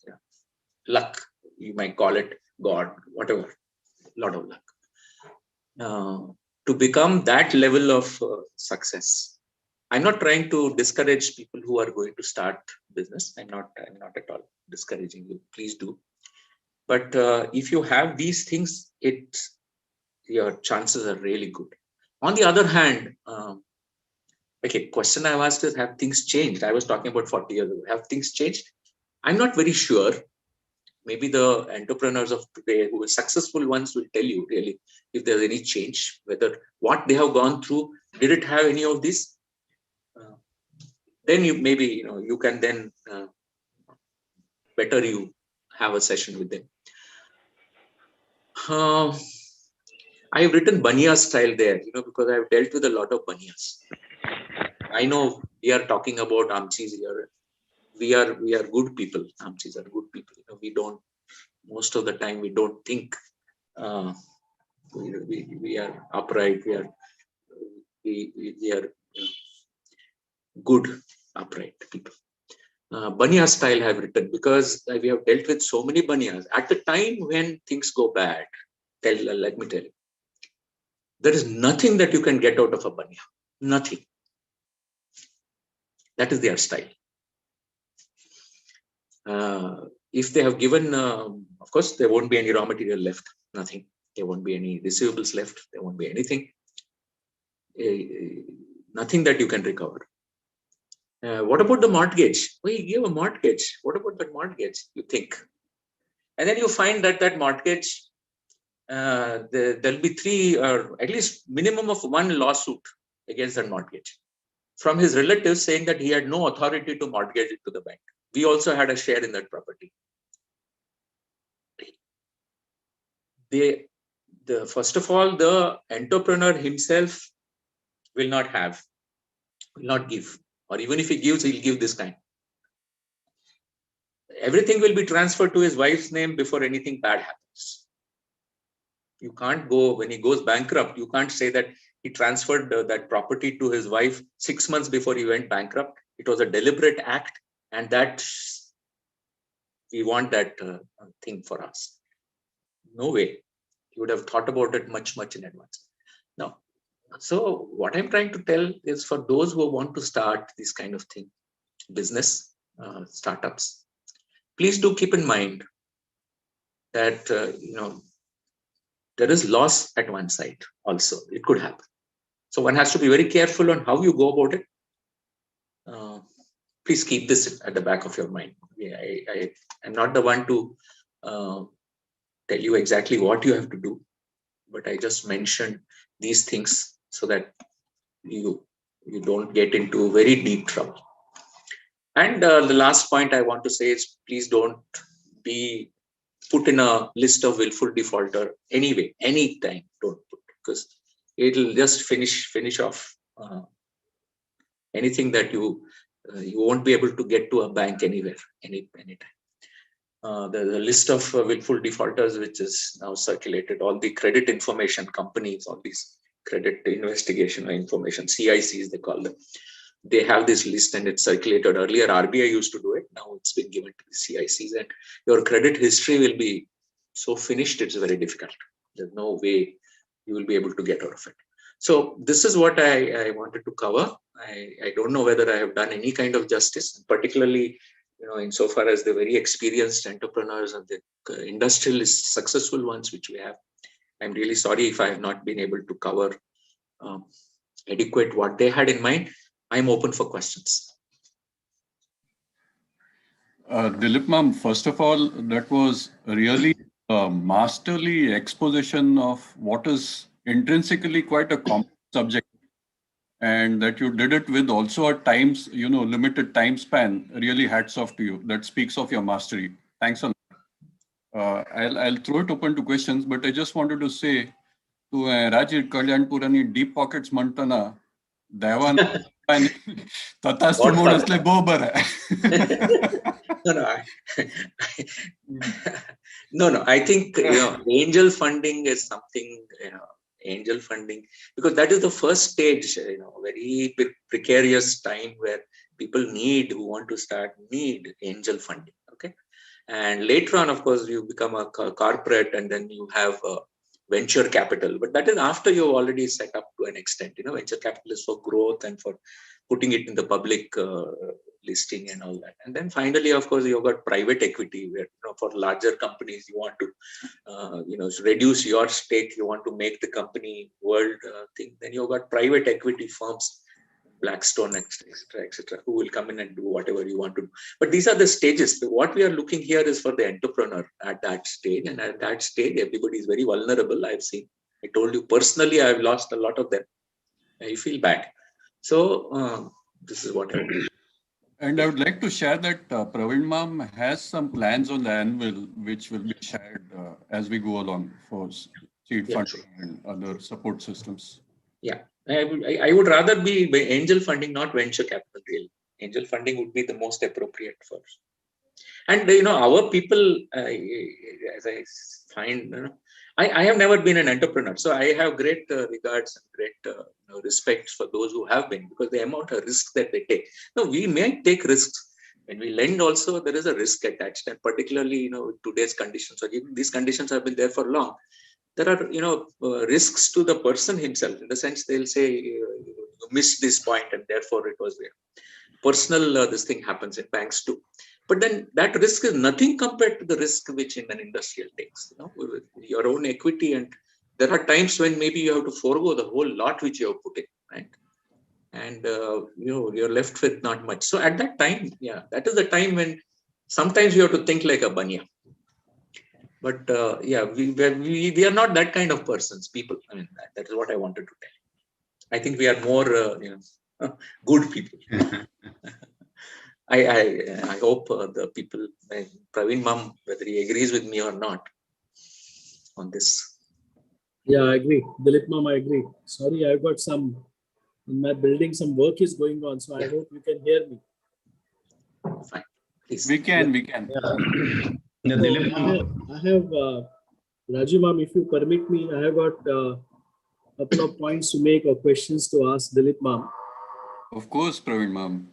luck. You might call it God, whatever. A lot of luck to become that level of success. I'm not trying to discourage people who are going to start business. I'm not at all discouraging you. Please do. But if you have these things, your chances are really good. On the other hand, okay, question I've asked is, have things changed? I was talking about 40 years ago. Have things changed? I'm not very sure. Maybe the entrepreneurs of today, who are successful ones, will tell you really if there's any change, whether what they have gone through, did it have any of this? Then you can then better you have a session with them. I've written Baniya style there, because I've dealt with a lot of Baniyas. I know we are talking about Amchis here. We are good people. Amchis are good people. We don't, most of the time, we don't think we are upright. We are good, upright people. Baniya style have written because we have dealt with so many Baniyas. At the time when things go bad, let me tell you, there is nothing that you can get out of a Baniya. Nothing. That is their style. If they have given, of course, there won't be any raw material left. Nothing. There won't be any receivables left. There won't be anything. Nothing that you can recover. What about the mortgage? Well, you give a mortgage. What about that mortgage? You think. And then you find that mortgage, there'll be 3 or at least minimum of 1 lawsuit against that mortgage from his relatives saying that he had no authority to mortgage it to the bank. We also had a share in that property. First of all, the entrepreneur himself will not give, or even if he gives, he'll give this kind. Everything will be transferred to his wife's name before anything bad happens. You can't go, when he goes bankrupt, you can't say that he transferred that property to his wife 6 months before he went bankrupt. It was a deliberate act, and that we want that thing for us. No way. He would have thought about it much in advance. Now, so what I'm trying to tell is, for those who want to start this kind of thing, business, startups, please do keep in mind that, there is loss at one side also. It could happen. So one has to be very careful on how you go about it. Please keep this at the back of your mind. I'm not the one to tell you exactly what you have to do, but I just mentioned these things so that you don't get into very deep trouble. And the last point I want to say is, please don't be put in a list of willful defaulter anyway, anytime. Don't put, because it'll just finish off anything that you won't be able to get to a bank anywhere, anytime. The list of willful defaulters, which is now circulated, all the credit information companies, all these credit investigation or information, CICs they call them. They have this list and it's circulated. Earlier, RBI used to do it. Now it's been given to the CICs, and your credit history will be so finished, it's very difficult. There's no way you will be able to get out of it. So this is what I wanted to cover. I don't know whether I have done any kind of justice, particularly, insofar as the very experienced entrepreneurs and the industrialist successful ones which we have. I'm really sorry if I have not been able to cover adequate what they had in mind. I'm open for questions. Dilip ma'am, first of all, that was really a masterly exposition of what is intrinsically quite a complex subject, and that you did it with also a limited time span. Really hats off to you. That speaks of your mastery. Thanks a lot. I'll throw it open to questions, but I just wanted to say to Rajir Kalyanpurani deep pockets mantana, Devan Tatastu modasle bobar. No. I think angel funding is something. Angel funding, because that is the first stage. Very precarious time where people who want to start need angel funding. Okay, and later on, of course, you become a corporate, and then you have venture capital. But that is after you've already set up to an extent. Venture capital is for growth and for putting it in the public listing and all that. And then finally, of course, you've got private equity, where for larger companies you want to reduce your stake, you want to make the company world thing. Then you've got private equity firms, Blackstone, etc., who will come in and do whatever you want to do. But these are the stages. What we are looking here is for the entrepreneur at that stage, and at that stage everybody is very vulnerable. I've seen, I told you personally, I've lost a lot of them. I feel bad. So this is what I do. And I would like to share that Praveen ma'am has some plans on the anvil, which will be shared as we go along for seed funding and other support systems. Yeah, I would rather be angel funding, not venture capital. Really, angel funding would be the most appropriate for. And our people, as I find, I have never been an entrepreneur, so I have great regards and great respect for those who have been, because the amount of risk that they take. No, we may take risks when we lend. Also, there is a risk attached, and particularly today's conditions, or even these conditions have been there for long. There are risks to the person himself, in the sense they'll say you missed this point and therefore it was there. Personal this thing happens in banks too. But then that risk is nothing compared to the risk which in an industrial takes, with your own equity. And there are times when maybe you have to forego the whole lot which you have put in, right? And you're left with not much. So at that time, that is the time when sometimes you have to think like a banya. But we are not that kind of persons, people. I mean, that is what I wanted to tell. I think we are more good people. I hope the people, Praveen ma'am, whether he agrees with me or not on this. Yeah, I agree. Dilip ma'am, I agree. Sorry, I've got in my building, some work is going on, so I hope you can hear me. Fine, please. We can. Yeah, Dilip I have, Raju ma'am, if you permit me, I have got a couple of points to make or questions to ask Dilip ma'am. Of course, Praveen ma'am.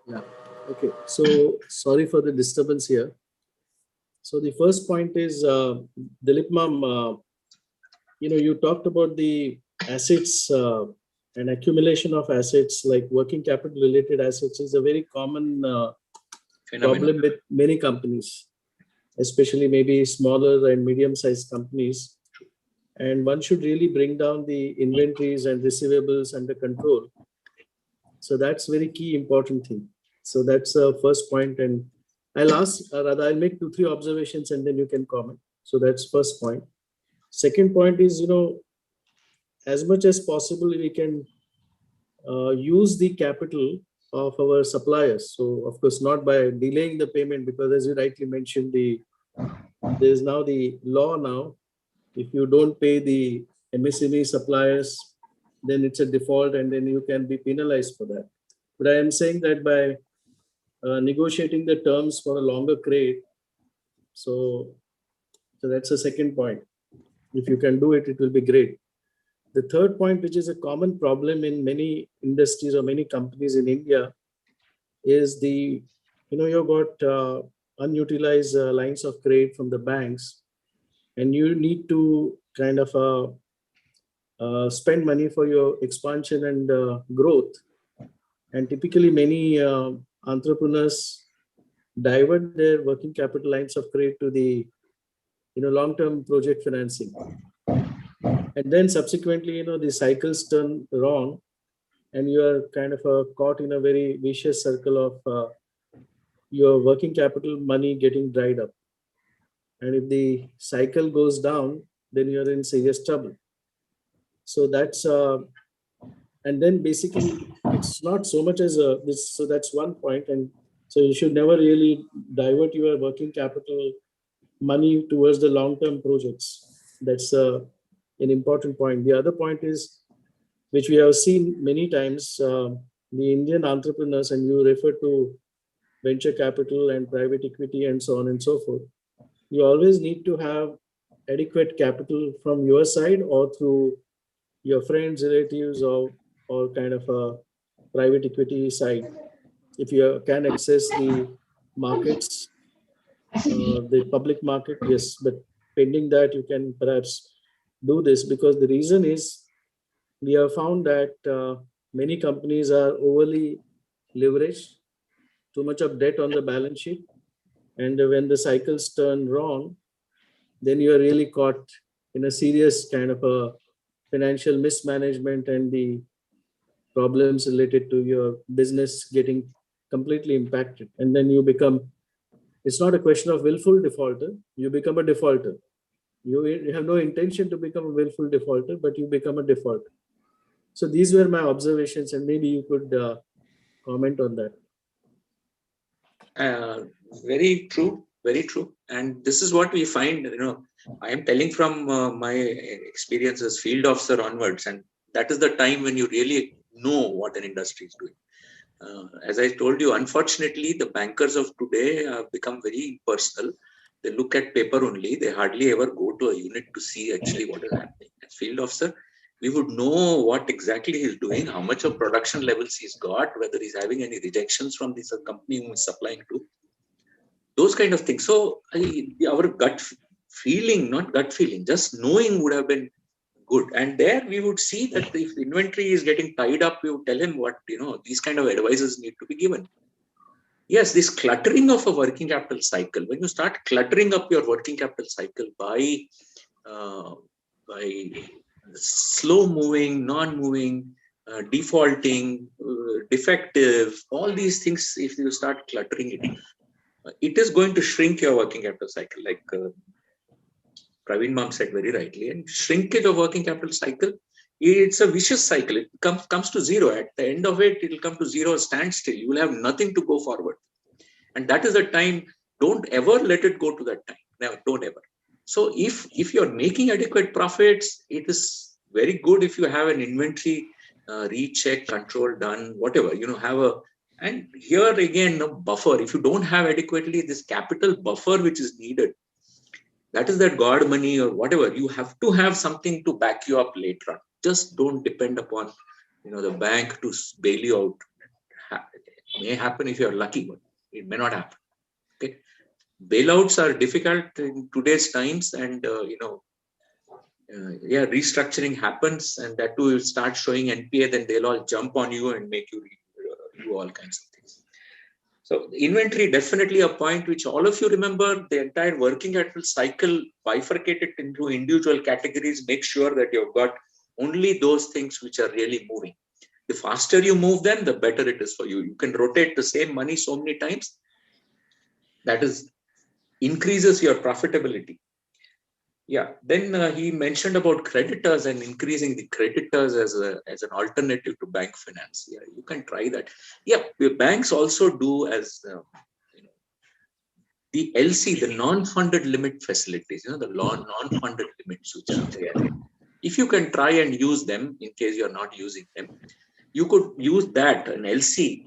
Yeah. Okay. So sorry for the disturbance here. So the first point is, Dilip ma'am, you talked about the assets and accumulation of assets, like working capital related assets is a very common problem with many companies, especially maybe smaller and medium-sized companies. And one should really bring down the inventories and receivables under control. So that's very key important thing. So that's the first point. And I'll make 2-3 observations and then you can comment. So that's first point. Second point is, as much as possible, we can use the capital of our suppliers. So of course, not by delaying the payment, because as you rightly mentioned, there is now the law now. If you don't pay the MSME suppliers, then it's a default and then you can be penalized for that. But I am saying that by negotiating the terms for a longer credit, so that's the second point. If you can do it, it will be great. The third point, which is a common problem in many industries or many companies in India, is you've got unutilized lines of credit from the banks, and you need to kind of spend money for your expansion and growth. And typically, many entrepreneurs divert their working capital lines of credit to the long-term project financing, and then subsequently, the cycles turn wrong, and you are kind of caught in a very vicious circle of your working capital money getting dried up. And if the cycle goes down, then you're in serious trouble. So that's and then basically it's not so much as this. So that's one point, and so you should never really divert your working capital money towards the long-term projects. That's an important point. The other point is, which we have seen many times, the Indian entrepreneurs, and you refer to venture capital and private equity and so on and so forth. You always need to have adequate capital from your side or through your friends, relatives, or kind of a private equity side. If you can access the markets, the public market, yes, but pending that, you can perhaps do this, because the reason is we have found that many companies are overly leveraged, too much of debt on the balance sheet, and when the cycles turn wrong, then you are really caught in a serious kind of a financial mismanagement, and the problems related to your business getting completely impacted. And then you become, it's not a question of willful defaulter, you become a defaulter. You have no intention to become a willful defaulter, but you become a defaulter. So these were my observations, and maybe you could comment on that. Very true, very true. And this is what we find, I am telling from my experience as field officer onwards, and that is the time when you really know what an industry is doing. As I told you, unfortunately, the bankers of today have become very personal. They look at paper only. They hardly ever go to a unit to see actually what is happening. As field officer, we would know what exactly he's doing, how much of production levels he's got, whether he's having any rejections from this company who is supplying to. Those kind of things. So our gut feeling, not gut feeling, just knowing would have been good. And there we would see that if inventory is getting tied up, we would tell him what, these kind of advices need to be given. Yes, this cluttering of a working capital cycle, when you start cluttering up your working capital cycle by slow moving, non-moving, defaulting, defective, all these things, if you start cluttering it, it is going to shrink your working capital cycle, like Praveen Ma'am said very rightly. And shrinkage of working capital cycle, it's a vicious cycle. It comes to zero. At the end of it, it will come to zero, standstill. You will have nothing to go forward. And that is the time. Don't ever let it go to that time. Never, don't ever. So if you're making adequate profits, it is very good if you have an inventory recheck, control done, whatever, have a, and here again, a buffer. If you don't have adequately this capital buffer which is needed, that is that God money or whatever, you have to have something to back you up later on. Just don't depend upon, the bank to bail you out. It may happen if you're lucky, but it may not happen. Okay. Bailouts are difficult in today's times, and restructuring happens, and that too will start showing NPA, then they'll all jump on you and make you do all kinds of things. So inventory, definitely a point which all of you remember. The entire working capital cycle, bifurcate it into individual categories. Make sure that you've got only those things which are really moving. The faster you move them, the better it is for you. You can rotate the same money so many times. That is increases your profitability. Yeah. Then he mentioned about creditors and increasing the creditors as an alternative to bank finance. Yeah, you can try that. Yeah, the banks also do as the LC, the non-funded limit facilities. The non-funded limits which are there. If you can try and use them, in case you're not using them, you could use that, an LC,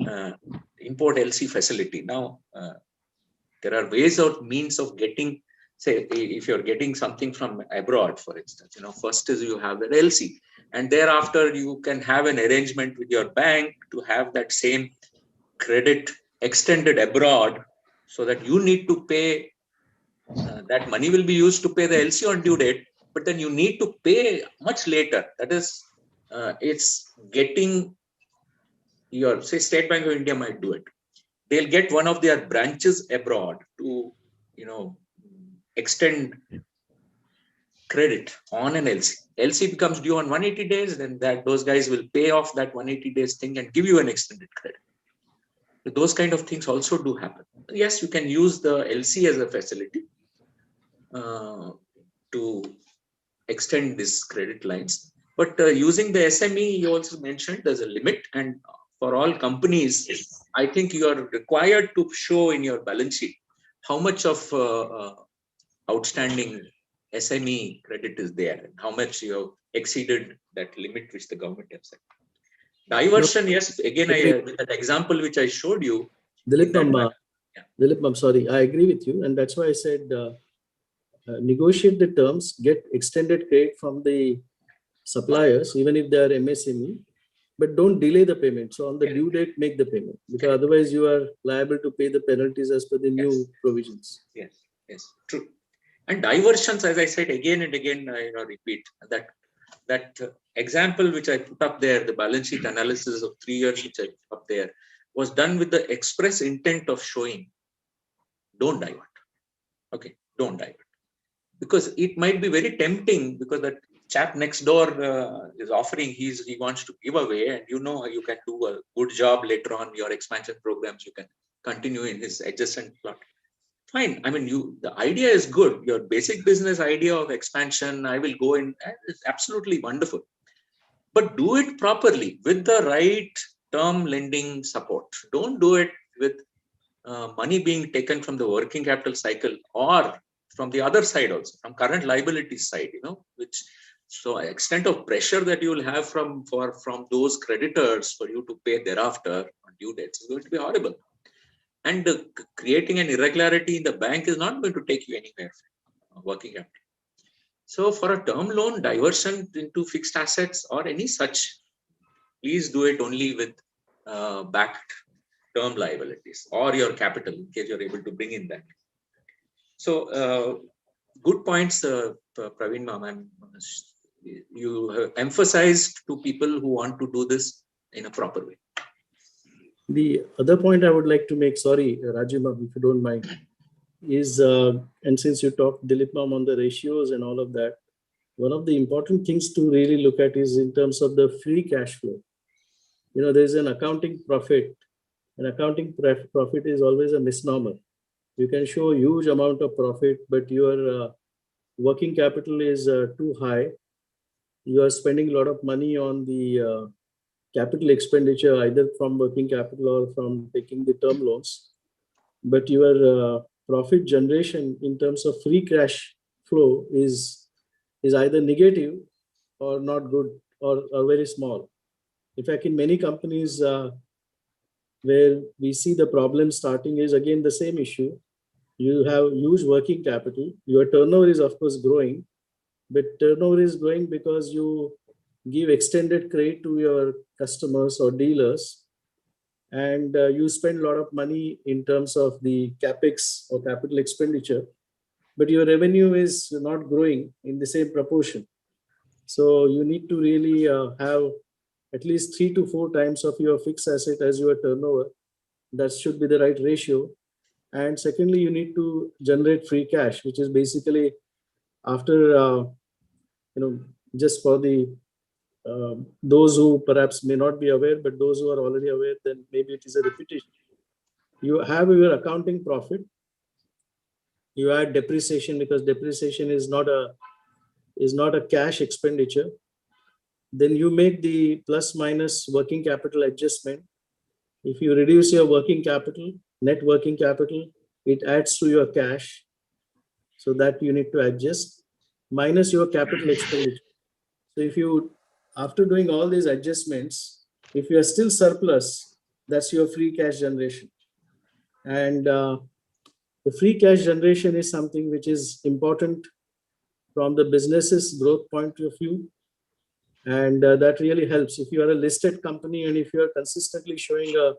import LC facility. Now, there are ways or means of getting say if you're getting something from abroad, for instance, first is you have that LC, and thereafter you can have an arrangement with your bank to have that same credit extended abroad, so that you need to pay, that money will be used to pay the LC on due date, but then you need to pay much later. That is, it's getting your, say, State Bank of India might do it. They'll get one of their branches abroad to, extend credit on an LC. LC becomes due on 180 days, then those guys will pay off that 180 days thing and give you an extended credit. So those kind of things also do happen. Yes, you can use the LC as a facility to extend these credit lines. But using the SME, you also mentioned there's a limit, and for all companies, I think you are required to show in your balance sheet how much of outstanding SME credit is there, and how much you have exceeded that limit which the government has set. Diversion, yes, again, with that example which I showed you. Dilip, I'm sorry, I agree with you, and that's why I said negotiate the terms, get extended credit from the suppliers, even if they are MSME, but don't delay the payment. So on the due date, make the payment, because otherwise you are liable to pay the penalties as per the new provisions. Yes, true. And diversions, as I said again and again, repeat that example which I put up there, the balance sheet analysis of 3 years which I put up there, was done with the express intent of showing, don't divert. Okay, don't divert. Because it might be very tempting, because that chap next door is offering, he wants to give away, and you can do a good job later on your expansion programs, you can continue in his adjacent plot. Fine. I mean, the idea is good. Your basic business idea of expansion, I will go in, is absolutely wonderful. But do it properly with the right term lending support. Don't do it with money being taken from the working capital cycle, or from the other side also, from current liabilities side, which, so extent of pressure that you will have from those creditors for you to pay thereafter on due dates is going to be horrible. And creating an irregularity in the bank is not going to take you anywhere, working capital. So for a term loan, diversion into fixed assets or any such, please do it only with backed term liabilities or your capital, in case you're able to bring in that. So good points, Praveen ma'am. You have emphasized to people who want to do this in a proper way. The other point I would like to make, sorry, Rajiv ma'am, if you don't mind, is, and since you talked, Dilip ma'am, on the ratios and all of that, one of the important things to really look at is in terms of the free cash flow. There's an accounting profit. An accounting profit is always a misnomer. You can show a huge amount of profit, but your working capital is too high. You are spending a lot of money on the capital expenditure, either from working capital or from taking the term loans. But your profit generation in terms of free cash flow is either negative or not good, or very small. In fact, in many companies where we see the problem starting is again the same issue. You have huge working capital. Your turnover is of course growing, but turnover is growing because you give extended credit to your customers or dealers, and you spend a lot of money in terms of the capex or capital expenditure, but your revenue is not growing in the same proportion. So you need to really have at least 3 to 4 times of your fixed asset as your turnover. That should be the right ratio. And secondly, you need to generate free cash, which is basically after, just for the those who perhaps may not be aware, but those who are already aware, then maybe it is a repetition. You have your accounting profit. You add depreciation, because depreciation is not a cash expenditure. Then you make the plus minus working capital adjustment. If you reduce your working capital, net working capital, it adds to your cash. So that you need to adjust, minus your capital expenditure. So if you, after doing all these adjustments, if you are still surplus, that's your free cash generation. And The free cash generation is something which is important from the business's growth point of view. And that really helps. If you are a listed company and if you are consistently showing a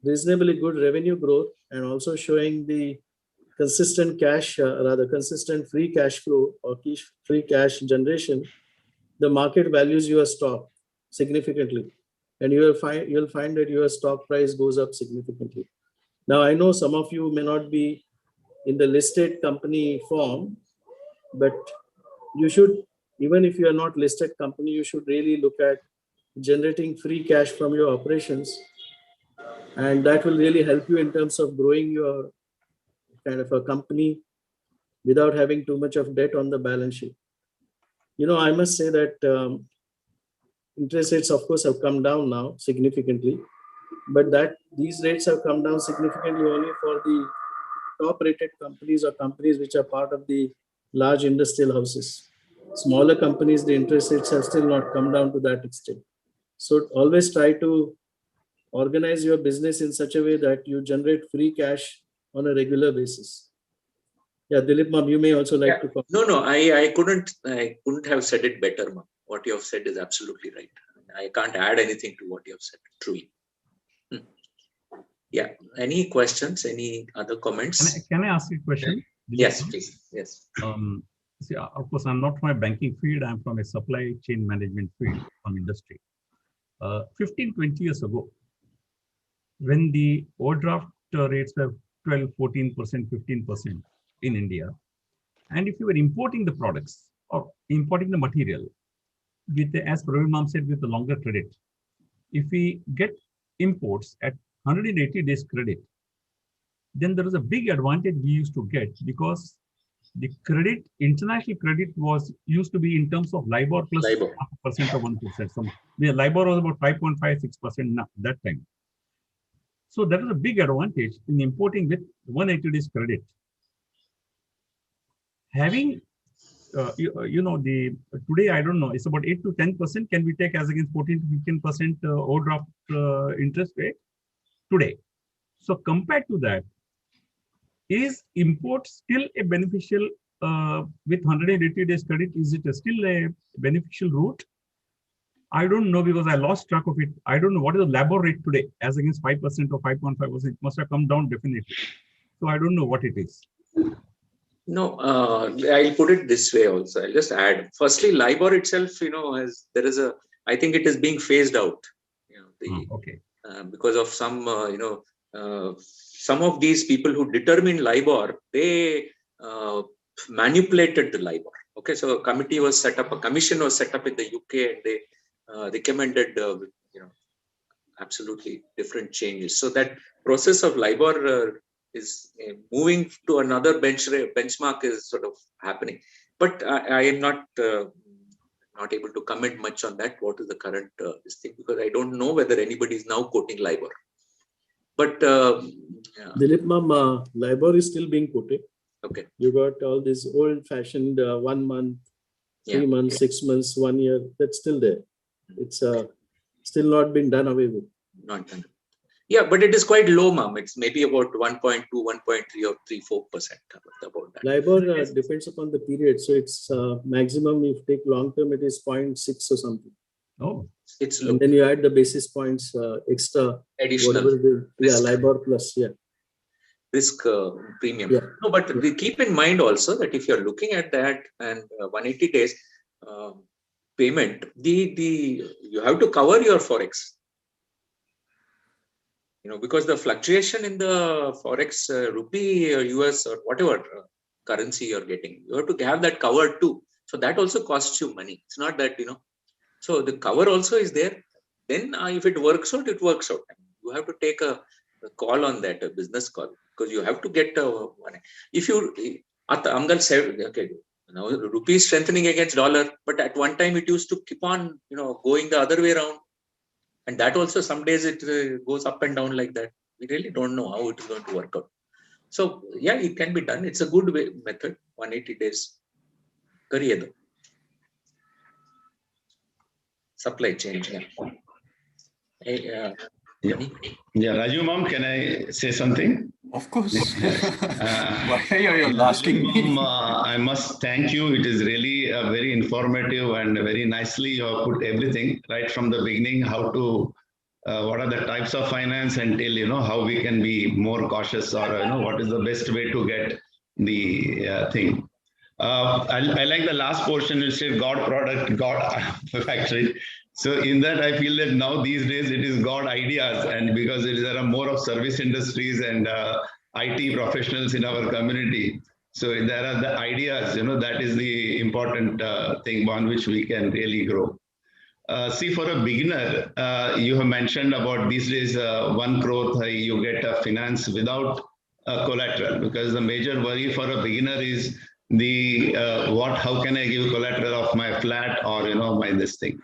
reasonably good revenue growth and also showing the consistent consistent free cash flow or free cash generation, the market values your stock significantly. And you'll find that your stock price goes up significantly. Now, I know some of you may not be in the listed company form, but you should, even if you are not listed company, you should really look at generating free cash from your operations. And that will really help you in terms of growing your kind of a company without having too much of debt on the balance sheet. I must say that interest rates, of course, have come down now significantly, but that these rates have come down significantly only for the top-rated companies or companies which are part of the large industrial houses. Smaller companies, the interest rates have still not come down to that extent. So always try to organize your business in such a way that you generate free cash on a regular basis. Yeah, Dilip Ma'am, you may also like to comment. No, I couldn't have said it better, Ma'am. What you have said is absolutely right. I can't add anything to what you have said, truly. Yeah. Any questions? Any other comments? Can I ask you a question? Yes, please. Yes. See, of course, I'm not from a banking field. I'm from a supply chain management field from industry. 15, 20 years ago, when the overdraft rates were 12, 14%, 15% in India, and if you were importing the products or importing the material, with, as Praveen Ma'am said, with the longer credit, if we get imports at 180 days credit, then there is a big advantage we used to get because the credit, international credit was used to be in terms of LIBOR plus 0.5% or 1%. So the LIBOR was about 5.5, 6% that time. So that was a big advantage in importing with 180 days credit. Having, today, I don't know, it's about 8 to 10% can we take as against 14 to 15% overdraft interest rate today. So compared to that, is import still a beneficial with 180 days credit? Is it still a beneficial route? I don't know because I lost track of it. I don't know what is the LIBOR rate today as against 5% or 5.5%. It must have come down definitely. So I don't know what it is. No, I'll put it this way also. I'll just add. Firstly, LIBOR itself, I think it is being phased out. Because of some, some of these people who determine LIBOR, they manipulated the LIBOR. Okay, so a committee was set up, a commission was set up in the UK, and they recommended, absolutely different changes. So that process of LIBOR is moving to another benchmark is sort of happening. But I am not able to comment much on that. What is the current this thing? Because I don't know whether anybody is now quoting LIBOR. But Dilip Ma'am, LIBOR is still being quoted. Okay. You got all these old-fashioned 1 month, 3 months, 6 months, 1 year. That's still there. It's still not been done away with. Not done. Yeah, but it is quite low, Ma'am. It's maybe about 1.2, 1.3 or 3-4% about that. LIBOR depends upon the period. So it's maximum, if you take long term, it is 0.6 or something. Oh, it's low. And then you add the basis points extra. Additional. LIBOR plus, risk premium. Yeah. No, but we keep in mind also that if you're looking at that and 180 days payment, you have to cover your forex. Because the fluctuation in the forex rupee or US or whatever currency you're getting, you have to have that covered too. So that also costs you money. It's not that, so the cover also is there. Then if it works out, it works out. You have to take a call on that, a business call, because you have to get money. If you, Amgal said, okay, now rupee is strengthening against dollar, but at one time it used to keep on, going the other way around. And that also, some days it goes up and down like that. We really don't know how it is going to work out. So yeah, it can be done. It's a good method, 180 days. Kariye do. Supply chain. Yeah, yeah. Raju ma'am, can I say something? Of course. Uh, Why are you asking me? I must thank you. It is really very informative and very nicely you have put everything right from the beginning, how to, what are the types of finance until, how we can be more cautious or, what is the best way to get the thing. I like the last portion, you said God product, God factory. So in that, I feel that now these days it is God ideas, and because there are more of service industries and IT professionals in our community. So there are the ideas, that is the important thing on which we can really grow. See, for a beginner, you have mentioned about these days 1 crore you get a finance without collateral, because the major worry for a beginner is the how can I give collateral of my flat or my this thing.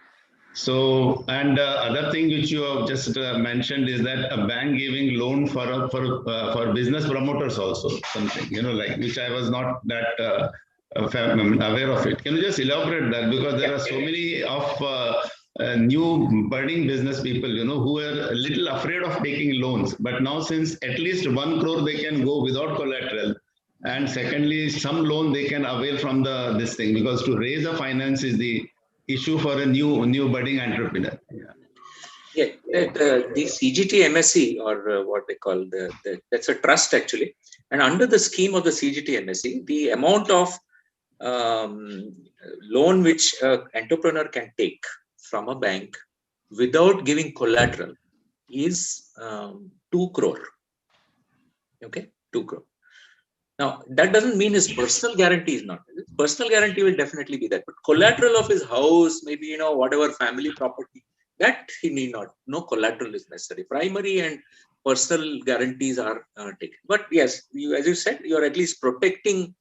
So, and other thing which you have just mentioned is that a bank giving loan for business promoters also something, like which I was not that aware of it. Can you just elaborate that, because there are so many of new budding business people, who are a little afraid of taking loans, but now since at least 1 crore they can go without collateral, and secondly some loan they can avail from this thing, because to raise a finance is the issue for a new budding entrepreneur. Yeah, the CGT MSc, or what they call that's a trust actually, and under the scheme of the CGT MSc, the amount of loan which an entrepreneur can take from a bank without giving collateral is 2 crore. Okay, 2 crore. Now, that doesn't mean his personal guarantee is not. His personal guarantee will definitely be that. But collateral of his house, maybe, whatever family property, that he need not. No collateral is necessary. Primary and personal guarantees are taken. But yes, as you said, you are at least protecting,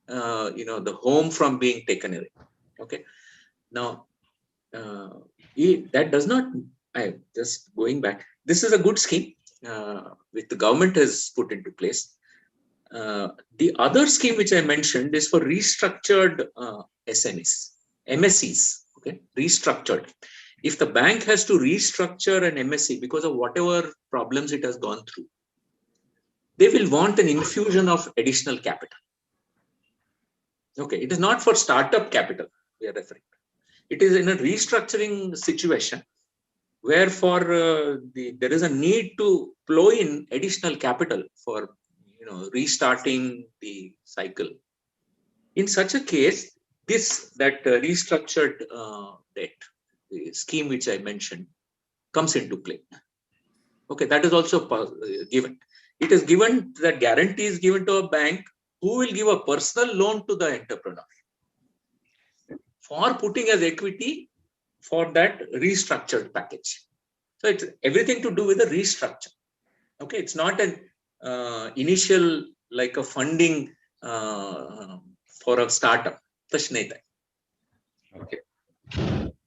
the home from being taken away. Okay. Now, that does not, I'm just going back. This is a good scheme which the government has put into place. The other scheme which I mentioned is for restructured SMEs, MSCs, okay, restructured. If the bank has to restructure an MSC because of whatever problems it has gone through, they will want an infusion of additional capital. Okay, it is not for startup capital we are referring to. It is in a restructuring situation where there is a need to flow in additional capital for restarting the cycle. In such a case, that restructured debt, the scheme which I mentioned, comes into play. Okay, that is also given. It is given, that guarantee is given to a bank who will give a personal loan to the entrepreneur for putting as equity for that restructured package. So it's everything to do with the restructure. Okay, it's not an initial like a funding for a startup. Okay.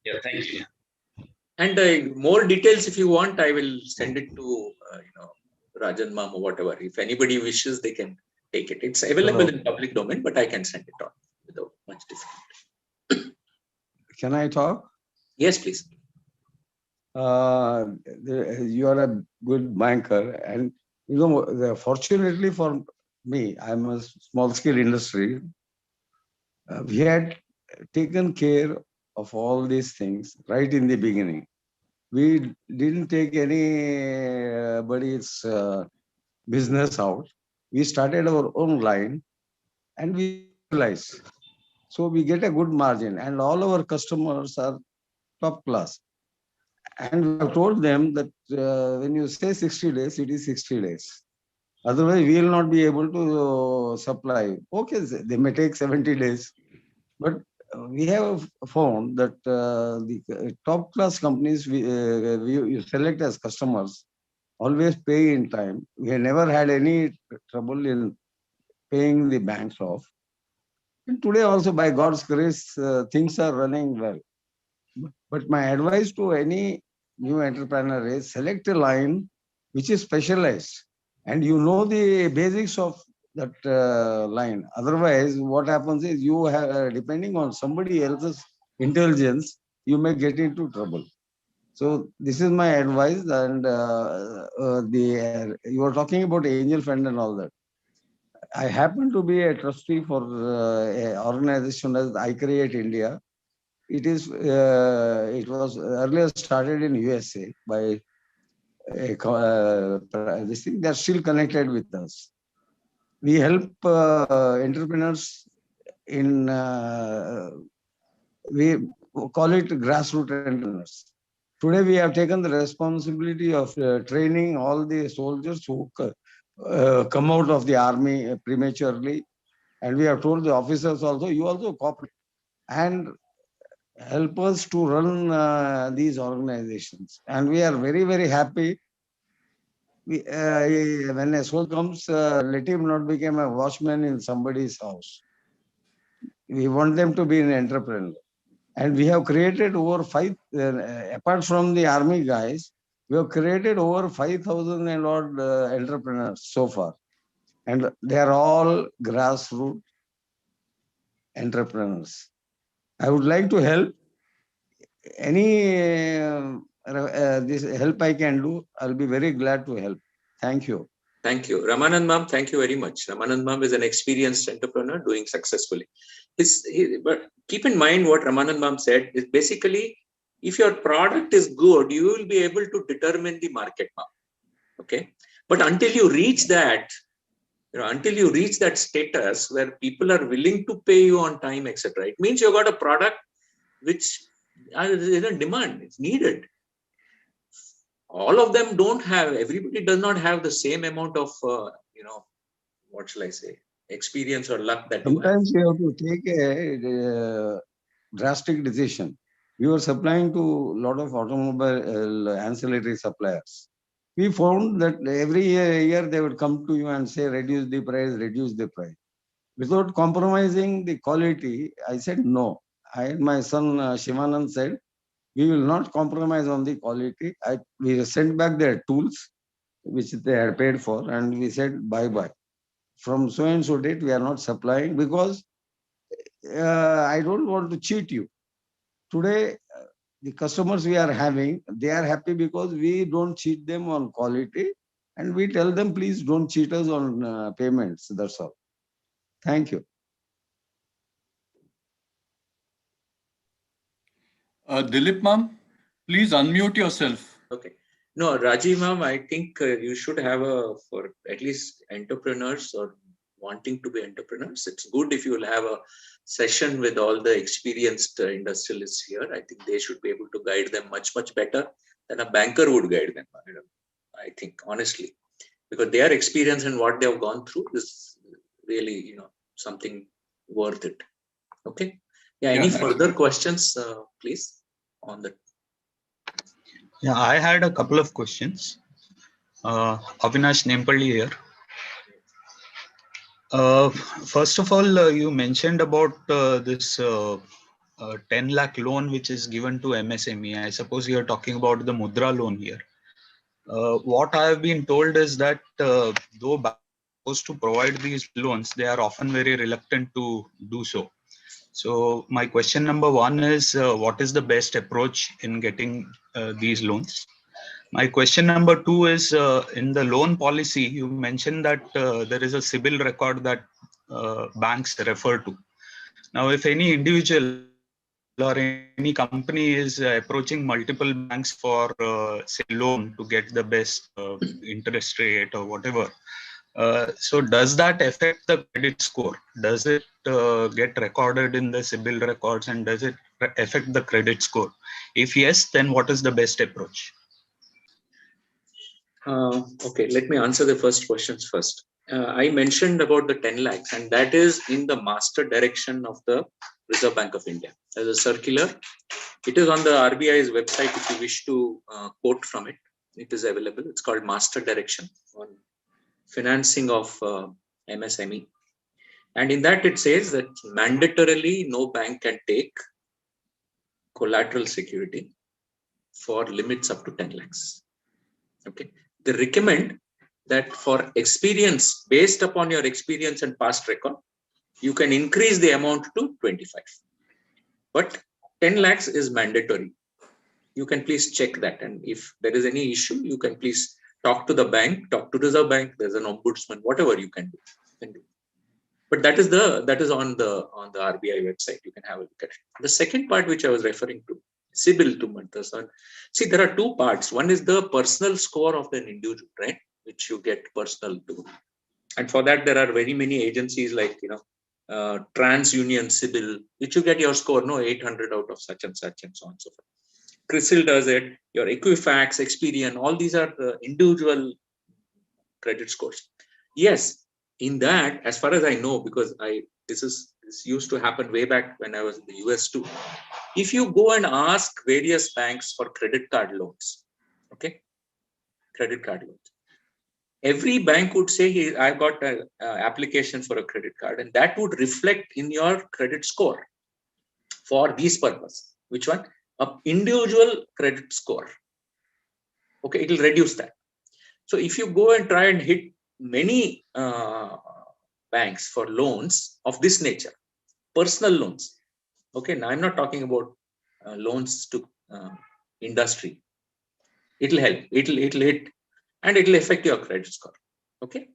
Yeah, thank you. And more details, if you want, I will send it to Rajan Ma'am or whatever. If anybody wishes, they can take it. It's available in public domain, but I can send it on without much difficulty. Can I talk? Yes, please. You are a good banker, and fortunately for me, I'm a small scale industry. We had taken care of all these things right in the beginning. We didn't take anybody's business out. We started our own line and we realized. So we get a good margin, and all our customers are top class. And we have told them that when you say 60 days, it is 60 days. Otherwise, we will not be able to supply. Okay, they may take 70 days. But we have found that the top class companies we select as customers always pay in time. We have never had any trouble in paying the banks off. And today also, by God's grace, things are running well. But my advice to any new entrepreneur is select a line which is specialized, and you know the basics of that line. Otherwise, what happens is you have, depending on somebody else's intelligence, you may get into trouble. So this is my advice. And you were talking about angel fund and all that. I happen to be a trustee for an organization as I Create India. It was earlier started in USA by this thing. They're still connected with us. We help entrepreneurs in we call it grassroots entrepreneurs. Today we have taken the responsibility of training all the soldiers who come out of the army prematurely, and we have told the officers also, you also cooperate and help us to run these organizations. And we are very, very happy. When a soul comes, let him not become a watchman in somebody's house. We want them to be an entrepreneur. And we have created over apart from the army guys, we have created over 5,000 and odd entrepreneurs so far. And they are all grassroots entrepreneurs. I would like to help any this help I can do. I'll be very glad to help. Thank you. Thank you. Ramanand ma'am, thank you very much. Ramanand ma'am is an experienced entrepreneur doing successfully. But keep in mind what Ramanand ma'am said is basically, if your product is good, you will be able to determine the market, ma'am. Okay. But until you reach that, until you reach that status where people are willing to pay you on time, etc., it means you got a product which is in demand, it's needed. All of them don't have, everybody does not have the same amount of, what shall I say, experience or luck that sometimes you have to take a drastic decision. We were supplying to a lot of automobile ancillary suppliers. We found that every year they would come to you and say, reduce the price. Without compromising the quality, I said no. My son Shivanand said, we will not compromise on the quality. We sent back their tools, which they had paid for, and we said bye-bye. From so and so date, we are not supplying because I don't want to cheat you. Today, the customers we are having, they are happy because we don't cheat them on quality, and we tell them, please don't cheat us on payments. That's all. Thank you. Dilip ma'am, please unmute yourself. Okay. No, Rajiv ma'am, I think you should have for at least entrepreneurs or wanting to be entrepreneurs, it's good if you will have a session with all the experienced industrialists here. I think they should be able to guide them much, much better than a banker would guide them. I think, honestly, because their experience and what they have gone through is really, something worth it. Okay. Yeah. Any further questions, please, on that? Yeah, I had a couple of questions. Avinash Nempalli here. First of all, you mentioned about this 10 lakh loan which is given to MSME. I suppose you are talking about the Mudra loan here. What I have been told is that though banks are supposed to provide these loans, they are often very reluctant to do so. So my question number one is, what is the best approach in getting these loans? My question number two is, in the loan policy, you mentioned that there is a CIBIL record that banks refer to. Now, if any individual or any company is approaching multiple banks for, say, loan to get the best interest rate or whatever, so does that affect the credit score? Does it get recorded in the CIBIL records, and does it affect the credit score? If yes, then what is the best approach? Okay, let me answer the first questions first. I mentioned about the 10 lakhs, and that is in the master direction of the Reserve Bank of India. As a circular, it is on the RBI's website. If you wish to quote from it, it is available. It's called Master Direction on Financing of MSME. And in that, it says that mandatorily no bank can take collateral security for limits up to 10 lakhs. Okay. They recommend that for experience, based upon your experience and past record, you can increase the amount to 25. But 10 lakhs is mandatory. you can please check that. And if there is any issue, you can please talk to the bank, talk to Reserve Bank. There's an ombudsman, whatever you can do. But that is on the RBI website. You can have a look at it. The second part which I was referring to, CIBIL to Mantasan. See, there are two parts. One is the personal score of an individual, right? Which you get personal to. And for that, there are very many agencies like, TransUnion CIBIL, which you get your score, 800 out of such and such and so on and so forth. CRISIL does it, your Equifax, Experian, all these are individual credit scores. Yes, in that, as far as I know, because this used to happen way back when I was in the US too. If you go and ask various banks for credit card loans, okay, credit card loans, every bank would say, I've got an application for a credit card, and that would reflect in your credit score for these purpose. Which one? An individual credit score. Okay, it will reduce that. So if you go and try and hit many banks for loans of this nature, personal loans. Okay, now I'm not talking about loans to industry. It'll help. It'll hit, and it'll affect your credit score. Okay,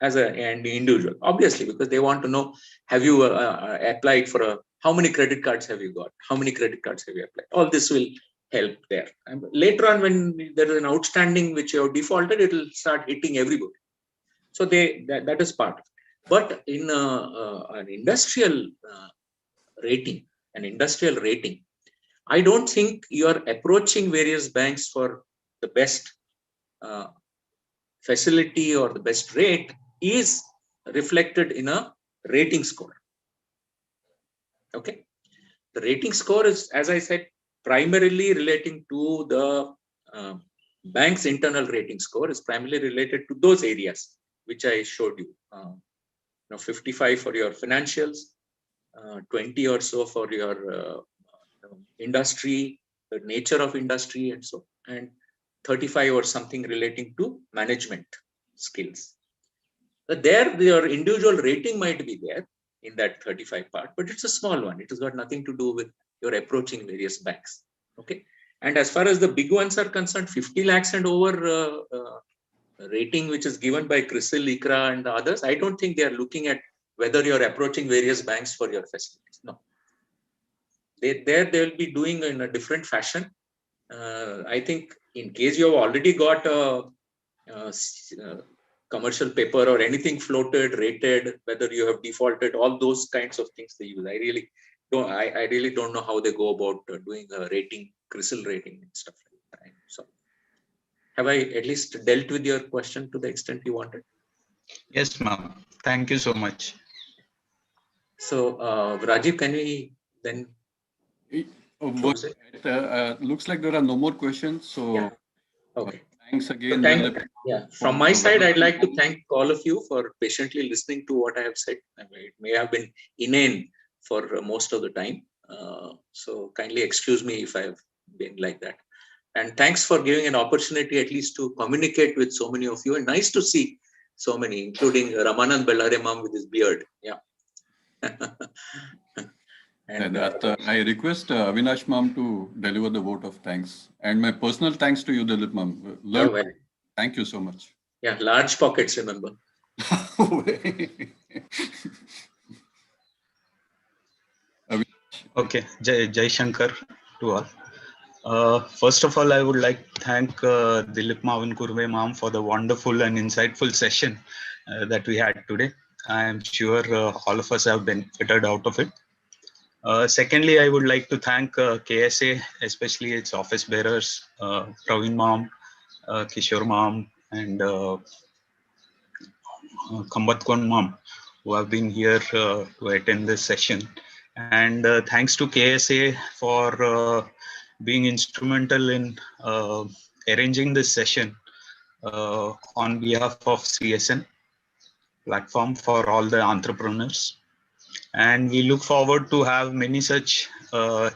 as an individual, obviously, because they want to know, have you applied for how many credit cards have you got? How many credit cards have you applied? All this will help there. And later on, when there is an outstanding which you have defaulted, it will start hitting everybody. So that is part. But in an industrial rating, I don't think you are approaching various banks for the best facility or the best rate is reflected in a rating score. Okay, the rating score is, as I said, primarily relating to the bank's internal rating score, is primarily related to those areas which I showed you. 55 for your financials, 20 or so for your industry, the nature of industry, and so, and 35 or something relating to management skills. But there, your individual rating might be there in that 35 part, but it's a small one. It has got nothing to do with your approaching various banks. Okay. And as far as the big ones are concerned, 50 lakhs and over rating, which is given by CRISIL, ICRA, and the others, I don't think they are looking at whether you're approaching various banks for your facilities. No. They'll be doing in a different fashion. I think in case you have already got a commercial paper or anything floated, rated, whether you have defaulted, all those kinds of things they use. I really don't know how they go about doing a rating, CRISIL rating and stuff like that. So, have I at least dealt with your question to the extent you wanted? Yes, ma'am. Thank you so much. So, Rajiv, can we then close it? Looks like there are no more questions. So, yeah. Okay. Thanks again. From my side, I'd like to thank all of you for patiently listening to what I have said. I mean, it may have been inane for most of the time. So kindly excuse me if I've been like that. And thanks for giving an opportunity at least to communicate with so many of you. And nice to see so many, including Ramanand Bellarimam with his beard. Yeah. And I request Avinash Ma'am to deliver the vote of thanks. And my personal thanks to you, Dilip Ma'am. Thank you so much. Yeah, large pockets, remember. Okay, Jai Shankar to all. First of all, I would like to thank Dilip Mavan Kurve Ma'am for the wonderful and insightful session that we had today. I am sure all of us have benefited out of it. Secondly, I would like to thank KSA, especially its office bearers, Praveen Ma'am, Kishore Ma'am, and Kambatkon Ma'am, who have been here to attend this session. And thanks to KSA for being instrumental in arranging this session on behalf of CSN platform for all the entrepreneurs. And we look forward to have many such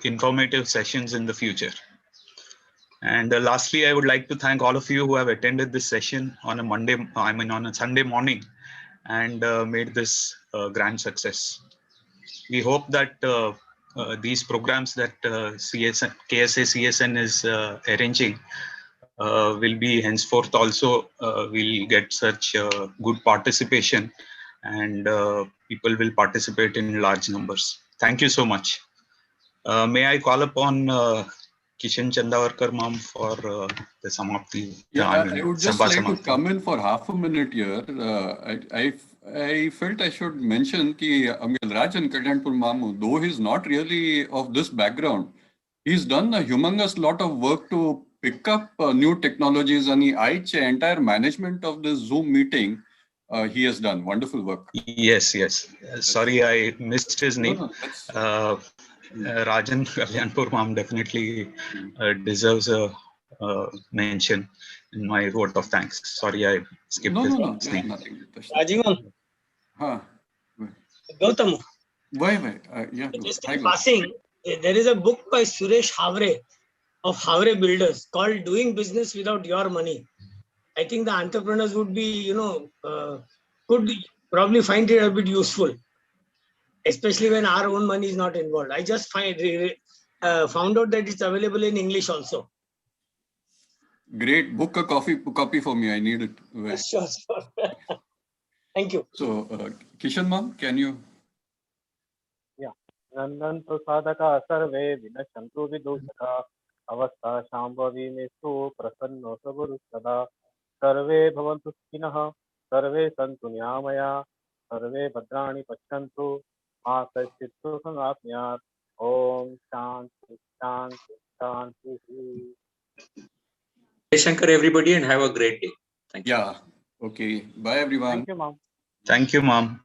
informative sessions in the future. And lastly, I would like to thank all of you who have attended this session on a Sunday morning and made this grand success. We hope that these programs that KSA CSN is arranging will be henceforth also will get such good participation, and people will participate in large numbers. Thank you so much. May I call upon Kishan Chandavarkar ma'am for the Samapti? Yeah, I would just like to come in for half a minute here. I felt I should mention that Rajan Kalyanpur Mamu, though he's not really of this background, he's done a humongous lot of work to pick up new technologies, and the entire management of this Zoom meeting. He has done wonderful work. Yes. Sorry, I missed his name. No, Rajan Kalyanpur ma'am definitely deserves a mention in my vote of thanks. Sorry, I skipped his No, name. nothing. Rajivan. Huh. Gautam. Why? Yeah. Just in passing, there is a book by Suresh Havre of Havre Builders called "Doing Business Without Your Money." I think the entrepreneurs would be, could probably find it a bit useful, especially when our own money is not involved. I just found out that it's available in English also. Great. Book a copy for me. I need it. Sure. Thank you. So, Kishan ma'am, can you? नन्दन्तु sadhaka सर्वे विनश्यन्तु विदूषका अवस्था शाम्भवीमेषु प्रसन्नो स गुरुः सदा सर्वे भवन्तु सुखिनः सर्वे सन्तु निरामया सर्वे भद्राणि पश्यन्तु मा कश्चित् दुःखमाप्नुयात् ॐ शान्ति शान्ति शान्तिः. Shankar, everybody, and have a great day. Thank you. Yeah. Okay. Bye, everyone. Thank you, ma'am. Thank you, ma'am.